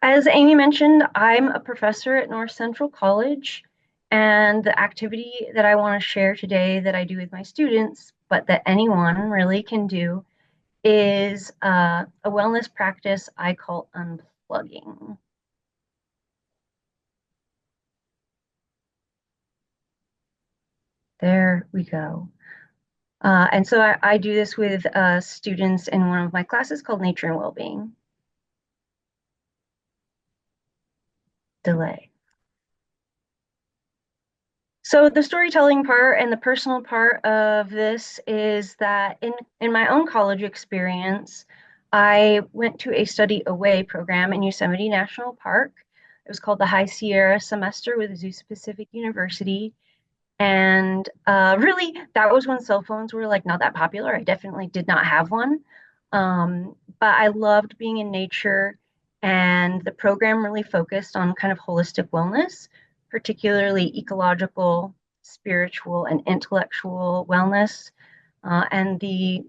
As Amy mentioned, I'm a professor at North Central College. And the activity that I want to share today that I do with my students, but that anyone really can do, is a wellness practice I call unplugging. There we go. And so I do this with students in one of my classes called Nature and Wellbeing. Delay. So the storytelling part and the personal part of this is that in my own college experience, I went to a study away program in Yosemite National Park. It was called the High Sierra Semester with Zoo Pacific University. And really, that was when cell phones were like not that popular. I definitely did not have one. But I loved being in nature, and the program really focused on kind of holistic wellness, particularly ecological, spiritual, and intellectual wellness. And the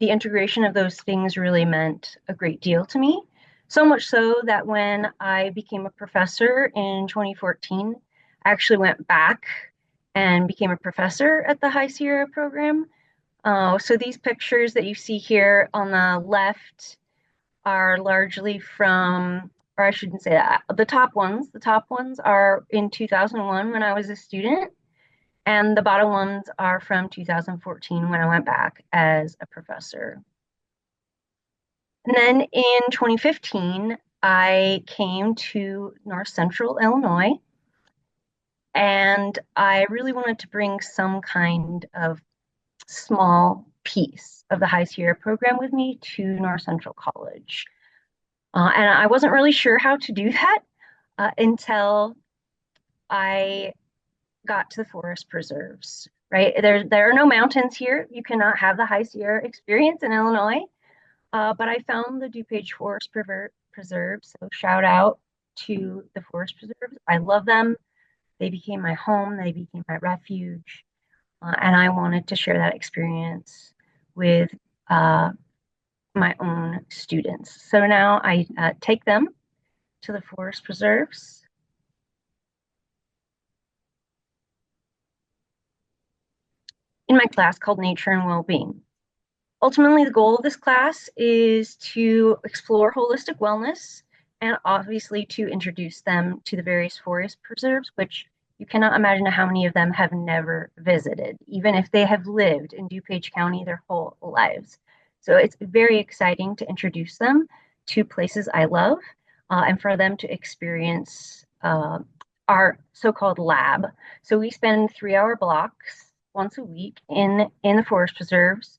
integration of those things really meant a great deal to me. So much so that when I became a professor in 2014, I actually went back and became a professor at the High Sierra program. So these pictures that you see here on the left are largely from, or I shouldn't say that, the top ones are in 2001 when I was a student, and the bottom ones are from 2014 when I went back as a professor. And then in 2015, I came to North Central Illinois, and I really wanted to bring some kind of small piece of the High Sierra program with me to North Central College. And I wasn't really sure how to do that until I got to the forest preserves, right? There are no mountains here. You cannot have the High Sierra experience in Illinois. But I found the DuPage Forest Preserves. So shout out to the forest preserves. I love them. They became my home. They became my refuge. And I wanted to share that experience with my own students. So now I take them to the forest preserves. In my class called Nature and Wellbeing. Ultimately, the goal of this class is to explore holistic wellness and obviously to introduce them to the various forest preserves, which you cannot imagine how many of them have never visited, even if they have lived in DuPage County their whole lives. So it's very exciting to introduce them to places I love and for them to experience our so-called lab. So we spend 3-hour blocks once a week in the forest preserves.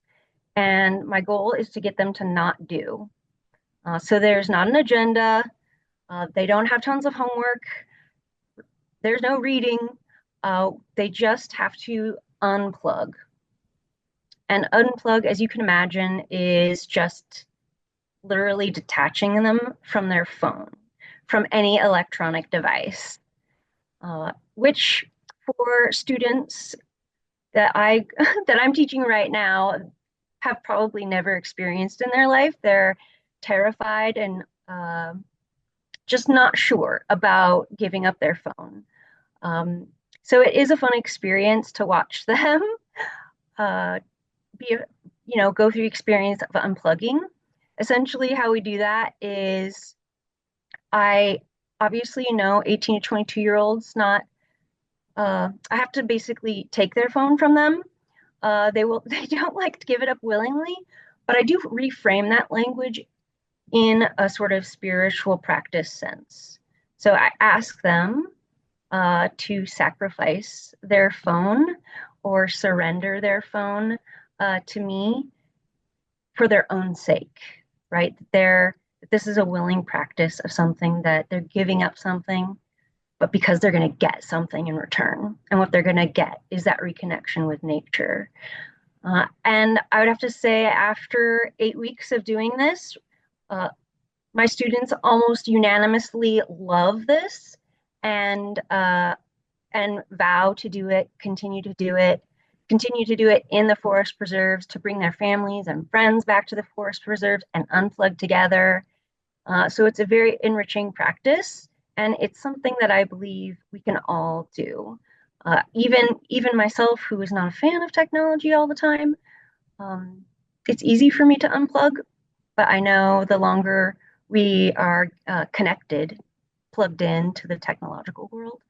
And my goal is to get them to not do. So there's not an agenda. They don't have tons of homework. There's no reading. They just have to unplug. And unplug, as you can imagine, is just literally detaching them from their phone, from any electronic device, which for students that I'm teaching right now have probably never experienced in their life. They're terrified and just not sure about giving up their phone. So it is a fun experience to watch them go through the experience of unplugging. Essentially, how we do that is I obviously 18 to 22-year-olds not I have to basically take their phone from them. They don't like to give it up willingly, but I do reframe that language in a sort of spiritual practice sense. So I ask them to sacrifice their phone or surrender their phone to me for their own sake, right? This is a willing practice of something that they're giving up something, but because they're going to get something in return. And what they're going to get is that reconnection with nature. And I would have to say, after 8 weeks of doing this, my students almost unanimously love this and vow to do it, continue to do it in the forest preserves, to bring their families and friends back to the forest preserves and unplug together. So it's a very enriching practice, and it's something that I believe we can all do. Even myself, who is not a fan of technology all the time, it's easy for me to unplug, but I know the longer we are connected, plugged into the technological world,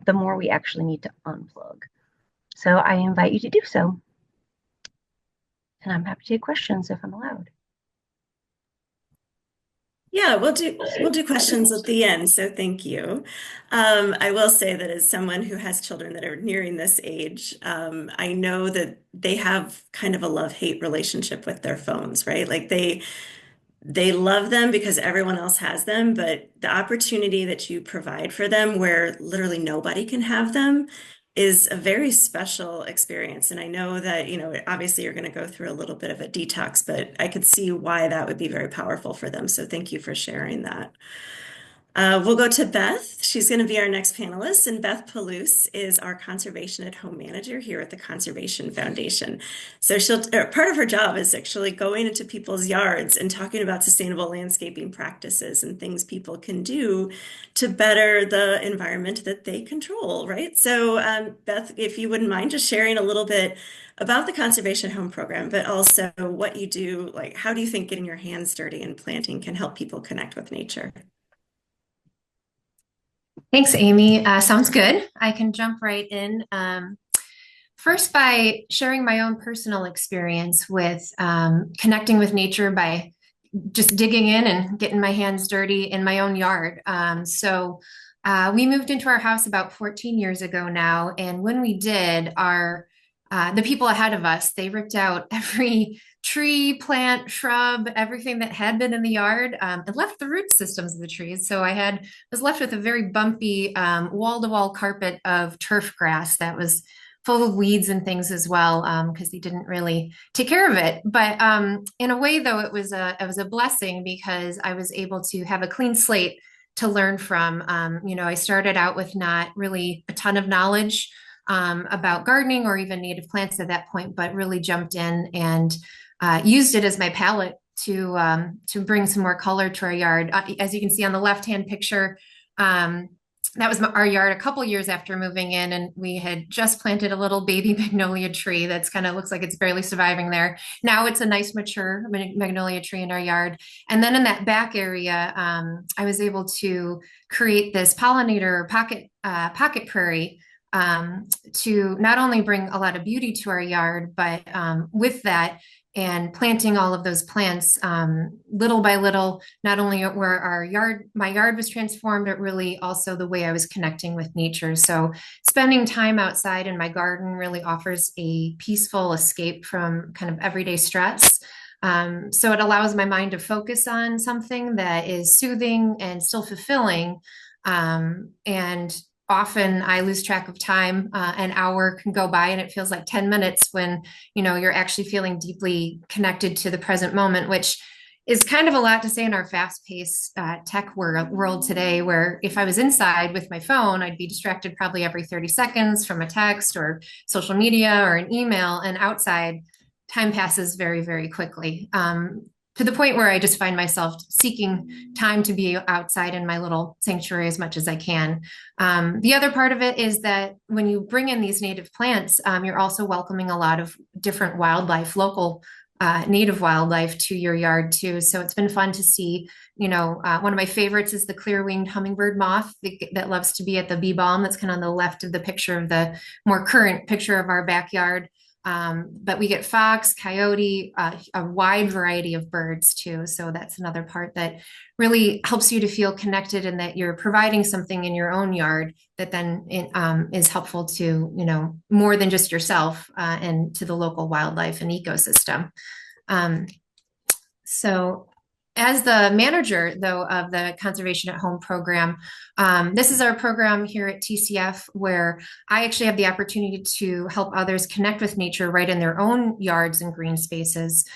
the more we actually need to unplug. So I invite you to do so. And I'm happy to take questions if I'm allowed. Yeah, we'll do questions at the end, so thank you. I will say that as someone who has children that are nearing this age, I know that they have kind of a love-hate relationship with their phones, right? Like they love them because everyone else has them, but the opportunity that you provide for them where literally nobody can have them is a very special experience. And I know that, obviously you're going to go through a little bit of a detox, but I could see why that would be very powerful for them. So thank you for sharing that. We'll go to Beth. She's going to be our next panelist, and Beth Palouse is our Conservation at Home manager here at the Conservation Foundation. So part of her job is actually going into people's yards and talking about sustainable landscaping practices and things people can do to better the environment that they control, right? So Beth, if you wouldn't mind just sharing a little bit about the Conservation at Home program, but also what you do, like how do you think getting your hands dirty and planting can help people connect with nature? Thanks, Amy. Sounds good. I can jump right in. First, by sharing my own personal experience with connecting with nature by just digging in and getting my hands dirty in my own yard. We moved into our house about 14 years ago now, and when we did, the people ahead of us, they ripped out every tree, plant, shrub, everything that had been in the yard, and left the root systems of the trees. So was left with a very bumpy wall-to-wall carpet of turf grass that was full of weeds and things as well, because they didn't really take care of it. But in a way, though, it was a blessing because I was able to have a clean slate to learn from. I started out with not really a ton of knowledge about gardening or even native plants at that point, but really jumped in and used it as my palette to bring some more color to our yard. As you can see on the left-hand picture, that was our yard a couple years after moving in, and we had just planted a little baby magnolia tree that's kind of looks like it's barely surviving there. Now it's a nice mature magnolia tree in our yard. And then in that back area, I was able to create this pollinator pocket prairie to not only bring a lot of beauty to our yard, but with that and planting all of those plants little by little, not only where my yard was transformed, but really also the way I was connecting with nature. So spending time outside in my garden really offers a peaceful escape from kind of everyday stress. So it allows my mind to focus on something that is soothing and still fulfilling. And often I lose track of time. An hour can go by and it feels like 10 minutes when, you're actually feeling deeply connected to the present moment, which is kind of a lot to say in our fast-paced tech world today, where if I was inside with my phone, I'd be distracted probably every 30 seconds from a text or social media or an email, and outside time passes very, very quickly. To the point where I just find myself seeking time to be outside in my little sanctuary as much as I can. The other part of it is that when you bring in these native plants, you're also welcoming a lot of different wildlife, local native wildlife to your yard too. So it's been fun to see, one of my favorites is the clear-winged hummingbird moth that loves to be at the bee balm. That's kind of on the left of the picture of the more current picture of our backyard. But we get fox, coyote, a wide variety of birds too. So that's another part that really helps you to feel connected and that you're providing something in your own yard that then is helpful to, more than just yourself and to the local wildlife and ecosystem. So as the manager, though, of the Conservation at Home program, this is our program here at TCF where I actually have the opportunity to help others connect with nature right in their own yards and green spaces.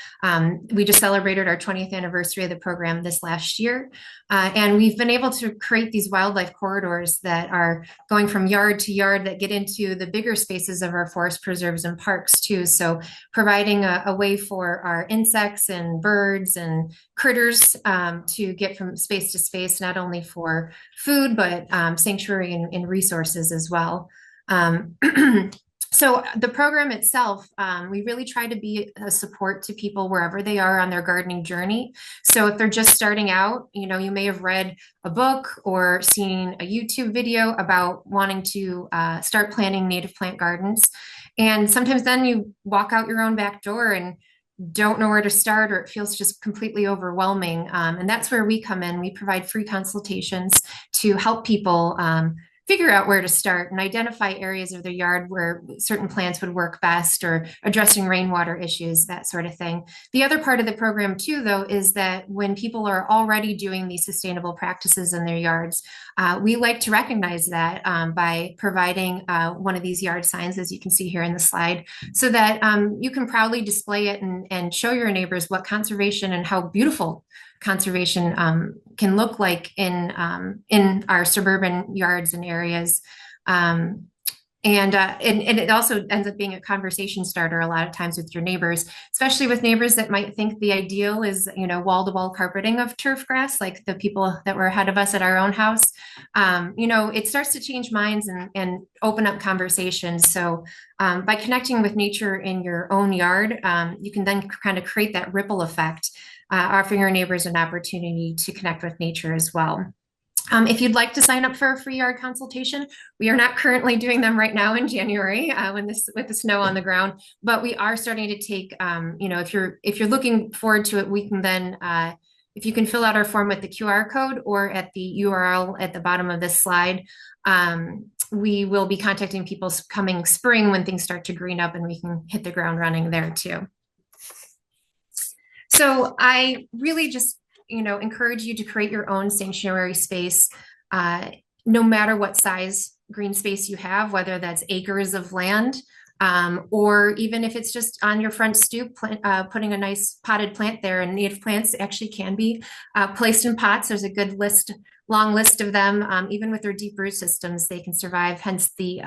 We just celebrated our 20th anniversary of the program this last year, and we've been able to create these wildlife corridors that are going from yard to yard that get into the bigger spaces of our forest preserves and parks too. So providing a way for our insects and birds and critters to get from space to space, not only for food, but sanctuary and resources as well. So the program itself, we really try to be a support to people wherever they are on their gardening journey. So if they're just starting out, you may have read a book or seen a YouTube video about wanting to start planting native plant gardens. And sometimes then you walk out your own back door and don't know where to start, or it feels just completely overwhelming. And that's where we come in. We provide free consultations to help people figure out where to start and identify areas of their yard where certain plants would work best, or addressing rainwater issues, that sort of thing. The other part of the program too, though, is that when people are already doing these sustainable practices in their yards, we like to recognize that by providing one of these yard signs, as you can see here in the slide, so that you can proudly display it and show your neighbors what conservation and how beautiful conservation can look like in our suburban yards and areas. And it also ends up being a conversation starter a lot of times with your neighbors, especially with neighbors that might think the ideal is, wall-to-wall carpeting of turf grass, like the people that were ahead of us at our own house. It starts to change minds and open up conversations. So by connecting with nature in your own yard, you can then kind of create that ripple effect, offering your neighbors an opportunity to connect with nature as well. If you'd like to sign up for a free yard consultation, we are not currently doing them right now in January with the snow on the ground, but we are starting to take, if you're looking forward to it, we can then, if you can fill out our form with the QR code or at the URL at the bottom of this slide, we will be contacting people coming spring when things start to green up and we can hit the ground running there too. So I really just encourage you to create your own sanctuary space, no matter what size green space you have, whether that's acres of land, or even if it's just on your front stoop, putting a nice potted plant there. And native plants actually can be placed in pots. There's a good long list of them. Even with their deep root systems, they can survive, hence the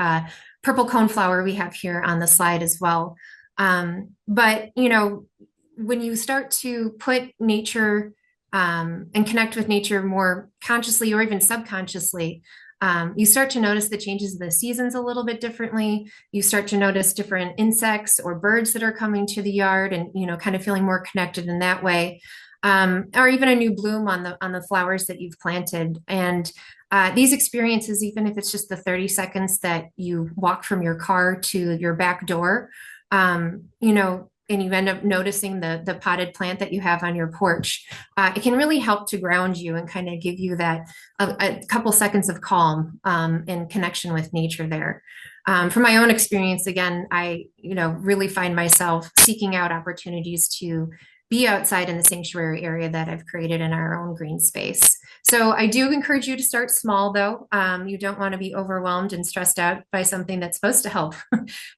purple coneflower we have here on the slide as well. But when you start to put nature and connect with nature more consciously or even subconsciously, you start to notice the changes of the seasons a little bit differently. You start to notice different insects or birds that are coming to the yard and, kind of feeling more connected in that way. Or even a new bloom on the flowers that you've planted. And these experiences, even if it's just the 30 seconds that you walk from your car to your back door, and you end up noticing the potted plant that you have on your porch, it can really help to ground you and kind of give you that a couple seconds of calm and connection with nature there. From my own experience, again, I really find myself seeking out opportunities to be outside in the sanctuary area that I've created in our own green space. So I do encourage you to start small, though. You don't want to be overwhelmed and stressed out by something that's supposed to help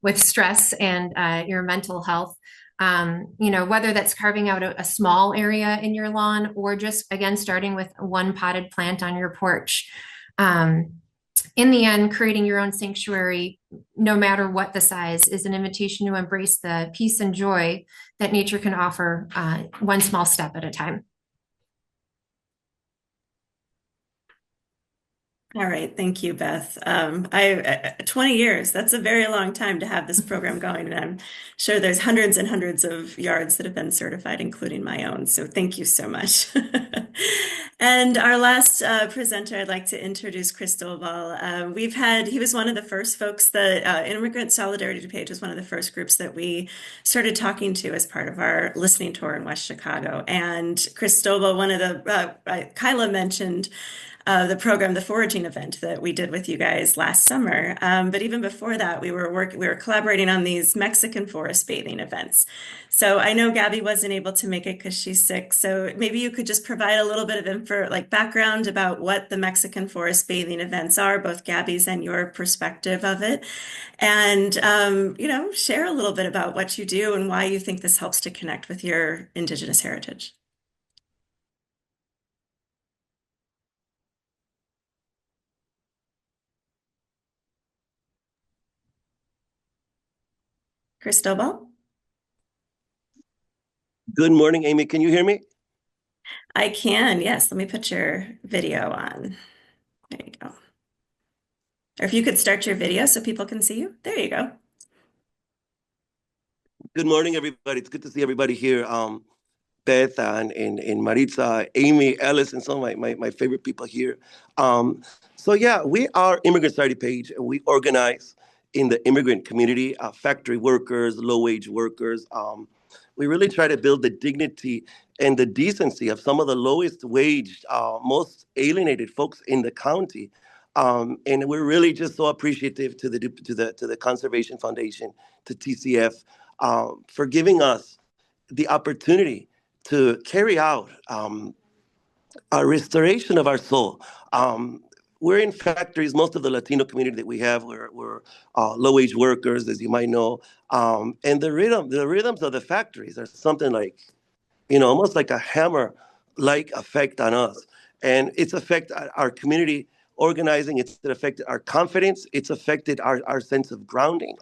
with stress and your mental health. Whether that's carving out a small area in your lawn or just, again, starting with one potted plant on your porch. In the end, creating your own sanctuary, no matter what the size, is an invitation to embrace the peace and joy that nature can offer, one small step at a time. All right, thank you, Beth. 20 years, that's a very long time to have this program going, and I'm sure there's hundreds and hundreds of yards that have been certified, including my own, so thank you so much. And our last presenter, I'd like to introduce Cristobal. He was one of the first folks that, Immigrant Solidarity DuPage was one of the first groups that we started talking to as part of our listening tour in West Chicago. And Cristobal, Kyla mentioned the program, the foraging event that we did with you guys last summer. But even before that, we were collaborating on these Mexican forest bathing events. So I know Gabby wasn't able to make it because she's sick. So maybe you could just provide a little bit of background about what the Mexican forest bathing events are, both Gabby's and your perspective of it. And, share a little bit about what you do and why you think this helps to connect with your Indigenous heritage. Cristobal? Good morning, Amy. Can you hear me? I can, yes. Let me put your video on. There you go. Or if you could start your video so people can see you. There you go. Good morning, everybody. It's good to see everybody here. Beth and Maritza, Amy, Ellis, and some of my favorite people here. We are Immigrant Solidarity DuPage, and we organize in the immigrant community, factory workers, low-wage workers. We really try to build the dignity and the decency of some of the lowest waged, most alienated folks in the county. And we're really just so appreciative to the Conservation Foundation, to TCF, for giving us the opportunity to carry out a restoration of our soul. We're in factories. Most of the Latino community that we have, we're low-wage workers, as you might know. And the rhythms of the factories are something like, almost like a hammer like effect on us. And it's affected our community organizing, it's affected our confidence, it's affected our sense of grounding.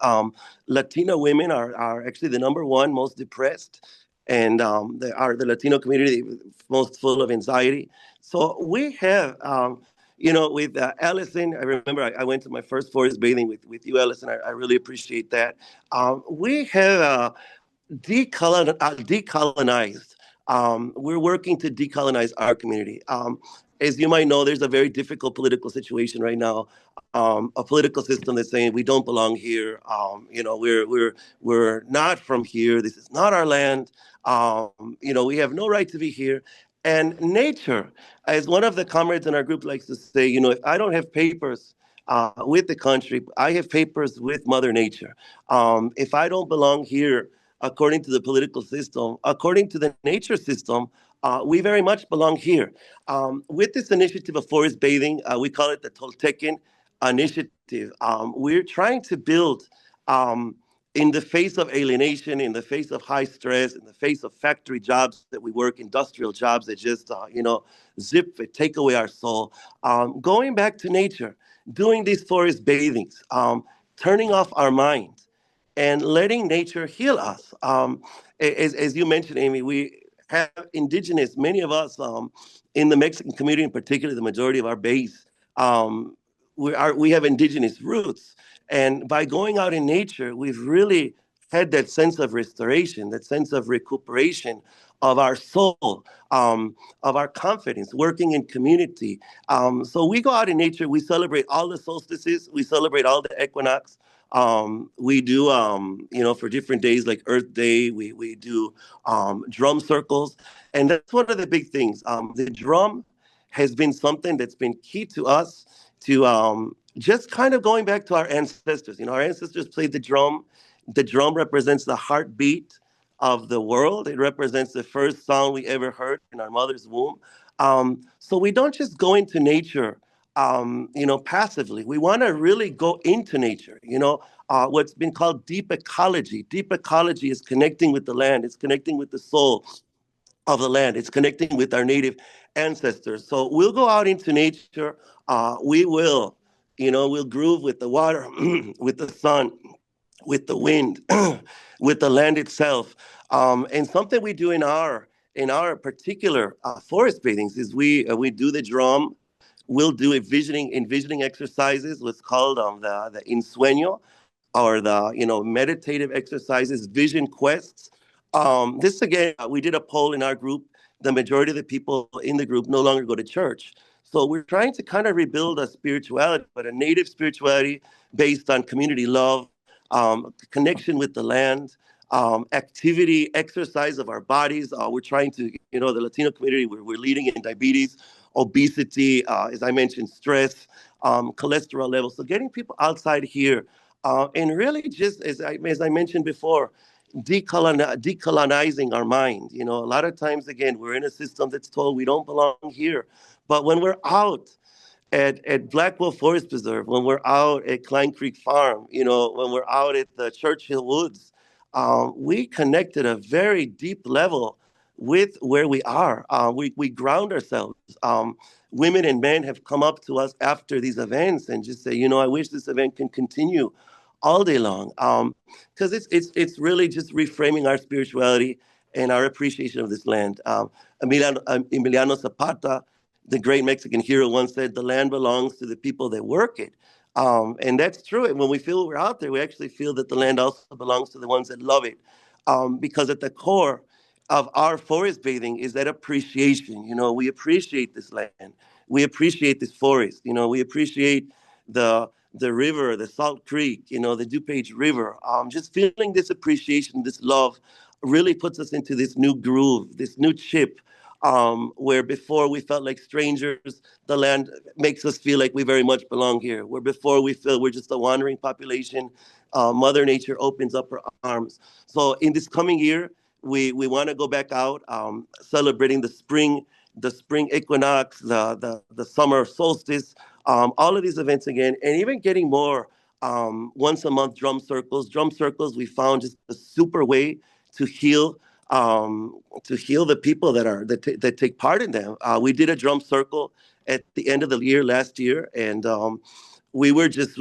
Latino women are actually the number one most depressed, and they are the Latino community most full of anxiety. So we have, with Allison, I remember I went to my first forest bathing with you, Allison. I really appreciate that. We have decolonized. We're working to decolonize our community. As you might know, there's a very difficult political situation right now. A political system that's saying we don't belong here. We're not from here. This is not our land. We have no right to be here. And nature, as one of the comrades in our group likes to say, if I don't have papers with the country, I have papers with Mother Nature. If I don't belong here, according to the political system, according to the nature system, we very much belong here. With this initiative of forest bathing, we call it the Toltecan Initiative. We're trying to build, in the face of alienation, in the face of high stress, in the face of factory jobs that we work, industrial jobs that just, zip it, take away our soul, going back to nature, doing these forest bathings, turning off our mind, and letting nature heal us. As you mentioned, Amy, we have indigenous, many of us in the Mexican community in particular, the majority of our base, we have indigenous roots. And by going out in nature, we've really had that sense of restoration, that sense of recuperation of our soul, of our confidence, working in community. So we go out in nature, we celebrate all the solstices, we celebrate all the equinox. We do, for different days like Earth Day, we do drum circles. And that's one of the big things. The drum has been something that's been key to us to just kind of going back to our ancestors. Our ancestors played the drum. The drum represents the heartbeat of the world. It represents the first sound we ever heard in our mother's womb. So we don't just go into nature passively. We want to really go into nature, what's been called deep ecology. Deep ecology is connecting with the land. It's connecting with the soul of the land. It's connecting with our native ancestors. So we'll go out into nature. We'll groove with the water, with the sun, with the wind, with the land itself. And something we do in our particular forest bathings is we do the drum. We'll do envisioning exercises, what's called the ensueño, or the meditative exercises, vision quests. This again, we did a poll in our group. The majority of the people in the group no longer go to church. So we're trying to kind of rebuild a spirituality, but a native spirituality based on community love, connection with the land, activity, exercise of our bodies. We're trying to, the Latino community, we're leading in diabetes, obesity, as I mentioned, stress, cholesterol levels. So getting people outside here, and really just, as I mentioned before, decolonizing our mind. A lot of times, again, we're in a system that's told we don't belong here. But when we're out at Black Wolf Forest Preserve, when we're out at Klein Creek Farm, when we're out at the Churchill Woods, we connect at a very deep level with where we are. We ground ourselves. Women and men have come up to us after these events and just say, I wish this event can continue all day long. Because it's really just reframing our spirituality and our appreciation of this land. Emiliano Zapata, the great Mexican hero, once said, "The land belongs to the people that work it." And that's true. And when we feel we're out there, we actually feel that the land also belongs to the ones that love it. Because at the core of our forest bathing is that appreciation. We appreciate this land. We appreciate this forest. We appreciate the river, the Salt Creek, the DuPage River. Just feeling this appreciation, this love, really puts us into this new groove, this new chip, where before we felt like strangers, the land makes us feel like we very much belong here. Where before we feel we're just a wandering population, Mother Nature opens up her arms. So in this coming year, we want to go back out, celebrating the spring equinox, the summer solstice, all of these events again, and even getting more once a month drum circles. Drum circles we found just a super way to heal to heal the people that take part in them. We did a drum circle at the end of the year last year, and we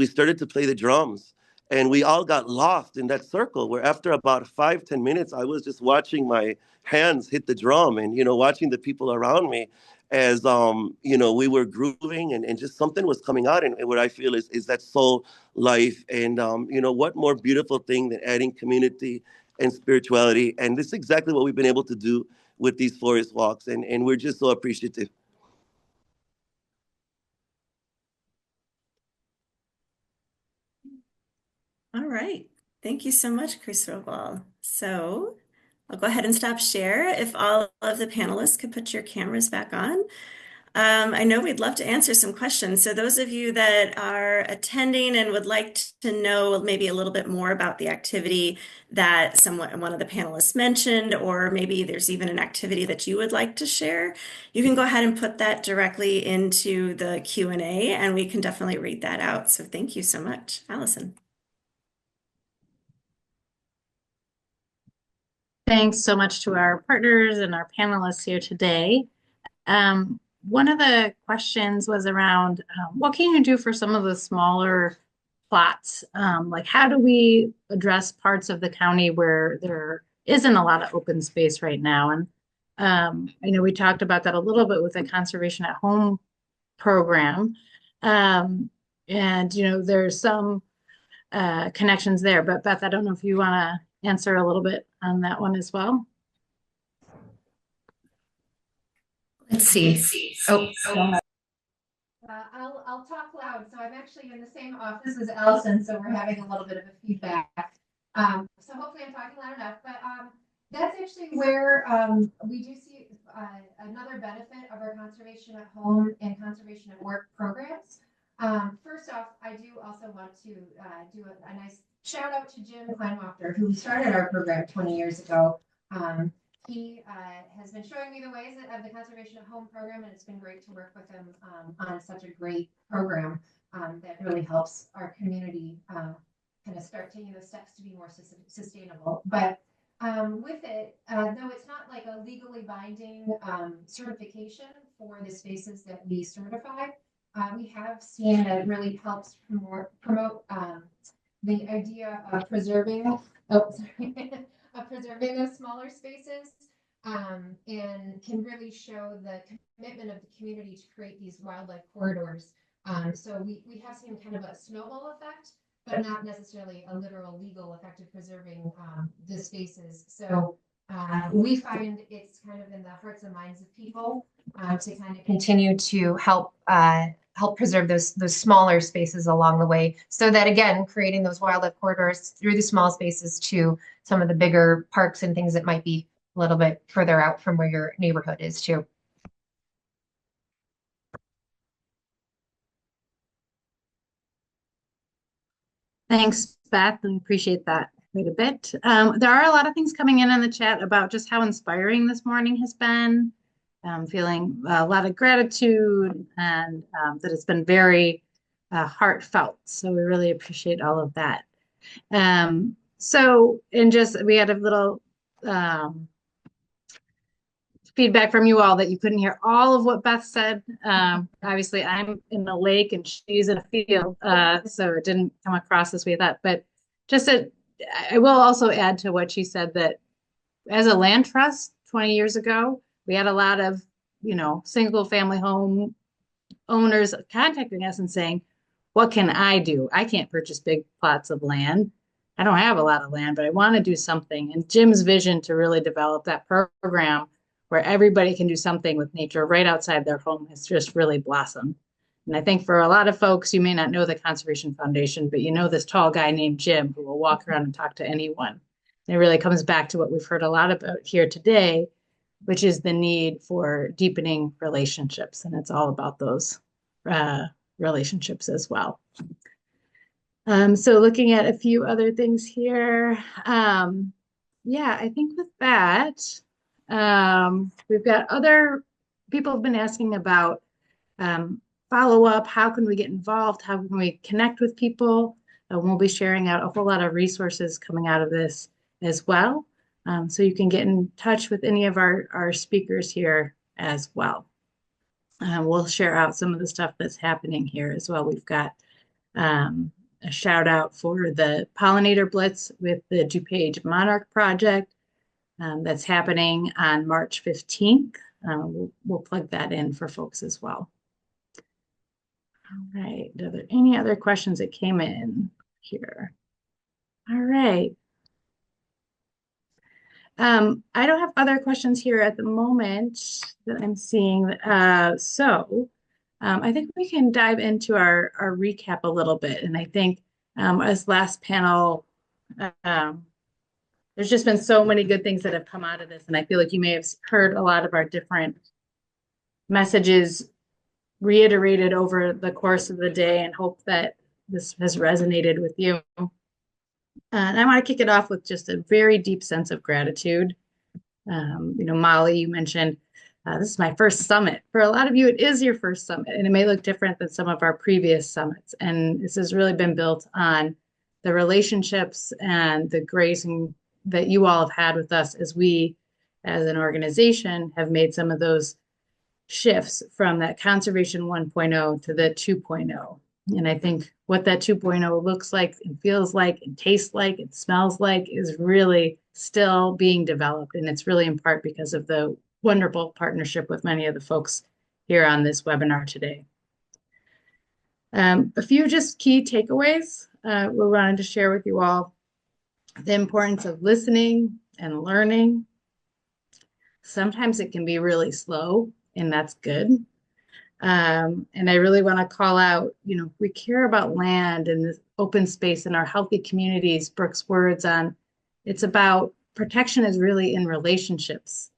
started to play the drums, and we all got lost in that circle. Where after about 5-10 minutes, I was just watching my hands hit the drum, and watching the people around me as we were grooving, and just something was coming out, and what I feel is that soul life, and what more beautiful thing than adding community and spirituality. And this is exactly what we've been able to do with these forest walks. And we're just so appreciative. All right. Thank you so much, Cristobal. So I'll go ahead and stop share. If all of the panelists could put your cameras back on. I know we'd love to answer some questions. So those of you that are attending and would like to know maybe a little bit more about the activity that one of the panelists mentioned, or maybe there's even an activity that you would like to share, you can go ahead and put that directly into the Q&A, and we can definitely read that out. So thank you so much, Allison. Thanks so much to our partners and our panelists here today. One of the questions was around what can you do for some of the smaller plots? Like how do we address parts of the county where there isn't a lot of open space right now? And I know we talked about that a little bit with the Conservation at Home program. And there's some connections there, but Beth, I don't know if you want to answer a little bit on that one as well. Let's see. Oh, I'll talk loud. So I'm actually in the same office as Allison, so we're having a little bit of a feedback. So hopefully I'm talking loud enough. But that's actually where we do see another benefit of our Conservation at Home and Conservation at Work programs. First off, I do also want to do a nice shout out to Jim Kleinwachter, who started our program 20 years ago. He has been showing me the ways of the Conservation at Home program, and it's been great to work with him on such a great program that really helps our community kind of start taking those steps to be more sustainable. But with it, though it's not like a legally binding certification for the spaces that we certify, we have seen that it really helps promote the idea of preserving. Of preserving those smaller spaces and can really show the commitment of the community to create these wildlife corridors. So we have seen kind of a snowball effect, but not necessarily a literal legal effect of preserving the spaces. So we find it's kind of in the hearts and minds of people to kind of continue to help preserve those smaller spaces along the way, so that again, creating those wildlife corridors through the small spaces to some of the bigger parks and things that might be a little bit further out from where your neighborhood is too. Thanks, Beth. I appreciate that quite a bit. There are a lot of things coming in the chat about just how inspiring this morning has been. I'm feeling a lot of gratitude and that it's been very heartfelt. So we really appreciate all of that. We had a little feedback from you all that you couldn't hear all of what Beth said. Obviously, I'm in the lake and she's in a field, so it didn't come across as we thought. But I will also add to what she said that as a land trust 20 years ago, we had a lot of, single family home owners contacting us and saying, what can I do? I can't purchase big plots of land. I don't have a lot of land, but I want to do something. And Jim's vision to really develop that program where everybody can do something with nature right outside their home has just really blossomed. And I think for a lot of folks, you may not know the Conservation Foundation, but you know this tall guy named Jim who will walk around and talk to anyone. And it really comes back to what we've heard a lot about here today, which is the need for deepening relationships. And it's all about those relationships as well. So looking at a few other things here. I think with that, we've got other people have been asking about follow-up. How can we get involved? How can we connect with people? We'll be sharing out a whole lot of resources coming out of this as well. So you can get in touch with any of our speakers here as well. We'll share out some of the stuff that's happening here as well. We've got a shout out for the Pollinator Blitz with the DuPage Monarch Project that's happening on March 15th. We'll plug that in for folks as well. All right, are there any other questions that came in here? All right. I don't have other questions here at the moment that I'm seeing. I think we can dive into our recap a little bit. And I think as last panel, there's just been so many good things that have come out of this. And I feel like you may have heard a lot of our different messages reiterated over the course of the day, and hope that this has resonated with you. And I want to kick it off with just a very deep sense of gratitude. Molly, you mentioned this is my first summit. For a lot of you, it is your first summit, and it may look different than some of our previous summits. And this has really been built on the relationships and the grace that you all have had with us as we, as an organization, have made some of those shifts from that conservation 1.0 to the 2.0. And I think what that 2.0 looks like and feels like and tastes like and smells like is really still being developed. And it's really in part because of the wonderful partnership with many of the folks here on this webinar today. A few just key takeaways we wanted to share with you all. The importance of listening and learning. Sometimes it can be really slow, and that's good. And I really want to call out, we care about land and this open space in our healthy communities. Brooke's words on it's about protection is really in relationships,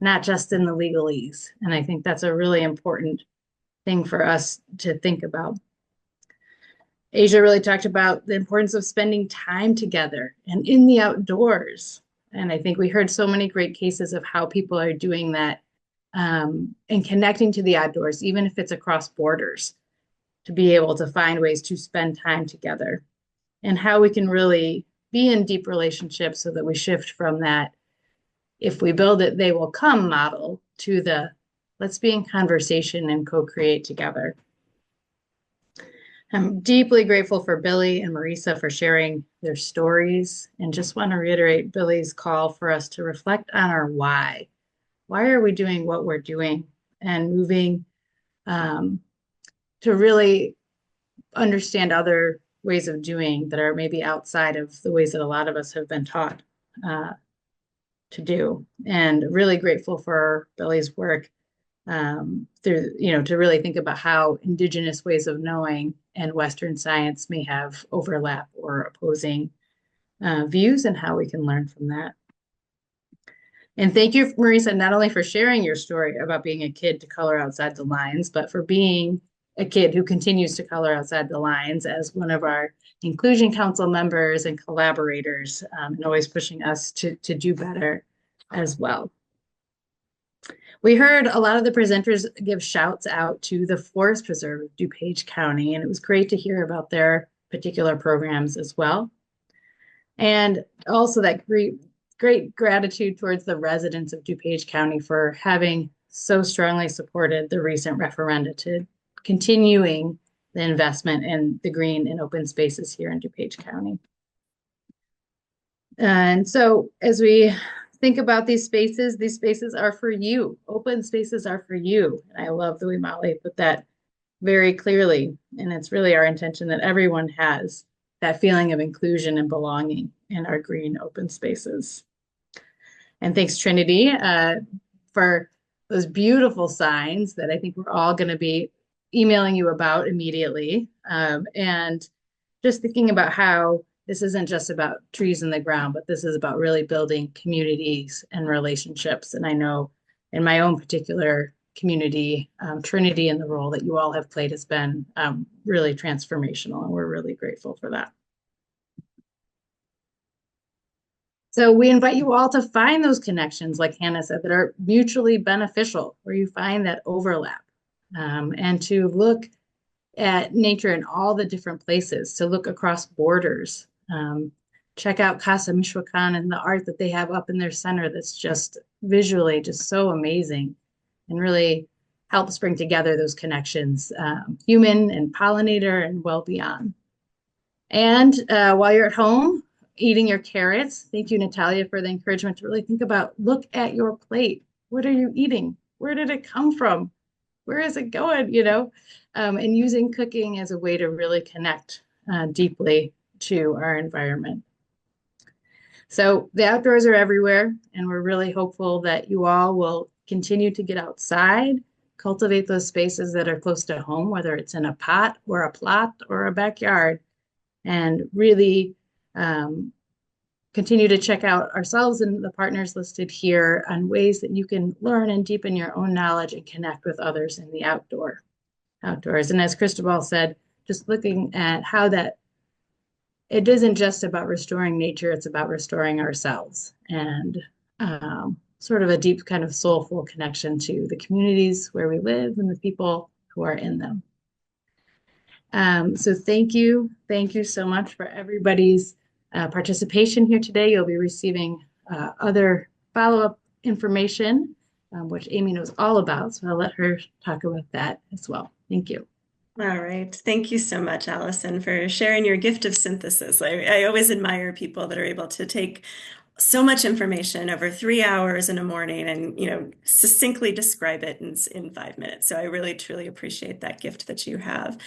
not just in the legalese. And I think that's a really important thing for us to think about. Asia really talked about the importance of spending time together and in the outdoors. And I think we heard so many great cases of how people are doing that and connecting to the outdoors, even if it's across borders, to be able to find ways to spend time together, and how we can really be in deep relationships so that we shift from that if we build it, they will come model to the let's be in conversation and co-create together. I'm deeply grateful for Billy and Marisa for sharing their stories, and just want to reiterate Billy's call for us to reflect on our why. Why are we doing what we're doing, and moving to really understand other ways of doing that are maybe outside of the ways that a lot of us have been taught to do. And really grateful for Billy's work to really think about how Indigenous ways of knowing and Western science may have overlap or opposing views, and how we can learn from that. And thank you, Marisa, not only for sharing your story about being a kid to color outside the lines, but for being a kid who continues to color outside the lines as one of our Inclusion Council members and collaborators, and always pushing us to do better as well. We heard a lot of the presenters give shouts out to the Forest Preserve of DuPage County, and it was great to hear about their particular programs as well. And also that great gratitude towards the residents of DuPage County for having so strongly supported the recent referenda to continuing the investment in the green and open spaces here in DuPage County. And so as we think about these spaces are for you. Open spaces are for you. And I love the way Molly put that very clearly. And it's really our intention that everyone has that feeling of inclusion and belonging in our green open spaces. And thanks, Trinity, for those beautiful signs that I think we're all going to be emailing you about immediately. And just thinking about how this isn't just about trees in the ground, but this is about really building communities and relationships. And I know in my own particular community, Trinity and the role that you all have played has been really transformational, and we're really grateful for that. So we invite you all to find those connections, like Hannah said, that are mutually beneficial, where you find that overlap, and to look at nature in all the different places, to look across borders. check out Casa Michoacan and the art that they have up in their center that's just visually just so amazing and really helps bring together those connections, human and pollinator and well beyond. And while you're at home eating your carrots, thank you, Natalia, for the encouragement to really think about, look at your plate. What are you eating? Where did it come from? Where is it going? And using cooking as a way to really connect deeply to our environment. So the outdoors are everywhere, and we're really hopeful that you all will continue to get outside, cultivate those spaces that are close to home, whether it's in a pot or a plot or a backyard, and really continue to check out ourselves and the partners listed here on ways that you can learn and deepen your own knowledge and connect with others in the outdoors. And as Cristobal said, just looking at how that it isn't just about restoring nature, it's about restoring ourselves and sort of a deep kind of soulful connection to the communities where we live and the people who are in them. So thank you. Thank you so much for everybody's participation here today. You'll be receiving other follow-up information, which Amy knows all about. So I'll let her talk about that as well. Thank you. All right. Thank you so much, Allison, for sharing your gift of synthesis. I always admire people that are able to take so much information over 3 hours in a morning and, succinctly describe it in 5 minutes. So I really, truly appreciate that gift that you have.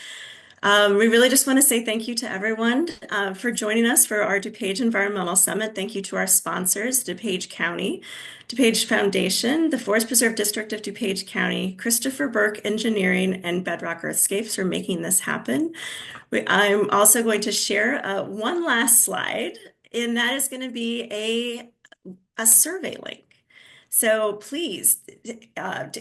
We really just want to say thank you to everyone for joining us for our DuPage Environmental Summit. Thank you to our sponsors, DuPage County, DuPage Foundation, the Forest Preserve District of DuPage County, Christopher Burke Engineering, and Bedrock Earthscapes for making this happen. I'm also going to share one last slide, and that is going to be a survey link. So please,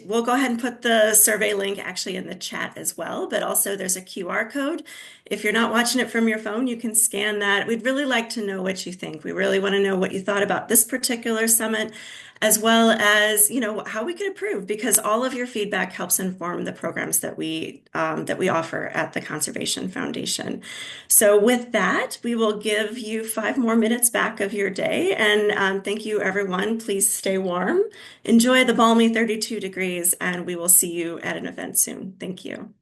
we'll go ahead and put the survey link actually in the chat as well, but also there's a QR code. If you're not watching it from your phone, you can scan that. We'd really like to know what you think. We really want to know what you thought about this particular summit, as well as, how we could improve, because all of your feedback helps inform the programs that we offer at the Conservation Foundation. So with that, we will give you 5 more minutes back of your day. And thank you, everyone. Please stay warm. Enjoy the balmy 32 degrees, and we will see you at an event soon. Thank you.